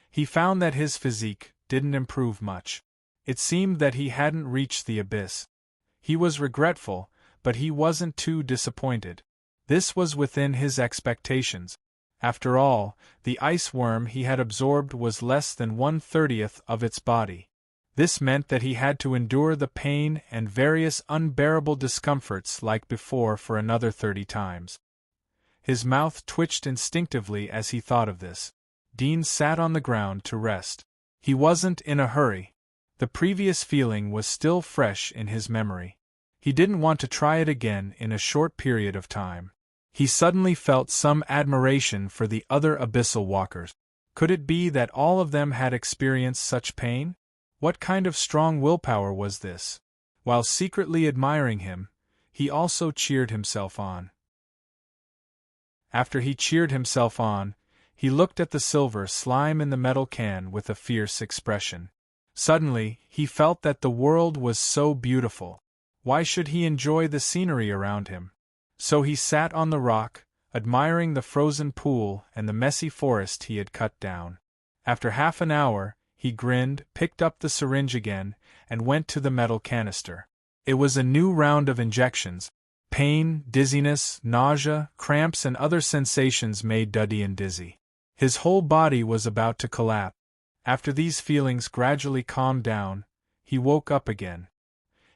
S1: He found that his physique didn't improve much. It seemed that he hadn't reached the abyss. He was regretful, but he wasn't too disappointed. This was within his expectations. After all, the ice worm he had absorbed was less than 1/30th of its body. This meant that he had to endure the pain and various unbearable discomforts like before for another 30 times. His mouth twitched instinctively as he thought of this. Dean sat on the ground to rest. He wasn't in a hurry. The previous feeling was still fresh in his memory. He didn't want to try it again in a short period of time. He suddenly felt some admiration for the other abyssal walkers. Could it be that all of them had experienced such pain? What kind of strong willpower was this? While secretly admiring him, he also cheered himself on. After he cheered himself on, he looked at the silver slime in the metal can with a fierce expression. Suddenly, he felt that the world was so beautiful. Why should he enjoy the scenery around him? So he sat on the rock, admiring the frozen pool and the messy forest he had cut down. After half an hour, he grinned, picked up the syringe again, and went to the metal canister. It was a new round of injections. Pain, dizziness, nausea, cramps and other sensations made Dudian dizzy. His whole body was about to collapse. After these feelings gradually calmed down, he woke up again.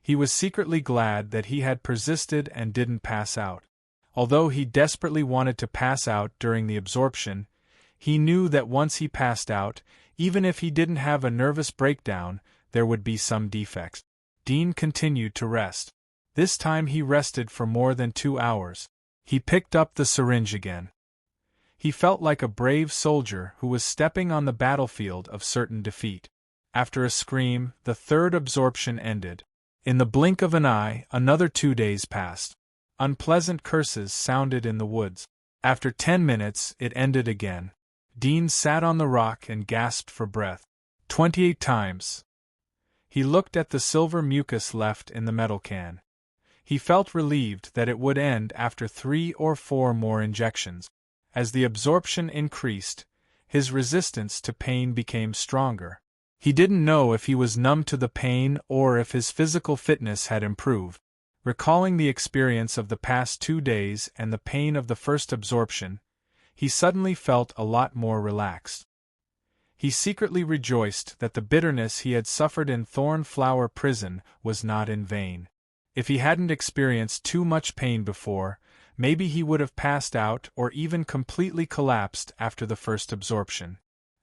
S1: He was secretly glad that he had persisted and didn't pass out. Although he desperately wanted to pass out during the absorption, he knew that once he passed out, even if he didn't have a nervous breakdown, there would be some defects. Dean continued to rest. This time he rested for more than 2 hours. He picked up the syringe again. He felt like a brave soldier who was stepping on the battlefield of certain defeat. After a scream, the third absorption ended. In the blink of an eye, another 2 days passed. Unpleasant curses sounded in the woods. After 10 minutes, it ended again. Dean sat on the rock and gasped for breath. 28 times. He looked at the silver mucus left in the metal can. He felt relieved that it would end after 3 or 4 more injections. As the absorption increased, his resistance to pain became stronger. He didn't know if he was numb to the pain or if his physical fitness had improved. Recalling the experience of the past 2 days and the pain of the first absorption, he suddenly felt a lot more relaxed. He secretly rejoiced that the bitterness he had suffered in Thornflower Prison was not in vain. If he hadn't experienced too much pain before, maybe he would have passed out or even completely collapsed after the first absorption.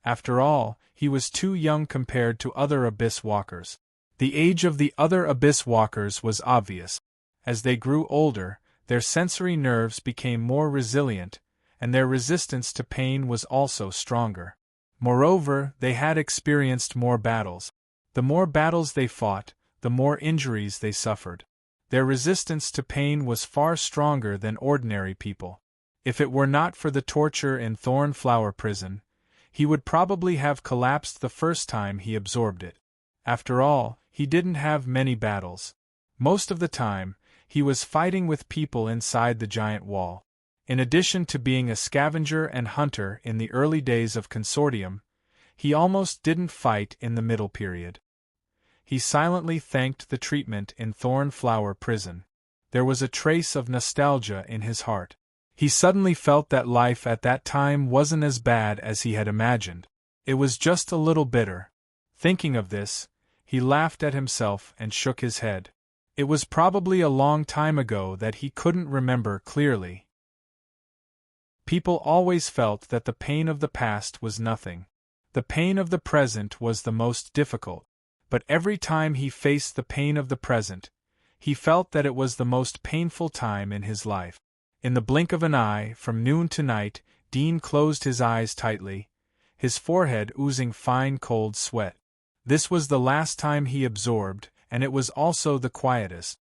S1: After all, he was too young compared to other abyss walkers. The age of the other abyss walkers was obvious. As they grew older, their sensory nerves became more resilient, and their resistance to pain was also stronger. Moreover, they had experienced more battles. The more battles they fought, the more injuries they suffered. Their resistance to pain was far stronger than ordinary people. If it were not for the torture in Thornflower Prison, he would probably have collapsed the first time he absorbed it. After all, he didn't have many battles. Most of the time, he was fighting with people inside the giant wall. In addition to being a scavenger and hunter in the early days of Consortium, he almost didn't fight in the middle period. He silently thanked the treatment in Thornflower Prison. There was a trace of nostalgia in his heart. He suddenly felt that life at that time wasn't as bad as he had imagined. It was just a little bitter. Thinking of this, He laughed at himself and shook his head. It was probably a long time ago that he couldn't remember clearly. People always felt that the pain of the past was nothing. The pain of the present was the most difficult. But every time he faced the pain of the present, he felt that it was the most painful time in his life. In the blink of an eye, from noon to night, Dean closed his eyes tightly, his forehead oozing fine cold sweat. This was the last time he absorbed, and it was also the quietest.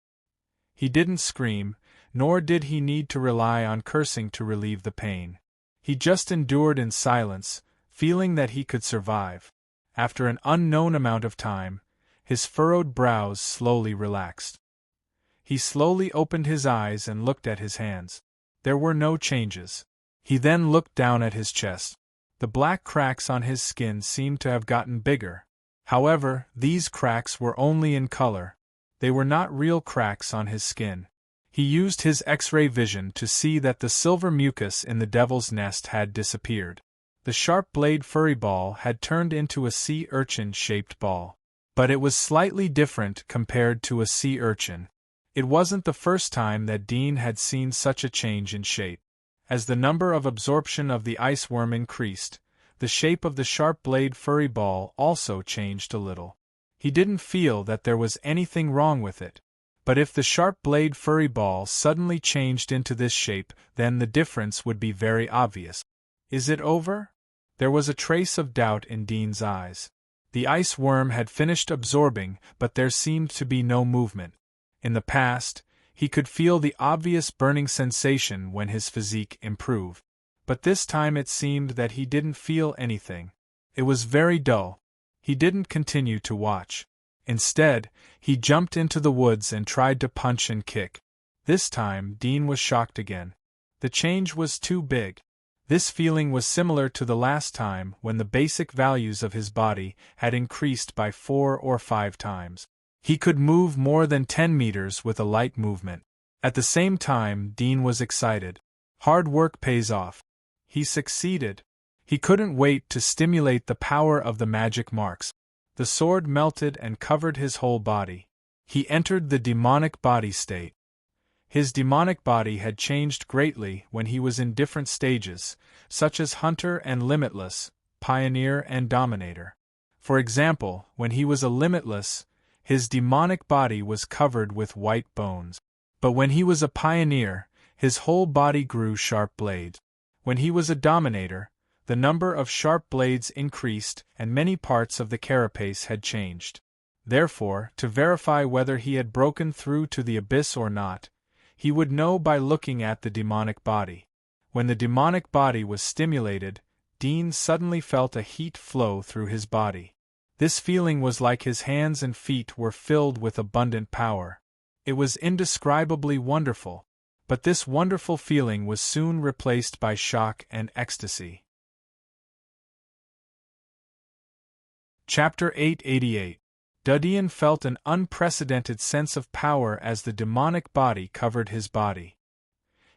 S1: He didn't scream, nor did he need to rely on cursing to relieve the pain. He just endured in silence, feeling that he could survive. After an unknown amount of time, his furrowed brows slowly relaxed. He slowly opened his eyes and looked at his hands. There were no changes. He then looked down at his chest. The black cracks on his skin seemed to have gotten bigger. However, these cracks were only in color. They were not real cracks on his skin. He used his X-ray vision to see that the silver mucus in the devil's nest had disappeared. The sharp-blade furry ball had turned into a sea urchin-shaped ball. But it was slightly different compared to a sea urchin. It wasn't the first time that Dean had seen such a change in shape. As the number of absorption of the ice worm increased, the shape of the sharp-blade furry ball also changed a little. He didn't feel that there was anything wrong with it. But if the sharp-blade furry ball suddenly changed into this shape, then the difference would be very obvious. Is it over? There was a trace of doubt in Dean's eyes. The ice worm had finished absorbing, but there seemed to be no movement. In the past, he could feel the obvious burning sensation when his physique improved. But this time it seemed that he didn't feel anything. It was very dull. He didn't continue to watch. Instead, he jumped into the woods and tried to punch and kick. This time, Dean was shocked again. The change was too big. This feeling was similar to the last time when the basic values of his body had increased by 4 or 5 times. He could move more than 10 meters with a light movement. At the same time, Dean was excited. Hard work pays off. He succeeded. He couldn't wait to stimulate the power of the magic marks. The sword melted and covered his whole body. He entered the demonic body state. His demonic body had changed greatly when he was in different stages, such as Hunter and Limitless, Pioneer and Dominator. For example, when he was a Limitless, his demonic body was covered with white bones. But when he was a Pioneer, his whole body grew sharp blades. When he was a Dominator, the number of sharp blades increased and many parts of the carapace had changed. Therefore, to verify whether he had broken through to the abyss or not, he would know by looking at the demonic body. When the demonic body was stimulated, Dean suddenly felt a heat flow through his body. This feeling was like his hands and feet were filled with abundant power. It was indescribably wonderful, but this wonderful feeling was soon replaced by shock and ecstasy. Chapter 888. Dudian felt an unprecedented sense of power as the demonic body covered his body.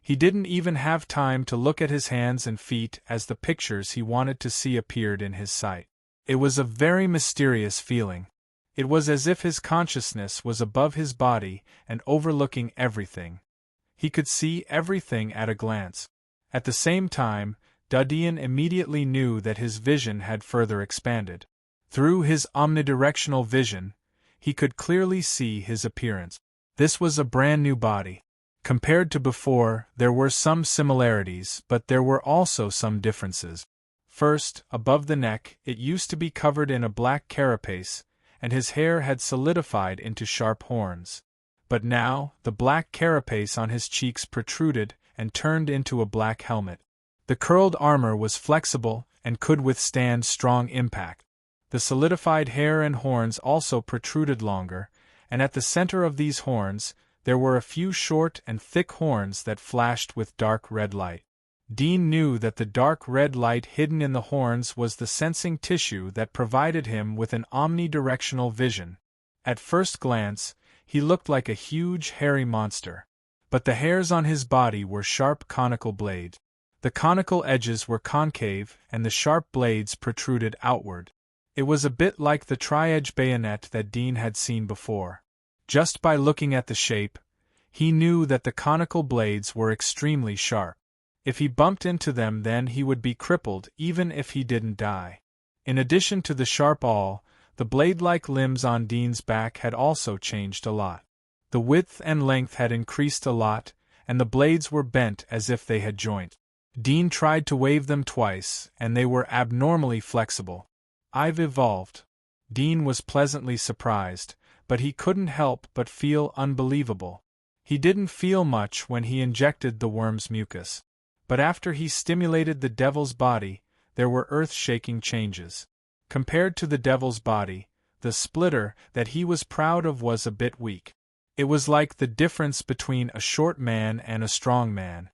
S1: He didn't even have time to look at his hands and feet as the pictures he wanted to see appeared in his sight. It was a very mysterious feeling. It was as if his consciousness was above his body and overlooking everything. He could see everything at a glance. At the same time, Dudian immediately knew that his vision had further expanded. Through his omnidirectional vision, he could clearly see his appearance. This was a brand new body. Compared to before, there were some similarities, but there were also some differences. First, above the neck, it used to be covered in a black carapace, and his hair had solidified into sharp horns. But now, the black carapace on his cheeks protruded and turned into a black helmet. The curled armor was flexible and could withstand strong impact. The solidified hair and horns also protruded longer, and at the center of these horns, there were a few short and thick horns that flashed with dark red light. Dean knew that the dark red light hidden in the horns was the sensing tissue that provided him with an omnidirectional vision. At first glance, he looked like a huge hairy monster. But the hairs on his body were sharp conical blades. The conical edges were concave and the sharp blades protruded outward. It was a bit like the tri-edge bayonet that Dean had seen before. Just by looking at the shape, he knew that the conical blades were extremely sharp. If he bumped into them, then he would be crippled even if he didn't die. In addition to the sharp awl, the blade-like limbs on Dean's back had also changed a lot. The width and length had increased a lot, and the blades were bent as if they had joint. Dean tried to wave them twice, and they were abnormally flexible. "I've evolved." Dean was pleasantly surprised, but he couldn't help but feel unbelievable. He didn't feel much when he injected the worm's mucus. But after he stimulated the devil's body, there were earth-shaking changes. Compared to the devil's body, the splitter that he was proud of was a bit weak. It was like the difference between a short man and a strong man.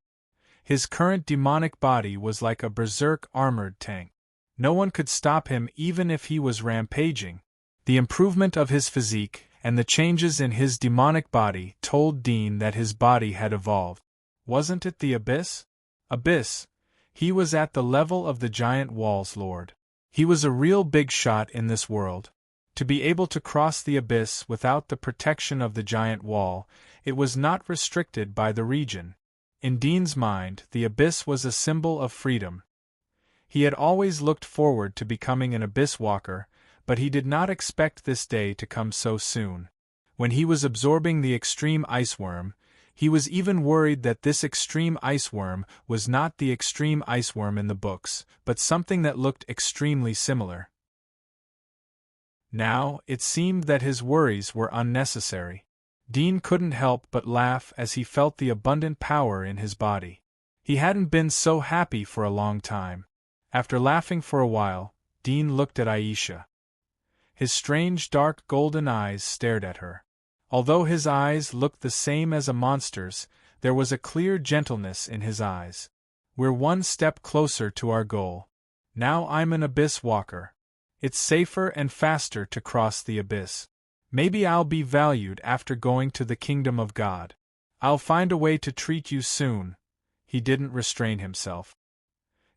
S1: His current demonic body was like a berserk armored tank. No one could stop him even if he was rampaging. The improvement of his physique and the changes in his demonic body told Dean that his body had evolved. Wasn't it the abyss? Abyss. He was at the level of the giant wall's lord. He was a real big shot in this world. To be able to cross the abyss without the protection of the giant wall, it was not restricted by the region. In Dean's mind, the abyss was a symbol of freedom. He had always looked forward to becoming an abyss walker, but he did not expect this day to come so soon. When he was absorbing the extreme ice worm, he was even worried that this extreme ice worm was not the extreme ice worm in the books, but something that looked extremely similar. Now, it seemed that his worries were unnecessary. Dean couldn't help but laugh as he felt the abundant power in his body. He hadn't been so happy for a long time. After laughing for a while, Dean looked at Aisha. His strange dark golden eyes stared at her. Although his eyes looked the same as a monster's, there was a clear gentleness in his eyes. "We're one step closer to our goal. Now I'm an abyss walker. It's safer and faster to cross the abyss. Maybe I'll be valued after going to the kingdom of God. I'll find a way to treat you soon." He didn't restrain himself.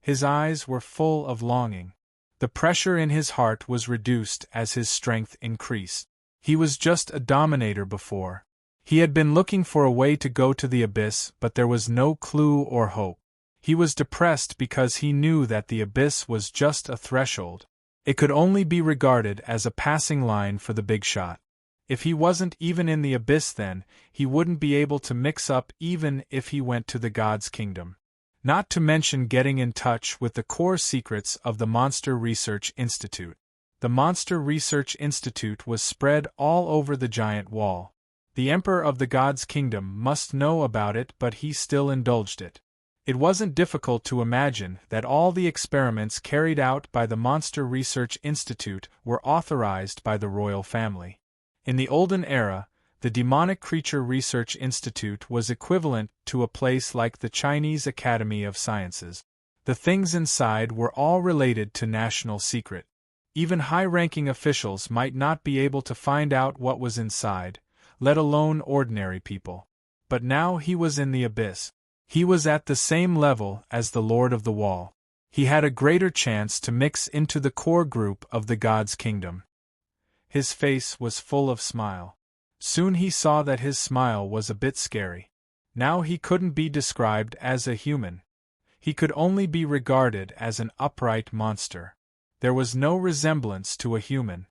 S1: His eyes were full of longing. The pressure in his heart was reduced as his strength increased. He was just a dominator before. He had been looking for a way to go to the abyss, but there was no clue or hope. He was depressed because he knew that the abyss was just a threshold. It could only be regarded as a passing line for the big shot. If he wasn't even in the abyss, then he wouldn't be able to mix up even if he went to the God's kingdom. Not to mention getting in touch with the core secrets of the Monster Research Institute. The Monster Research Institute was spread all over the giant wall. The Emperor of the God's Kingdom must know about it, but he still indulged it. It wasn't difficult to imagine that all the experiments carried out by the Monster Research Institute were authorized by the royal family. In the olden era, the Demonic Creature Research Institute was equivalent to a place like the Chinese Academy of Sciences. The things inside were all related to national secret. Even high-ranking officials might not be able to find out what was inside, let alone ordinary people. But now he was in the abyss. He was at the same level as the Lord of the Wall. He had a greater chance to mix into the core group of the God's kingdom. His face was full of smile. Soon he saw that his smile was a bit scary. Now he couldn't be described as a human. He could only be regarded as an upright monster. There was no resemblance to a human.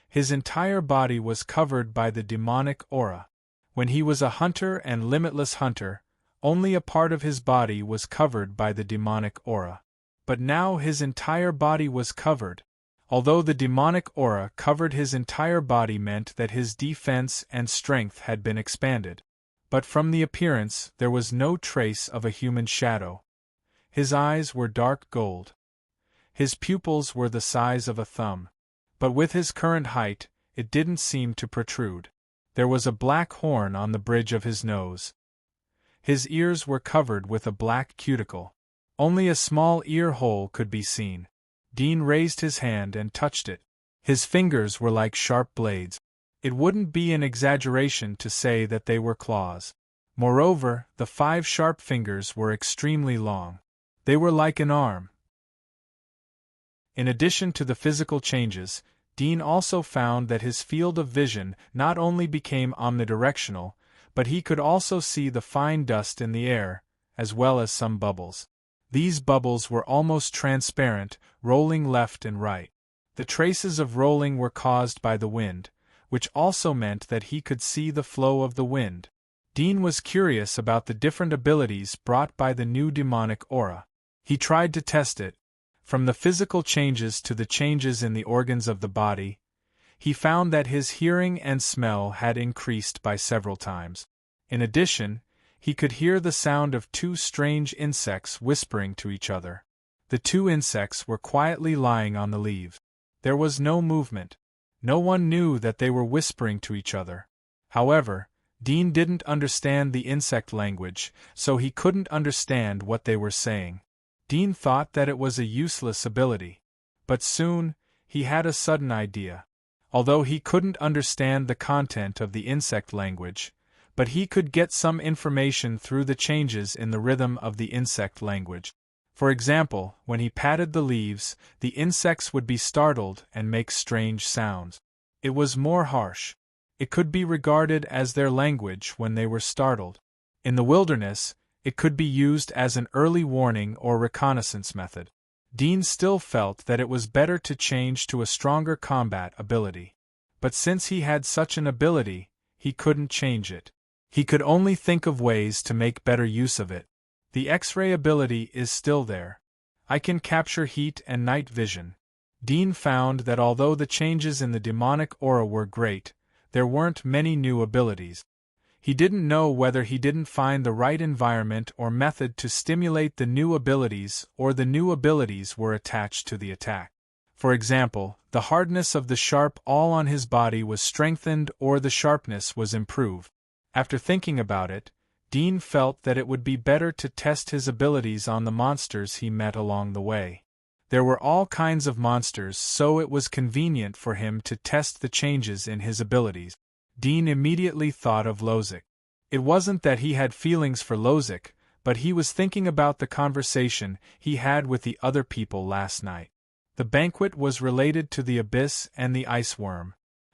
S1: His entire body was covered by the demonic aura. When he was a hunter and limitless hunter, only a part of his body was covered by the demonic aura. But now his entire body was covered. Although the demonic aura covered his entire body meant that his defense and strength had been expanded. But from the appearance, there was no trace of a human shadow. His eyes were dark gold. His pupils were the size of a thumb. But with his current height, it didn't seem to protrude. There was a black horn on the bridge of his nose. His ears were covered with a black cuticle. Only a small ear hole could be seen. Dean raised his hand and touched it. His fingers were like sharp blades. It wouldn't be an exaggeration to say that they were claws. Moreover, the 5 sharp fingers were extremely long. They were like an arm. In addition to the physical changes, Dean also found that his field of vision not only became omnidirectional, but he could also see the fine dust in the air, as well as some bubbles. These bubbles were almost transparent, rolling left and right. The traces of rolling were caused by the wind, which also meant that he could see the flow of the wind. Dean was curious about the different abilities brought by the new demonic aura. He tried to test it. From the physical changes to the changes in the organs of the body, he found that his hearing and smell had increased by several times. In addition, he could hear the sound of two strange insects whispering to each other. The two insects were quietly lying on the leaves. There was no movement. No one knew that they were whispering to each other. However, Dean didn't understand the insect language, so he couldn't understand what they were saying. Dean thought that it was a useless ability. But soon, he had a sudden idea. Although he couldn't understand the content of the insect language, but he could get some information through the changes in the rhythm of the insect language. For example, when he patted the leaves, the insects would be startled and make strange sounds. It was more harsh. It could be regarded as their language when they were startled. In the wilderness, it could be used as an early warning or reconnaissance method. Dean still felt that it was better to change to a stronger combat ability. But since he had such an ability, he couldn't change it. He could only think of ways to make better use of it. The X-ray ability is still there. I can capture heat and night vision. Dean found that although the changes in the demonic aura were great, there weren't many new abilities. He didn't know whether he didn't find the right environment or method to stimulate the new abilities, or the new abilities were attached to the attack. For example, the hardness of the sharp awl on his body was strengthened or the sharpness was improved. After thinking about it, Dean felt that it would be better to test his abilities on the monsters he met along the way. There were all kinds of monsters, so it was convenient for him to test the changes in his abilities. Dean immediately thought of Lozic. It wasn't that he had feelings for Lozic, but he was thinking about the conversation he had with the other people last night. The banquet was related to the abyss and the ice worm.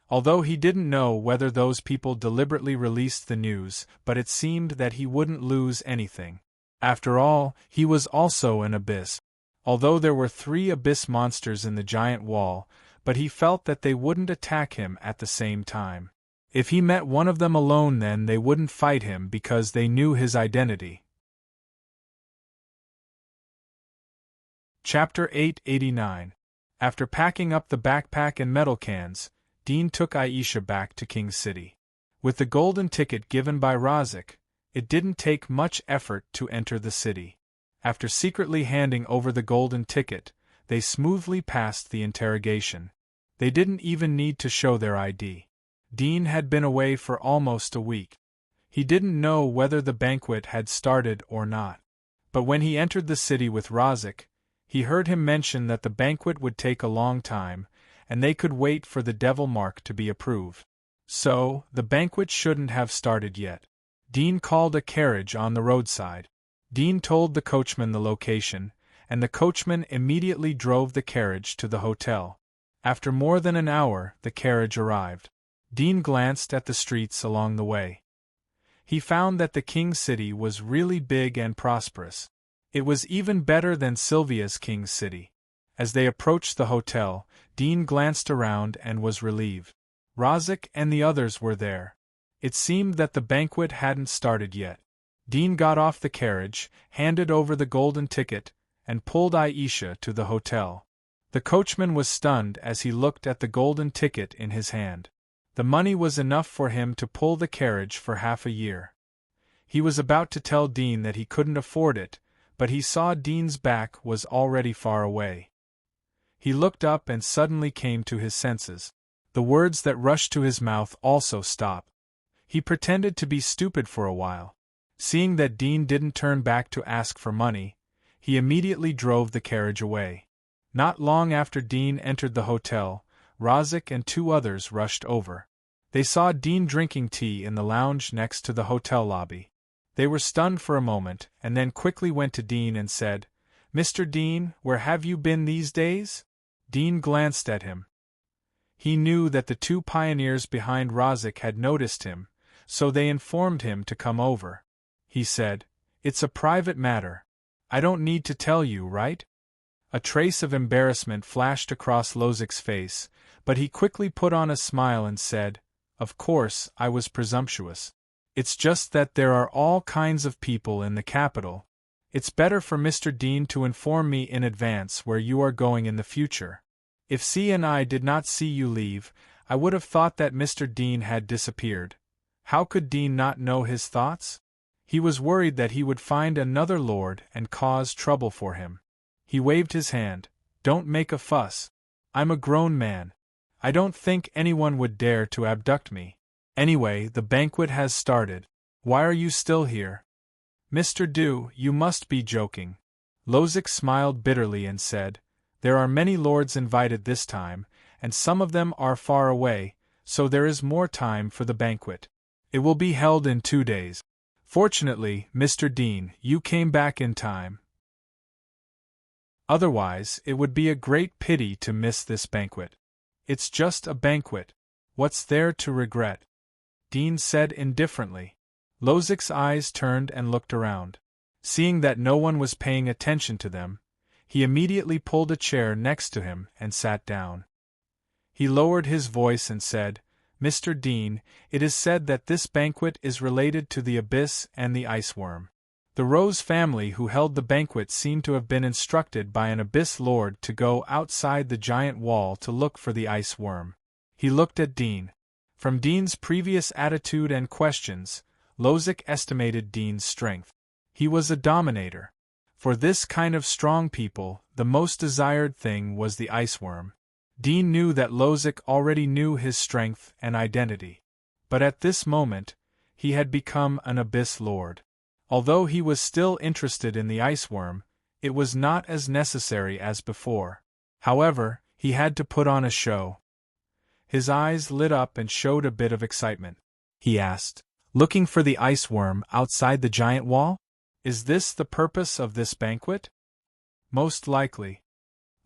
S1: Although he didn't know whether those people deliberately released the news, but it seemed that he wouldn't lose anything. After all, he was also an abyss. Although there were 3 abyss monsters in the giant wall, but he felt that they wouldn't attack him at the same time. If he met one of them alone, then they wouldn't fight him because they knew his identity. Chapter 889. After packing up the backpack and metal cans, Dean took Aisha back to King City. With the golden ticket given by Razik, it didn't take much effort to enter the city. After secretly handing over the golden ticket, they smoothly passed the interrogation. They didn't even need to show their ID. Dean had been away for almost a week. He didn't know whether the banquet had started or not. But when he entered the city with Razik, he heard him mention that the banquet would take a long time, and they could wait for the devil mark to be approved. So, the banquet shouldn't have started yet. Dean called a carriage on the roadside. Dean told the coachman the location, and the coachman immediately drove the carriage to the hotel. After more than an hour, the carriage arrived. Dean glanced at the streets along the way. He found that the King City was really big and prosperous. It was even better than Sylvia's King City. As they approached the hotel, Dean glanced around and was relieved. Razik and the others were there. It seemed that the banquet hadn't started yet. Dean got off the carriage, handed over the golden ticket, and pulled Aisha to the hotel. The coachman was stunned as he looked at the golden ticket in his hand. The money was enough for him to pull the carriage for half a year. He was about to tell Dean that he couldn't afford it, but he saw Dean's back was already far away. He looked up and suddenly came to his senses. The words that rushed to his mouth also stopped. He pretended to be stupid for a while. Seeing that Dean didn't turn back to ask for money, he immediately drove the carriage away. Not long after Dean entered the hotel, Razik and 2 others rushed over. They saw Dean drinking tea in the lounge next to the hotel lobby. They were stunned for a moment, and then quickly went to Dean and said, "Mr. Dean, where have you been these days? Dean glanced at him. He knew that the two pioneers behind Rozek had noticed him, so they informed him to come over. He said, "It's a private matter. I don't need to tell you, right?" A trace of embarrassment flashed across Lozik's face, but he quickly put on a smile and said, "Of course, I was presumptuous. It's just that there are all kinds of people in the capital. It's better for Mr. Dean to inform me in advance where you are going in the future. If C and I did not see you leave, I would have thought that Mr. Dean had disappeared. How could Dean not know his thoughts? He was worried that he would find another lord and cause trouble for him." He waved his hand. "Don't make a fuss. I'm a grown man. I don't think anyone would dare to abduct me. Anyway, the banquet has started. Why are you still here?" "Mr. Dew, you must be joking." Lozik smiled bitterly and said, "There are many lords invited this time, and some of them are far away, so there is more time for the banquet. It will be held in 2 days. Fortunately, Mr. Dean, you came back in time. Otherwise, it would be a great pity to miss this banquet." "It's just a banquet. What's there to regret?" Dean said indifferently. Lozik's eyes turned and looked around. Seeing that no one was paying attention to them, he immediately pulled a chair next to him and sat down. He lowered his voice and said, "Mr. Dean, it is said that this banquet is related to the abyss and the ice worm. The Rose family who held the banquet seem to have been instructed by an abyss lord to go outside the giant wall to look for the ice worm." He looked at Dean. From Dean's previous attitude and questions, Lozik estimated Dean's strength. He was a dominator. For this kind of strong people, the most desired thing was the ice worm. Dean knew that Lozik already knew his strength and identity. But at this moment, he had become an abyss lord. Although he was still interested in the ice worm, it was not as necessary as before. However, he had to put on a show. His eyes lit up and showed a bit of excitement. He asked, "Looking for the ice worm outside the giant wall? Is this the purpose of this banquet?" "Most likely,"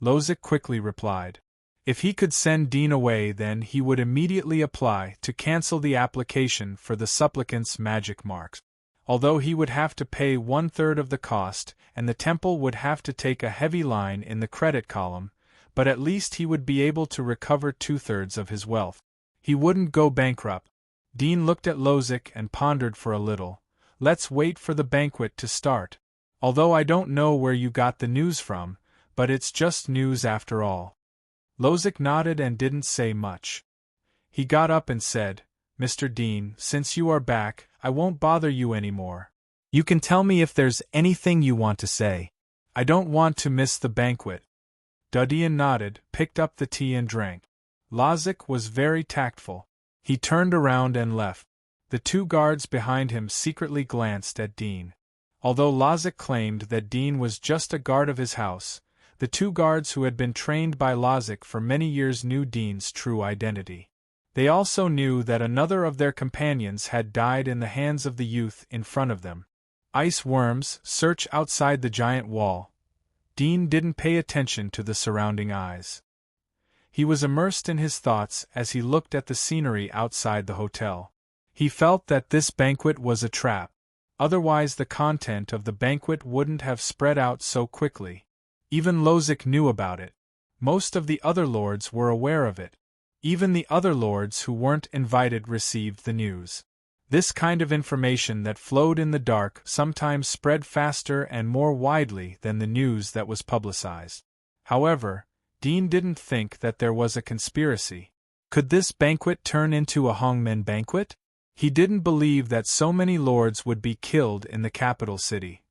S1: Lozik quickly replied. If he could send Dean away, then he would immediately apply to cancel the application for the supplicant's magic marks. Although he would have to pay 1/3 of the cost, and the temple would have to take a heavy line in the credit column, but at least he would be able to recover 2/3 of his wealth. He wouldn't go bankrupt. Dean looked at Lozik and pondered for a little. "Let's wait for the banquet to start. Although I don't know where you got the news from, but it's just news after all." Lozik nodded and didn't say much. He got up and said, "Mr. Dean, since you are back, I won't bother you anymore. You can tell me if there's anything you want to say. I don't want to miss the banquet." Dudian nodded, picked up the tea and drank. Lozik was very tactful. He turned around and left. The two guards behind him secretly glanced at Dean. Although Lozik claimed that Dean was just a guard of his house, the two guards who had been trained by Lozik for many years knew Dean's true identity. They also knew that another of their companions had died in the hands of the youth in front of them. Ice worms, search outside the giant wall. Dean didn't pay attention to the surrounding eyes. He was immersed in his thoughts as he looked at the scenery outside the hotel. He felt that this banquet was a trap. Otherwise the content of the banquet wouldn't have spread out so quickly. Even Lozik knew about it. Most of the other lords were aware of it. Even the other lords who weren't invited received the news. This kind of information that flowed in the dark sometimes spread faster and more widely than the news that was publicized. However, Dean didn't think that there was a conspiracy. Could this banquet turn into a hangmen banquet? He didn't believe that so many lords would be killed in the capital city.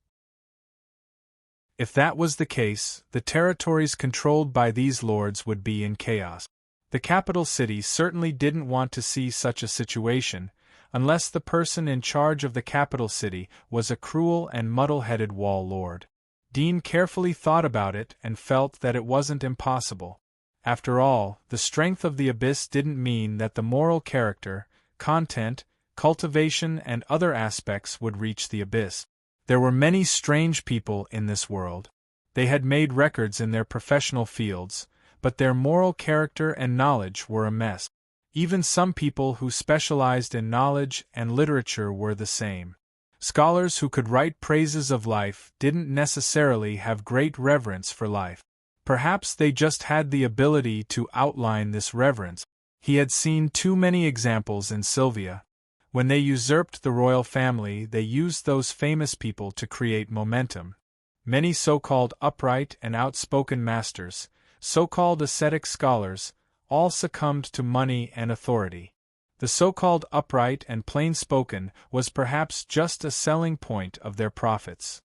S1: If that was the case, the territories controlled by these lords would be in chaos. The capital city certainly didn't want to see such a situation, unless the person in charge of the capital city was a cruel and muddle-headed wall lord. Dean carefully thought about it and felt that it wasn't impossible. After all, the strength of the abyss didn't mean that the moral character, content, cultivation and other aspects would reach the abyss. There were many strange people in this world. They had made records in their professional fields, but their moral character and knowledge were a mess. Even some people who specialized in knowledge and literature were the same. Scholars who could write praises of life didn't necessarily have great reverence for life. Perhaps they just had the ability to outline this reverence. He had seen too many examples in Sylvia. When they usurped the royal family, they used those famous people to create momentum. Many so-called upright and outspoken masters, so-called ascetic scholars, all succumbed to money and authority. The so-called upright and plain-spoken was perhaps just a selling point of their profits.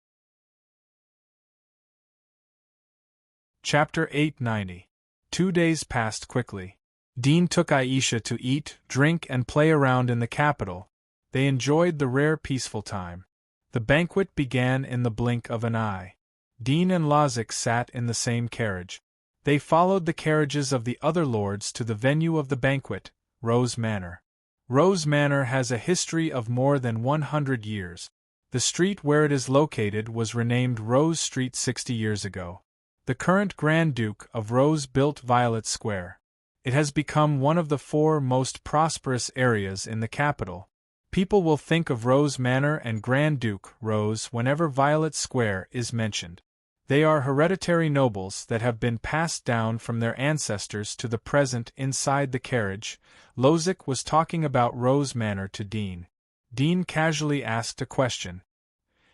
S1: Chapter 890. 2 days passed quickly. Dean took Aisha to eat, drink, and play around in the capital. They enjoyed the rare peaceful time. The banquet began in the blink of an eye. Dean and Lozic sat in the same carriage. They followed the carriages of the other lords to the venue of the banquet, Rose Manor. Rose Manor has a history of more than 100 years. The street where it is located was renamed Rose Street 60 years ago. The current Grand Duke of Rose built Violet Square. It has become one of the 4 most prosperous areas in the capital. People will think of Rose Manor and Grand Duke Rose whenever Violet Square is mentioned. They are hereditary nobles that have been passed down from their ancestors to the present. Inside the carriage, Lozic was talking about Rose Manor to Dean. Dean casually asked a question.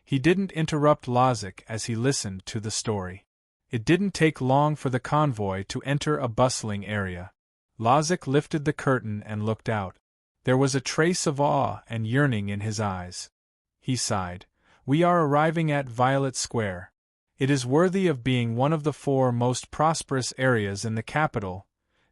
S1: He didn't interrupt Lozic as he listened to the story. It didn't take long for the convoy to enter a bustling area. Lozic lifted the curtain and looked out. There was a trace of awe and yearning in his eyes. He sighed. "We are arriving at Violet Square. It is worthy of being one of the 4 most prosperous areas in the capital."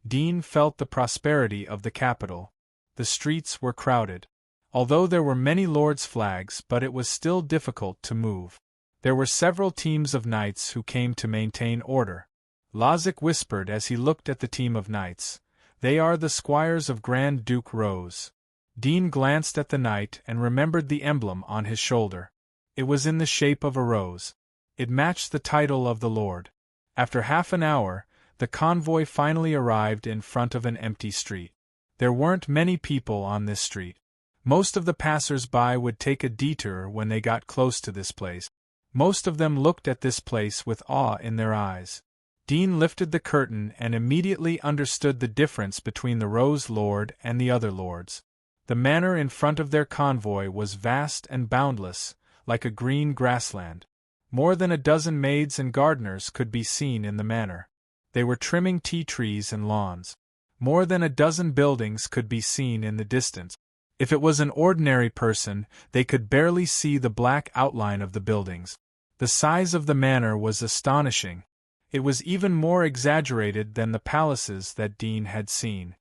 S1: Dean felt the prosperity of the capital. The streets were crowded. Although there were many lords' flags, but it was still difficult to move. There were several teams of knights who came to maintain order. Lozic whispered as he looked at the team of knights. "They are the squires of Grand Duke Rose." Dean glanced at the knight and remembered the emblem on his shoulder. It was in the shape of a rose. It matched the title of the lord. After half an hour, the convoy finally arrived in front of an empty street. There weren't many people on this street. Most of the passers-by would take a detour when they got close to this place. Most of them looked at this place with awe in their eyes. Dean lifted the curtain and immediately understood the difference between the Rose Lord and the other lords. The manor in front of their convoy was vast and boundless, like a green grassland. More than a dozen maids and gardeners could be seen in the manor. They were trimming tea trees and lawns. More than a dozen buildings could be seen in the distance. If it was an ordinary person, they could barely see the black outline of the buildings. The size of the manor was astonishing. It was even more exaggerated than the palaces that Dean had seen.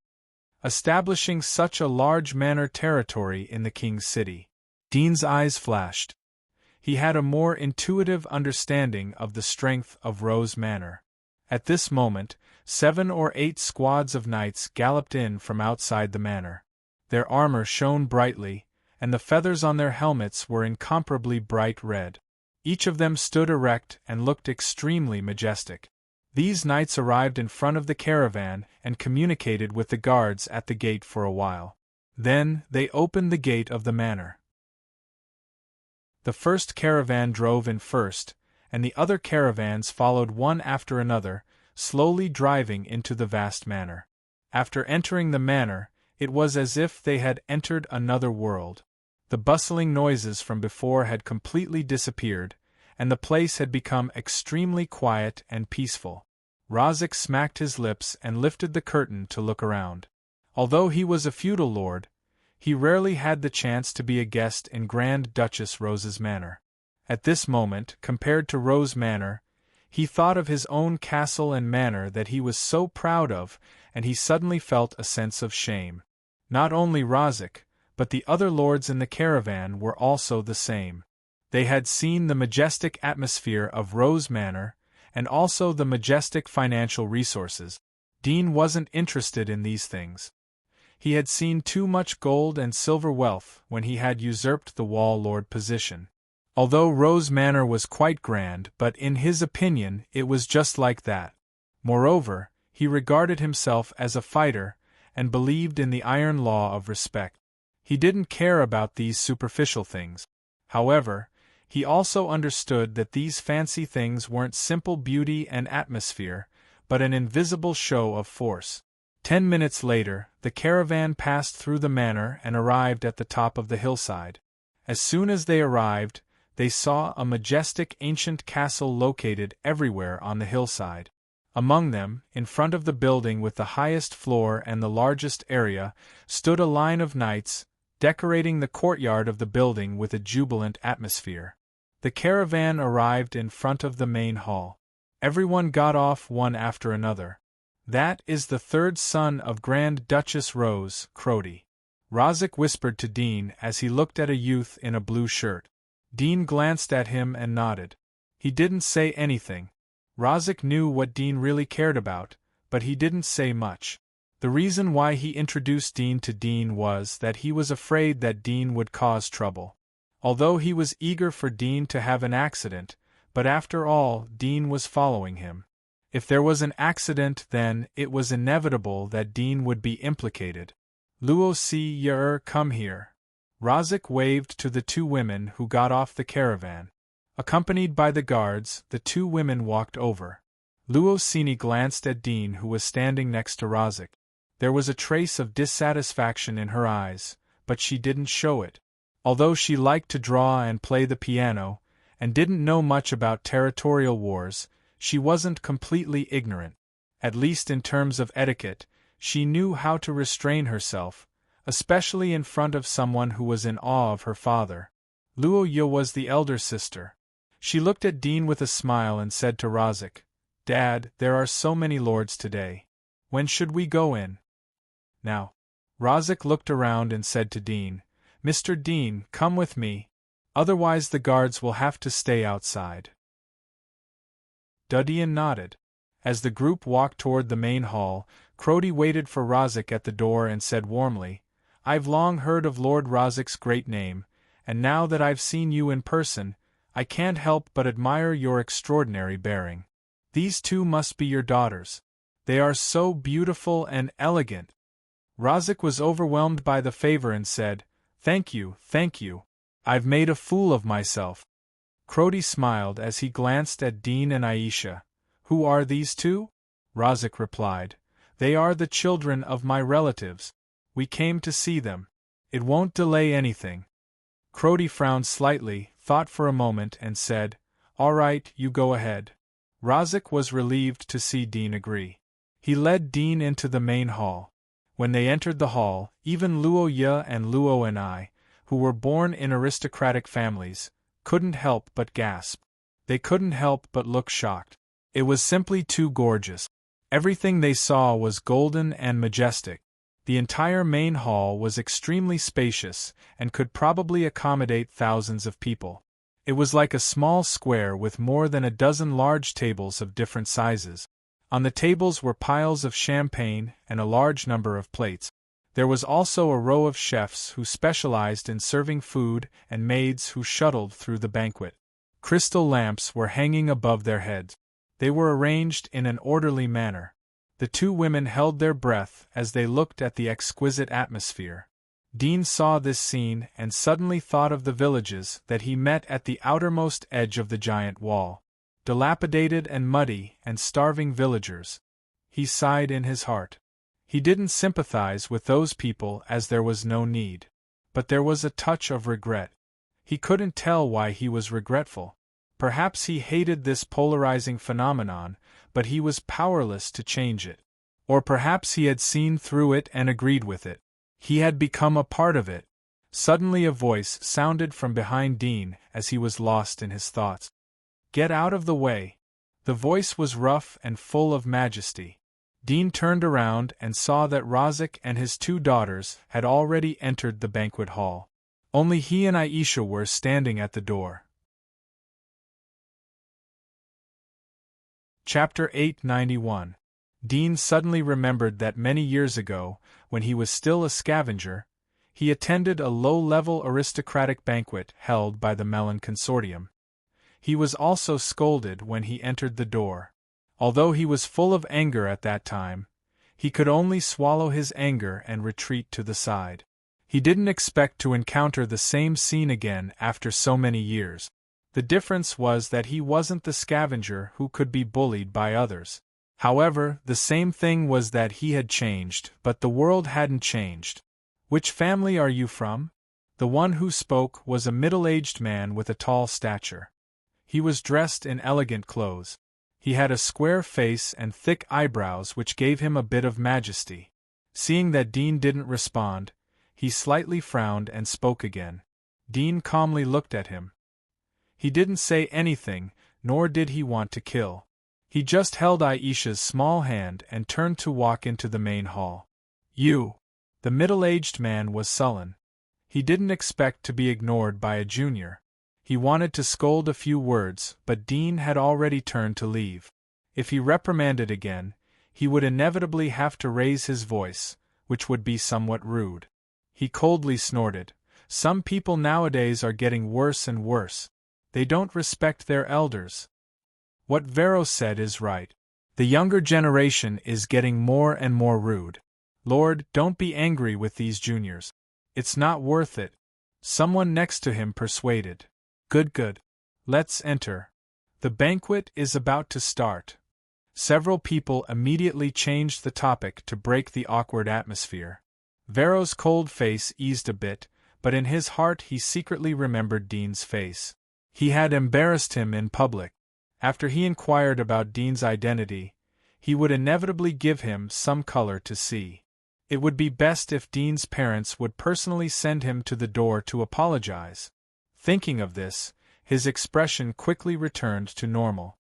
S1: Establishing such a large manor territory in the king's city. Dean's eyes flashed. He had a more intuitive understanding of the strength of Rose Manor. At this moment, 7 or 8 squads of knights galloped in from outside the manor. Their armor shone brightly, and the feathers on their helmets were incomparably bright red. Each of them stood erect and looked extremely majestic. These knights arrived in front of the caravan and communicated with the guards at the gate for a while. Then, they opened the gate of the manor. The first caravan drove in first, and the other caravans followed one after another, slowly driving into the vast manor. After entering the manor, it was as if they had entered another world. The bustling noises from before had completely disappeared, and the place had become extremely quiet and peaceful. Lozic smacked his lips and lifted the curtain to look around. Although he was a feudal lord, he rarely had the chance to be a guest in Grand Duchess Rose's manor. At this moment, compared to Rose Manor, he thought of his own castle and manor that he was so proud of, and he suddenly felt a sense of shame. Not only Lozic, but the other lords in the caravan were also the same. They had seen the majestic atmosphere of Rose Manor, and also the majestic financial resources. Dean wasn't interested in these things. He had seen too much gold and silver wealth when he had usurped the Wall Lord position. Although Rose Manor was quite grand, but in his opinion it was just like that. Moreover, He regarded himself as a fighter, and believed in the iron law of respect. He didn't care about these superficial things. However, he also understood that these fancy things weren't simple beauty and atmosphere, but an invisible show of force. 10 minutes later, the caravan passed through the manor and arrived at the top of the hillside. As soon as they arrived, they saw a majestic ancient castle located everywhere on the hillside. Among them, in front of the building with the highest floor and the largest area, stood a line of knights, decorating the courtyard of the building with a jubilant atmosphere. The caravan arrived in front of the main hall. Everyone got off one after another. "That is the third son of Grand Duchess Rose, Crody," Rozek whispered to Dean as he looked at a youth in a blue shirt. Dean glanced at him and nodded. He didn't say anything. Rozek knew what Dean really cared about, but he didn't say much. The reason why he introduced Dean to Dean was that he was afraid that Dean would cause trouble. Although he was eager for Dean to have an accident, but after all, Dean was following him. If there was an accident, then it was inevitable that Dean would be implicated. "Luo si yer, come here." Rozek waved to the two women who got off the caravan. Accompanied by the guards, the two women walked over. Luo Sini glanced at Dean, who was standing next to Rozek. There was a trace of dissatisfaction in her eyes, but she didn't show it. Although she liked to draw and play the piano, and didn't know much about territorial wars, she wasn't completely ignorant. At least in terms of etiquette, she knew how to restrain herself, especially in front of someone who was in awe of her father. Luo Ye was the elder sister. She looked at Dean with a smile and said to Rozek, "Dad, there are so many lords today. When should we go in?" "Now." Rozek looked around and said to Dean, "Mr. Dean, come with me. Otherwise the guards will have to stay outside." Dudian nodded. As the group walked toward the main hall, Crody waited for Rozek at the door and said warmly, "I've long heard of Lord Rozek's great name, and now that I've seen you in person, I can't help but admire your extraordinary bearing. These two must be your daughters. They are so beautiful and elegant." Rozek was overwhelmed by the favor and said, Thank you. I've made a fool of myself." Crody smiled as he glanced at Dean and Aisha. "Who are these two?" Rozek replied, "They are the children of my relatives. We came to see them. It won't delay anything." Crody frowned slightly, thought for a moment and said, "All right, you go ahead." Rozek was relieved to see Dean agree. He led Dean into the main hall. When they entered the hall, even Luo Ye and Luo and I, who were born in aristocratic families, couldn't help but gasp. They couldn't help but look shocked. It was simply too gorgeous. Everything they saw was golden and majestic. The entire main hall was extremely spacious and could probably accommodate thousands of people. It was like a small square with more than a dozen large tables of different sizes. On the tables were piles of champagne and a large number of plates. There was also a row of chefs who specialized in serving food and maids who shuttled through the banquet. Crystal lamps were hanging above their heads. They were arranged in an orderly manner. The two women held their breath as they looked at the exquisite atmosphere. Dean saw this scene and suddenly thought of the villages that he met at the outermost edge of the giant wall. Dilapidated and muddy and starving villagers. He sighed in his heart. He didn't sympathize with those people as there was no need. But there was a touch of regret. He couldn't tell why he was regretful. Perhaps he hated this polarizing phenomenon, but he was powerless to change it. Or perhaps he had seen through it and agreed with it. He had become a part of it. Suddenly a voice sounded from behind Dean as he was lost in his thoughts. "Get out of the way." The voice was rough and full of majesty. Dean turned around and saw that Rozek and his two daughters had already entered the banquet hall. Only he and Aisha were standing at the door. Chapter 891. Dean suddenly remembered that many years ago, when he was still a scavenger, he attended a low-level aristocratic banquet held by the Melon Consortium. He was also scolded when he entered the door. Although he was full of anger at that time, he could only swallow his anger and retreat to the side. He didn't expect to encounter the same scene again after so many years. The difference was that he wasn't the scavenger who could be bullied by others. However, the same thing was that he had changed, but the world hadn't changed. "Which family are you from?" The one who spoke was a middle-aged man with a tall stature. He was dressed in elegant clothes. He had a square face and thick eyebrows which gave him a bit of majesty. Seeing that Dean didn't respond, he slightly frowned and spoke again. Dean calmly looked at him. He didn't say anything, nor did he want to kill. He just held Aisha's small hand and turned to walk into the main hall. "You!" The middle-aged man was sullen. He didn't expect to be ignored by a junior. He wanted to scold a few words, but Dean had already turned to leave. If he reprimanded again, he would inevitably have to raise his voice, which would be somewhat rude. He coldly snorted. "Some people nowadays are getting worse and worse. They don't respect their elders. What Vero said is right. The younger generation is getting more and more rude. Lord, don't be angry with these juniors. It's not worth it." Someone next to him persuaded. Good. Let's enter. The banquet is about to start." Several people immediately changed the topic to break the awkward atmosphere. Vero's cold face eased a bit, but in his heart he secretly remembered Dean's face. He had embarrassed him in public. After he inquired about Dean's identity, he would inevitably give him some color to see. It would be best if Dean's parents would personally send him to the door to apologize. Thinking of this, his expression quickly returned to normal.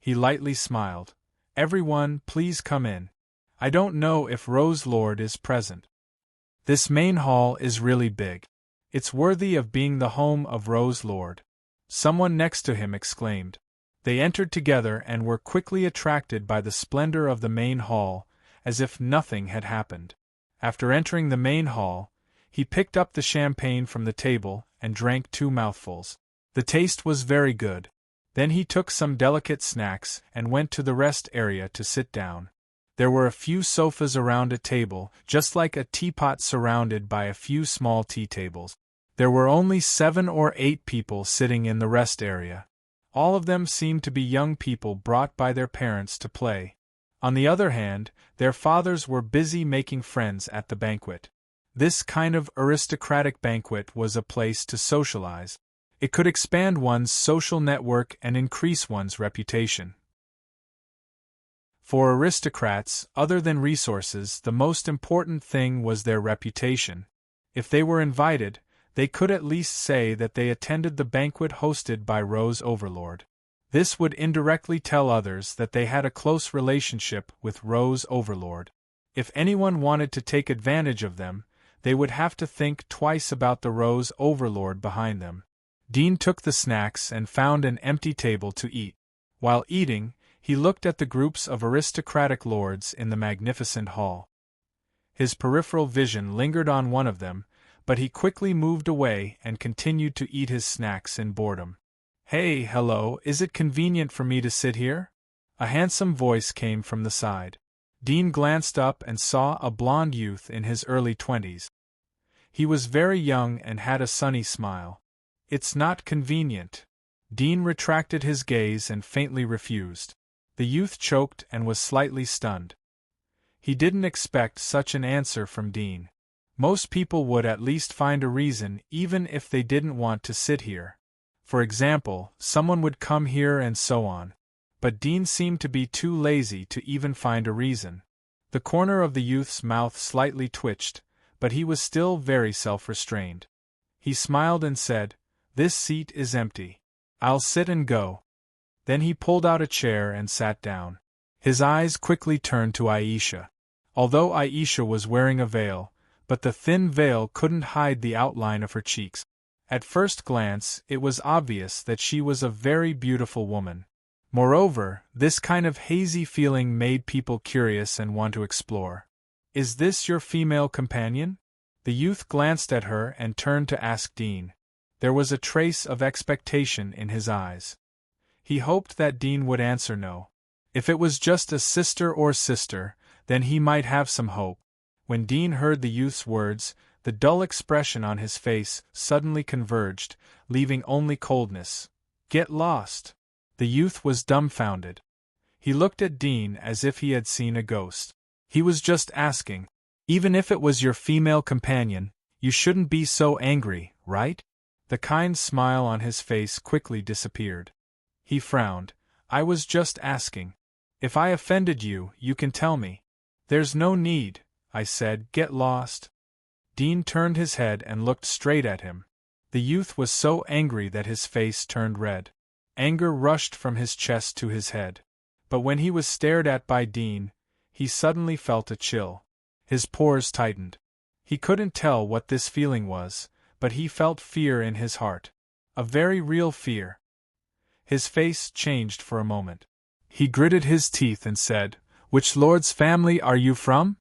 S1: He lightly smiled. "Everyone, please come in. I don't know if Rose Lord is present. This main hall is really big. It's worthy of being the home of Rose Lord," someone next to him exclaimed. They entered together and were quickly attracted by the splendor of the main hall, as if nothing had happened. After entering the main hall, he picked up the champagne from the table and drank 2 mouthfuls. The taste was very good. Then he took some delicate snacks and went to the rest area to sit down. There were a few sofas around a table, just like a teapot surrounded by a few small tea tables. There were only 7 or 8 people sitting in the rest area. All of them seemed to be young people brought by their parents to play. On the other hand, their fathers were busy making friends at the banquet. This kind of aristocratic banquet was a place to socialize. It could expand one's social network and increase one's reputation. For aristocrats, other than resources, the most important thing was their reputation. If they were invited, they could at least say that they attended the banquet hosted by Rose Overlord. This would indirectly tell others that they had a close relationship with Rose Overlord. If anyone wanted to take advantage of them, they would have to think twice about the Rose Overlord behind them. Dean took the snacks and found an empty table to eat. While eating, he looked at the groups of aristocratic lords in the magnificent hall. His peripheral vision lingered on one of them, but he quickly moved away and continued to eat his snacks in boredom. "Hey, hello, is it convenient for me to sit here?" A handsome voice came from the side. Dean glanced up and saw a blond youth in his early 20s. He was very young and had a sunny smile. "It's not convenient." Dean retracted his gaze and faintly refused. The youth choked and was slightly stunned. He didn't expect such an answer from Dean. Most people would at least find a reason even if they didn't want to sit here. For example, someone would come here and so on. But Dean seemed to be too lazy to even find a reason. The corner of the youth's mouth slightly twitched, but he was still very self-restrained. He smiled and said, "This seat is empty. I'll sit and go." Then he pulled out a chair and sat down. His eyes quickly turned to Aisha. Although Aisha was wearing a veil, but the thin veil couldn't hide the outline of her cheeks. At first glance, it was obvious that she was a very beautiful woman. Moreover, this kind of hazy feeling made people curious and want to explore. "Is this your female companion?" The youth glanced at her and turned to ask Dean. There was a trace of expectation in his eyes. He hoped that Dean would answer no. If it was just a sister, then he might have some hope. When Dean heard the youth's words, the dull expression on his face suddenly converged, leaving only coldness. Get lost. The youth was dumbfounded. He looked at Dean as if he had seen a ghost. He was just asking. Even if it was your female companion, you shouldn't be so angry, right? The kind smile on his face quickly disappeared. He frowned. I was just asking. If I offended you, you can tell me. There's no need, I said. Get lost. Dean turned his head and looked straight at him. The youth was so angry that his face turned red. Anger rushed from his chest to his head. But when he was stared at by Dean, he suddenly felt a chill. His pores tightened. He couldn't tell what this feeling was, but he felt fear in his heart. A very real fear. His face changed for a moment. He gritted his teeth and said, Which lord's family are you from?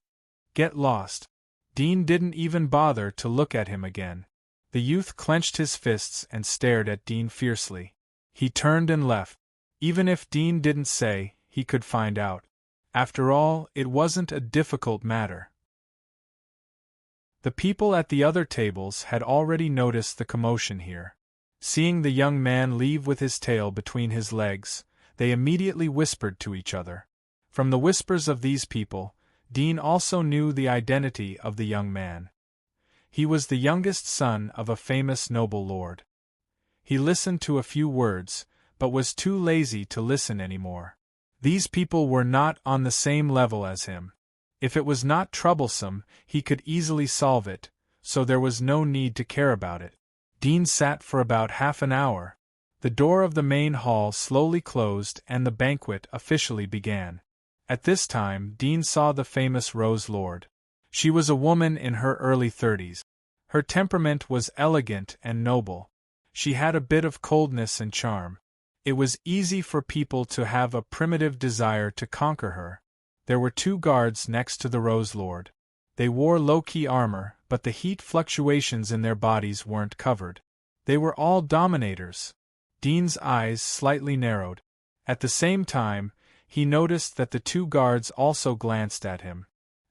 S1: Get lost. Dean didn't even bother to look at him again. The youth clenched his fists and stared at Dean fiercely. He turned and left. Even if Dean didn't say, he could find out. After all, it wasn't a difficult matter. The people at the other tables had already noticed the commotion here. Seeing the young man leave with his tail between his legs, they immediately whispered to each other. From the whispers of these people, Dean also knew the identity of the young man. He was the youngest son of a famous noble lord. He listened to a few words, but was too lazy to listen anymore. These people were not on the same level as him. If it was not troublesome, he could easily solve it, so there was no need to care about it. Dean sat for about half an hour. The door of the main hall slowly closed and the banquet officially began. At this time, Dean saw the famous Rose Lord. She was a woman in her early 30s. Her temperament was elegant and noble. She had a bit of coldness and charm. It was easy for people to have a primitive desire to conquer her. There were 2 guards next to the Rose Lord. They wore low-key armor, but the heat fluctuations in their bodies weren't covered. They were all dominators. Dean's eyes slightly narrowed. At the same time, he noticed that the 2 guards also glanced at him.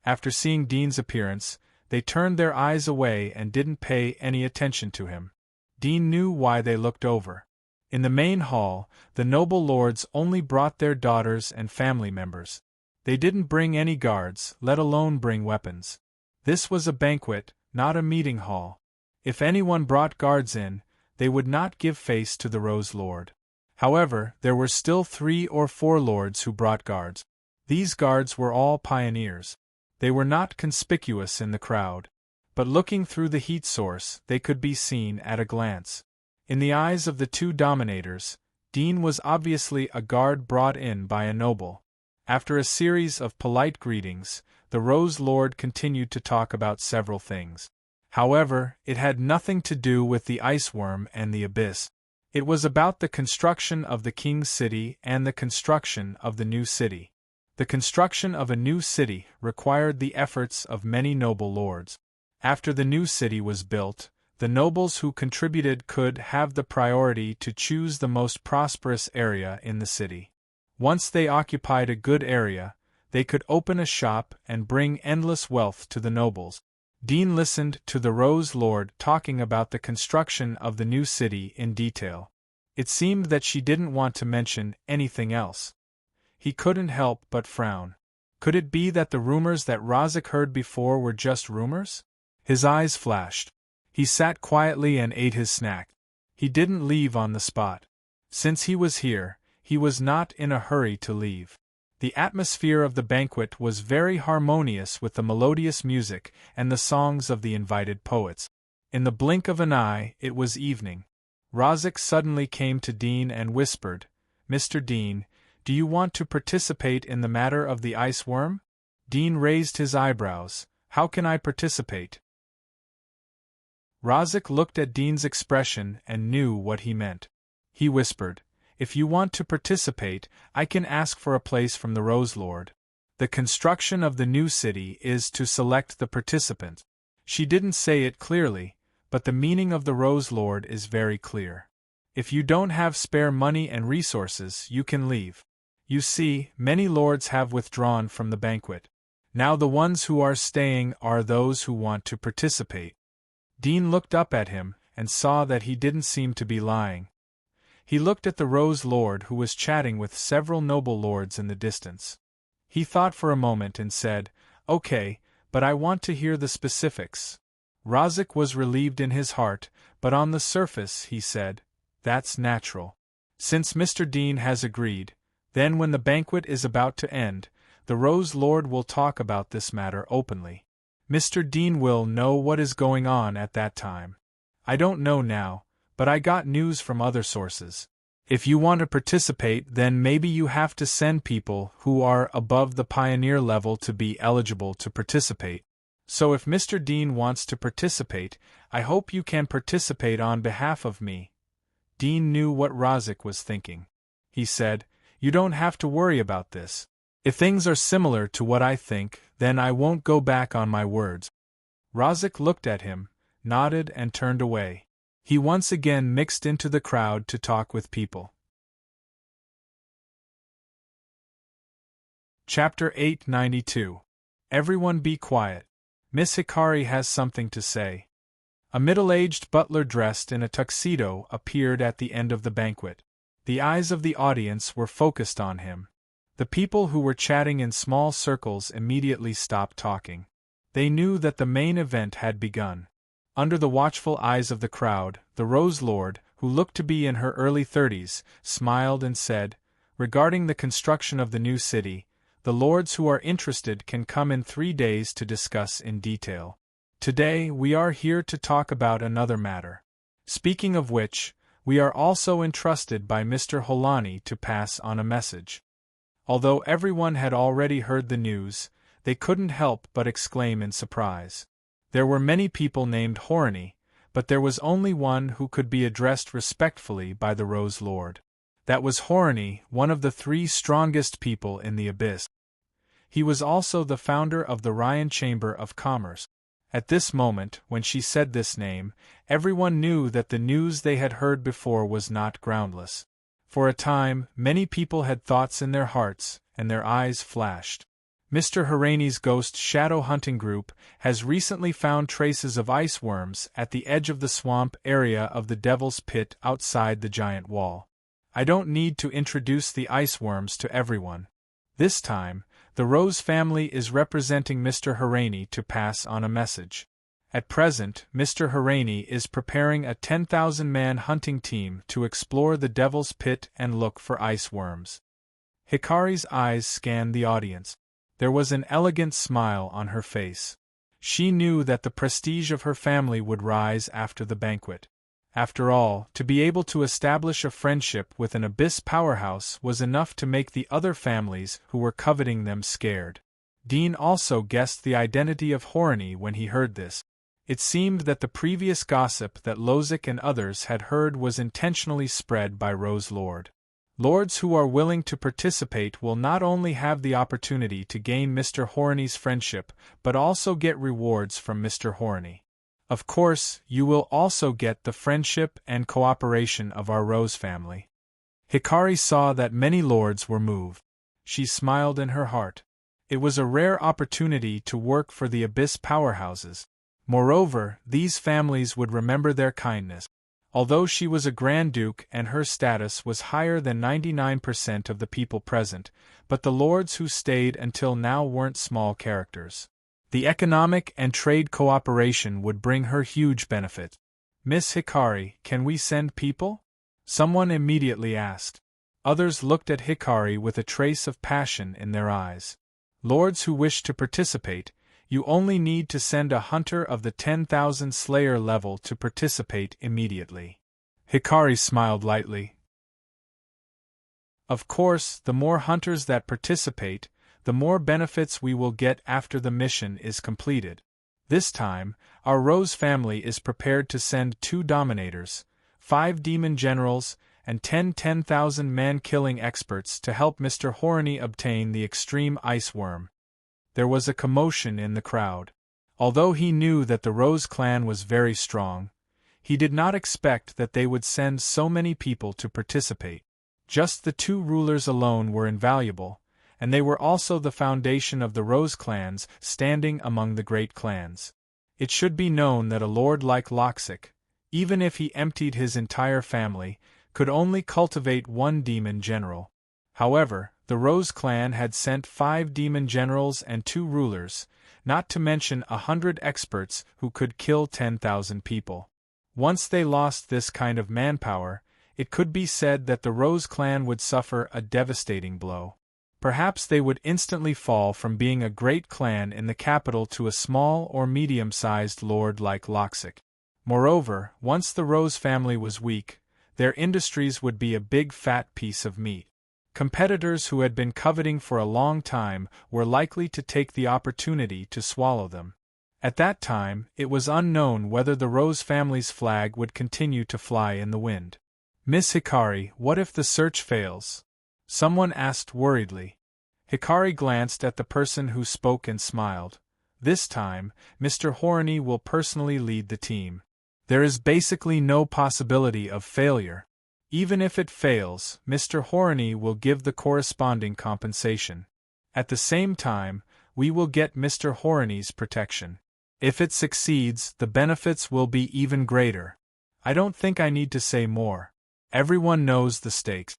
S1: After seeing Dean's appearance, they turned their eyes away and didn't pay any attention to him. Dean knew why they looked over. In the main hall, the noble lords only brought their daughters and family members. They didn't bring any guards, let alone bring weapons. This was a banquet, not a meeting hall. If anyone brought guards in, they would not give face to the Rose Lord. However, there were still 3 or 4 lords who brought guards. These guards were all pioneers. They were not conspicuous in the crowd, but looking through the heat source, they could be seen at a glance. In the eyes of the 2 dominators, Dean was obviously a guard brought in by a noble. After a series of polite greetings, the Rose Lord continued to talk about several things. However, it had nothing to do with the ice worm and the abyss. It was about the construction of the king's city and the construction of the new city. The construction of a new city required the efforts of many noble lords. After the new city was built, the nobles who contributed could have the priority to choose the most prosperous area in the city. Once they occupied a good area, they could open a shop and bring endless wealth to the nobles. Dean listened to the Rose Lord talking about the construction of the new city in detail. It seemed that she didn't want to mention anything else. He couldn't help but frown. Could it be that the rumors that Razik heard before were just rumors? His eyes flashed. He sat quietly and ate his snack. He didn't leave on the spot. Since he was here, he was not in a hurry to leave. The atmosphere of the banquet was very harmonious with the melodious music and the songs of the invited poets. In the blink of an eye, it was evening. Razik suddenly came to Dean and whispered, "Mr. Dean, do you want to participate in the matter of the ice worm?" Dean raised his eyebrows. "How can I participate?" Razik looked at Dean's expression and knew what he meant. He whispered, "If you want to participate, I can ask for a place from the Rose Lord. The construction of the new city is to select the participant." She didn't say it clearly, but the meaning of the Rose Lord is very clear. If you don't have spare money and resources, you can leave. You see, many lords have withdrawn from the banquet. Now the ones who are staying are those who want to participate. Dean looked up at him, and saw that he didn't seem to be lying. He looked at the Rose Lord who was chatting with several noble lords in the distance. He thought for a moment and said, "Okay, but I want to hear the specifics." Rozek was relieved in his heart, but on the surface he said, "That's natural. Since Mr. Dean has agreed, then when the banquet is about to end, the Rose Lord will talk about this matter openly. Mr. Dean will know what is going on at that time. I don't know now, but I got news from other sources. If you want to participate, then maybe you have to send people who are above the pioneer level to be eligible to participate. So if Mr. Dean wants to participate, I hope you can participate on behalf of me." Dean knew what Rozek was thinking. He said, "You don't have to worry about this. If things are similar to what I think, then I won't go back on my words." Rozek looked at him, nodded and turned away. He once again mixed into the crowd to talk with people. Chapter 892. Everyone be quiet. Miss Hikari has something to say. A middle-aged butler dressed in a tuxedo appeared at the end of the banquet. The eyes of the audience were focused on him. The people who were chatting in small circles immediately stopped talking. They knew that the main event had begun. Under the watchful eyes of the crowd, the Rose Lord, who looked to be in her early 30s, smiled and said, "Regarding the construction of the new city, the lords who are interested can come in 3 days to discuss in detail. Today we are here to talk about another matter. Speaking of which, we are also entrusted by Mr. Holani to pass on a message." Although everyone had already heard the news, they couldn't help but exclaim in surprise. There were many people named Horny, but there was only one who could be addressed respectfully by the Rose Lord. That was Horny, one of the 3 strongest people in the Abyss. He was also the founder of the Ryan Chamber of Commerce. At this moment, when she said this name, everyone knew that the news they had heard before was not groundless. For a time, many people had thoughts in their hearts, and their eyes flashed. Mr. Harani's ghost shadow hunting group has recently found traces of ice worms at the edge of the swamp area of the Devil's Pit outside the giant wall. I don't need to introduce the ice worms to everyone. This time, the Rose family is representing Mr. Harani to pass on a message. At present, Mr. Harani is preparing a 10,000-man hunting team to explore the Devil's Pit and look for ice worms. Hikari's eyes scanned the audience. There was an elegant smile on her face. She knew that the prestige of her family would rise after the banquet. After all, to be able to establish a friendship with an Abyss powerhouse was enough to make the other families who were coveting them scared. Dean also guessed the identity of Horny when he heard this. It seemed that the previous gossip that Lozek and others had heard was intentionally spread by Rose Lord. Lords who are willing to participate will not only have the opportunity to gain Mr. Horny's friendship, but also get rewards from Mr. Horny. Of course, you will also get the friendship and cooperation of our Rose family. Hikari saw that many lords were moved. She smiled in her heart. It was a rare opportunity to work for the Abyss powerhouses. Moreover, these families would remember their kindness. Although she was a Grand Duke and her status was higher than 99% of the people present, but the lords who stayed until now weren't small characters. The economic and trade cooperation would bring her huge benefit. "Miss Hikari, can we send people?" someone immediately asked. Others looked at Hikari with a trace of passion in their eyes. "Lords who wish to participate, you only need to send a hunter of the 10,000 Slayer level to participate immediately." Hikari smiled lightly. "Of course, the more hunters that participate, the more benefits we will get after the mission is completed. This time, our Rose family is prepared to send 2 Dominators, 5 Demon Generals, and 10 10,000 man-killing experts to help Mr. Horny obtain the extreme ice worm." There was a commotion in the crowd. Although he knew that the Rose clan was very strong, he did not expect that they would send so many people to participate. Just the two rulers alone were invaluable, and they were also the foundation of the Rose clans, standing among the great clans. It should be known that a lord like Loxic, even if he emptied his entire family, could only cultivate one demon general. However, the Rose clan had sent 5 demon generals and 2 rulers, not to mention 100 experts who could kill 10,000 people. Once they lost this kind of manpower, it could be said that the Rose clan would suffer a devastating blow. Perhaps they would instantly fall from being a great clan in the capital to a small or medium-sized lord like Loxic. Moreover, once the Rose family was weak, their industries would be a big fat piece of meat. Competitors who had been coveting for a long time were likely to take the opportunity to swallow them. At that time, it was unknown whether the Rose family's flag would continue to fly in the wind. "Miss Hikari, what if the search fails?" someone asked worriedly. Hikari glanced at the person who spoke and smiled. "This time, Mr. Horny will personally lead the team. There is basically no possibility of failure. Even if it fails, Mr. Horny will give the corresponding compensation. At the same time, we will get Mr. Horny's protection. If it succeeds, the benefits will be even greater. I don't think I need to say more. Everyone knows the stakes."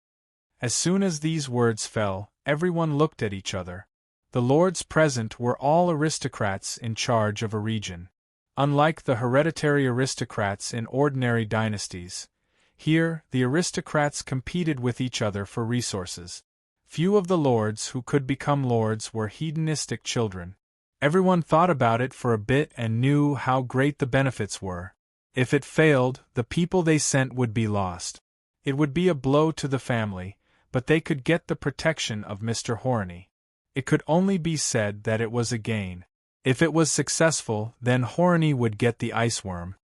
S1: As soon as these words fell, everyone looked at each other. The lords present were all aristocrats in charge of a region. Unlike the hereditary aristocrats in ordinary dynasties, here the aristocrats competed with each other for resources. Few of the lords who could become lords were hedonistic children. Everyone thought about it for a bit and knew how great the benefits were. If it failed, the people they sent would be lost. It would be a blow to the family, but they could get the protection of Mr. Horny. It could only be said that it was a gain. If it was successful, then Horny would get the ice worm.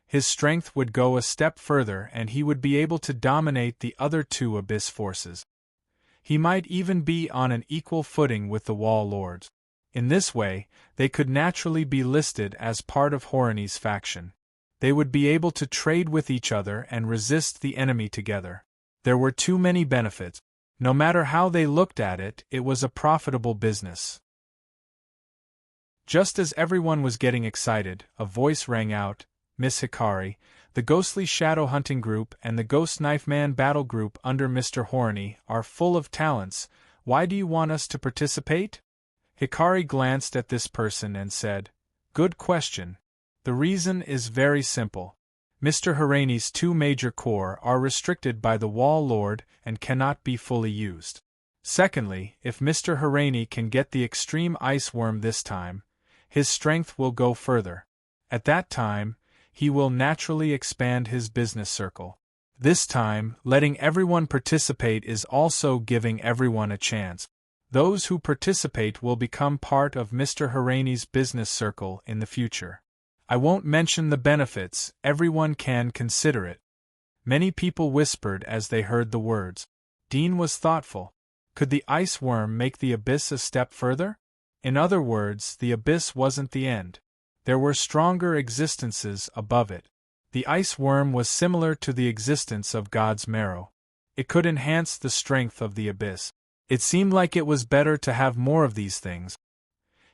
S1: His strength would go a step further and he would be able to dominate the other 2 abyss forces. He might even be on an equal footing with the Wall Lords. In this way, they could naturally be listed as part of Horny's faction. They would be able to trade with each other and resist the enemy together. There were too many benefits. No matter how they looked at it, it was a profitable business. Just as everyone was getting excited, a voice rang out, "Miss Hikari, the Ghostly Shadow Hunting Group and the Ghost Knife Man Battle Group under Mr. Horny are full of talents. Why do you want us to participate?" Hikari glanced at this person and said, "Good question. The reason is very simple. Mr. Horny's 2 major corps are restricted by the Wall Lord and cannot be fully used. Secondly, if Mr. Horny can get the extreme ice worm this time, his strength will go further. At that time, he will naturally expand his business circle. This time, letting everyone participate is also giving everyone a chance. Those who participate will become part of Mr. Horny's business circle in the future. I won't mention the benefits, everyone can consider it." Many people whispered as they heard the words. Dean was thoughtful. Could the ice worm make the abyss a step further? In other words, the abyss wasn't the end. There were stronger existences above it. The ice worm was similar to the existence of God's marrow. It could enhance the strength of the abyss. It seemed like it was better to have more of these things.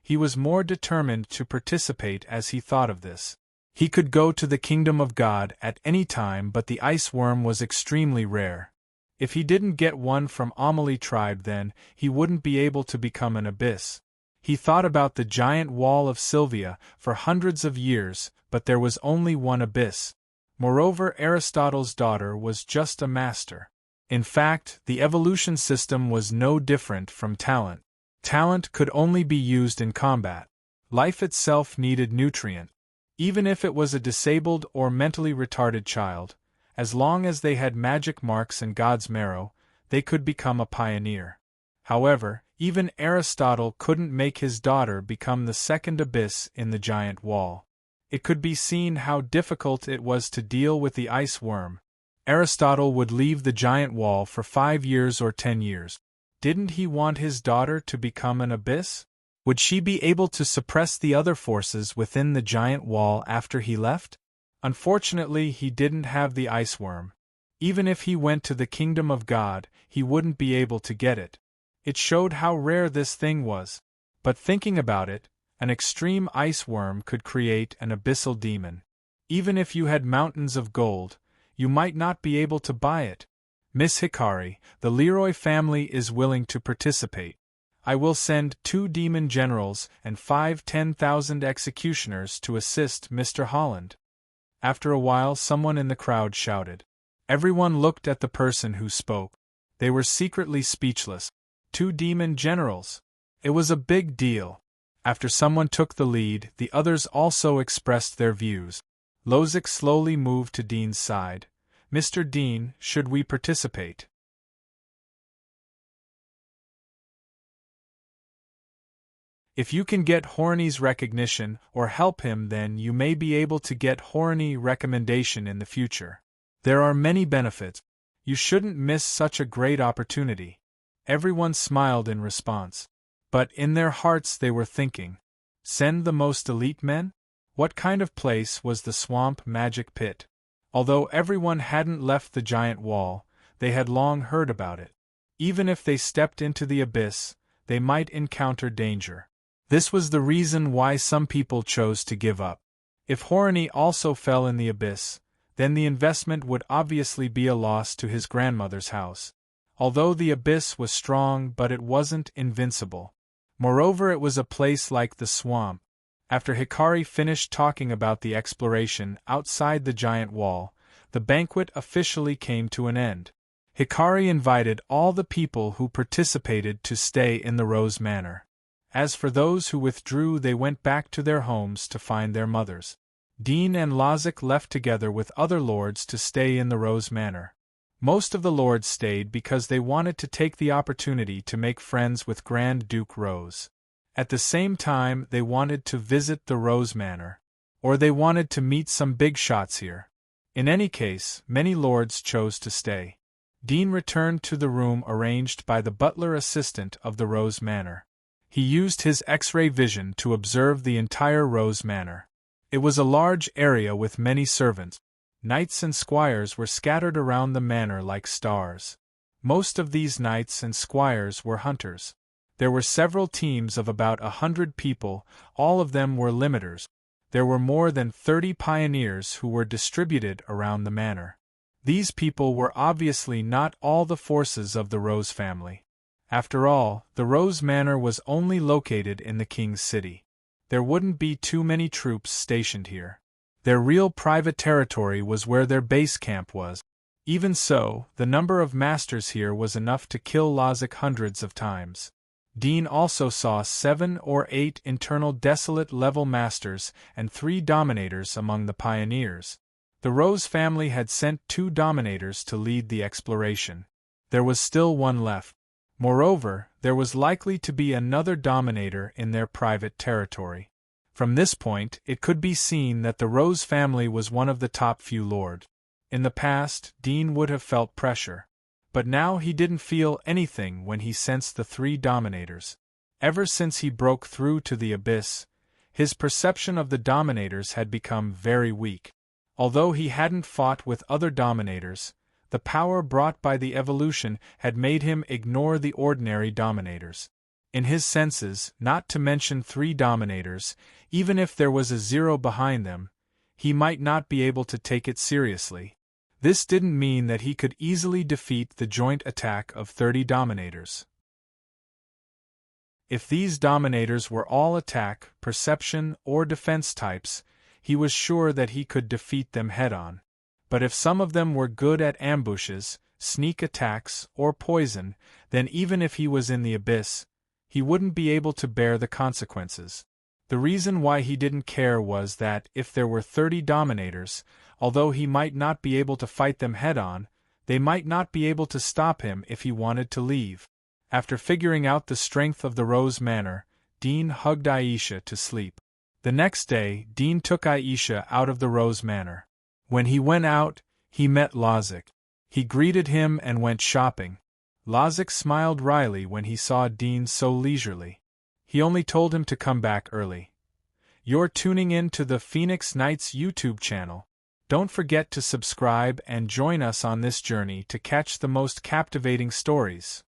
S1: He was more determined to participate as he thought of this. He could go to the kingdom of God at any time, but the ice worm was extremely rare. If he didn't get one from Amelie tribe, then he wouldn't be able to become an abyss. He thought about the giant wall of Sylvia for hundreds of years, but there was only one abyss. Moreover, Aristotle's daughter was just a master. In fact, the evolution system was no different from talent. Talent could only be used in combat. Life itself needed nutrient. Even if it was a disabled or mentally retarded child, as long as they had magic marks and God's marrow, they could become a pioneer. However, even Aristotle couldn't make his daughter become the second abyss in the giant wall. It could be seen how difficult it was to deal with the ice worm. Aristotle would leave the giant wall for 5 years or 10 years. Didn't he want his daughter to become an abyss? Would she be able to suppress the other forces within the giant wall after he left? Unfortunately, he didn't have the ice worm. Even if he went to the kingdom of God, he wouldn't be able to get it. It showed how rare this thing was. But thinking about it, an extreme ice worm could create an abyssal demon. Even if you had mountains of gold, you might not be able to buy it. Miss Hikari, the Leroy family is willing to participate. I will send 2 demon generals and 5 10,000 executioners to assist Mr. Holland. After a while, someone in the crowd shouted. Everyone looked at the person who spoke. They were secretly speechless. 2 demon generals. It was a big deal. After someone took the lead, the others also expressed their views. Lozic slowly moved to Dean's side. Mr. Dean, should we participate? If you can get Horny's recognition or help him, then you may be able to get Horny recommendation in the future. There are many benefits. You shouldn't miss such a great opportunity. Everyone smiled in response. But in their hearts they were thinking, send the most elite men? What kind of place was the swamp magic pit? Although everyone hadn't left the giant wall, they had long heard about it. Even if they stepped into the abyss, they might encounter danger. This was the reason why some people chose to give up. If Horny also fell in the abyss, then the investment would obviously be a loss to his grandmother's house. Although the abyss was strong, but it wasn't invincible. Moreover, it was a place like the swamp. After Hikari finished talking about the exploration outside the giant wall, the banquet officially came to an end. Hikari invited all the people who participated to stay in the Rose Manor. As for those who withdrew, they went back to their homes to find their mothers. Dean and Lozic left together with other lords to stay in the Rose Manor. Most of the lords stayed because they wanted to take the opportunity to make friends with Grand Duke Rose. At the same time, they wanted to visit the Rose Manor. Or they wanted to meet some big shots here. In any case, many lords chose to stay. Dean returned to the room arranged by the butler assistant of the Rose Manor. He used his X-ray vision to observe the entire Rose Manor. It was a large area with many servants. Knights and squires were scattered around the manor like stars. Most of these knights and squires were hunters. There were several teams of about 100 people, all of them were limiters. There were more than 30 pioneers who were distributed around the manor. These people were obviously not all the forces of the Rose family. After all, the Rose Manor was only located in the king's city. There wouldn't be too many troops stationed here. Their real private territory was where their base camp was. Even so, the number of masters here was enough to kill Lozic hundreds of times. Dean also saw 7 or 8 internal desolate level masters and 3 dominators among the pioneers. The Rose family had sent 2 dominators to lead the exploration. There was still 1 left. Moreover, there was likely to be another dominator in their private territory. From this point, it could be seen that the Rose family was one of the top few lords. In the past, Dean would have felt pressure. But now he didn't feel anything when he sensed the 3 dominators. Ever since he broke through to the abyss, his perception of the dominators had become very weak. Although he hadn't fought with other dominators, the power brought by the evolution had made him ignore the ordinary dominators. In his senses, not to mention 3 dominators, even if there was a 0 behind them, he might not be able to take it seriously. This didn't mean that he could easily defeat the joint attack of 30 dominators. If these dominators were all attack, perception, or defense types, he was sure that he could defeat them head-on. But if some of them were good at ambushes, sneak attacks, or poison, then even if he was in the abyss, he wouldn't be able to bear the consequences. The reason why he didn't care was that if there were 30 dominators, although he might not be able to fight them head-on, they might not be able to stop him if he wanted to leave. After figuring out the strength of the Rose Manor, Dean hugged Aisha to sleep. The next day, Dean took Aisha out of the Rose Manor. When he went out, he met Lozic. He greeted him and went shopping. Lozic smiled wryly when he saw Dean so leisurely. He only told him to come back early. "You're tuning in to the Phoenix Knights YouTube channel. Don't forget to subscribe and join us on this journey to catch the most captivating stories.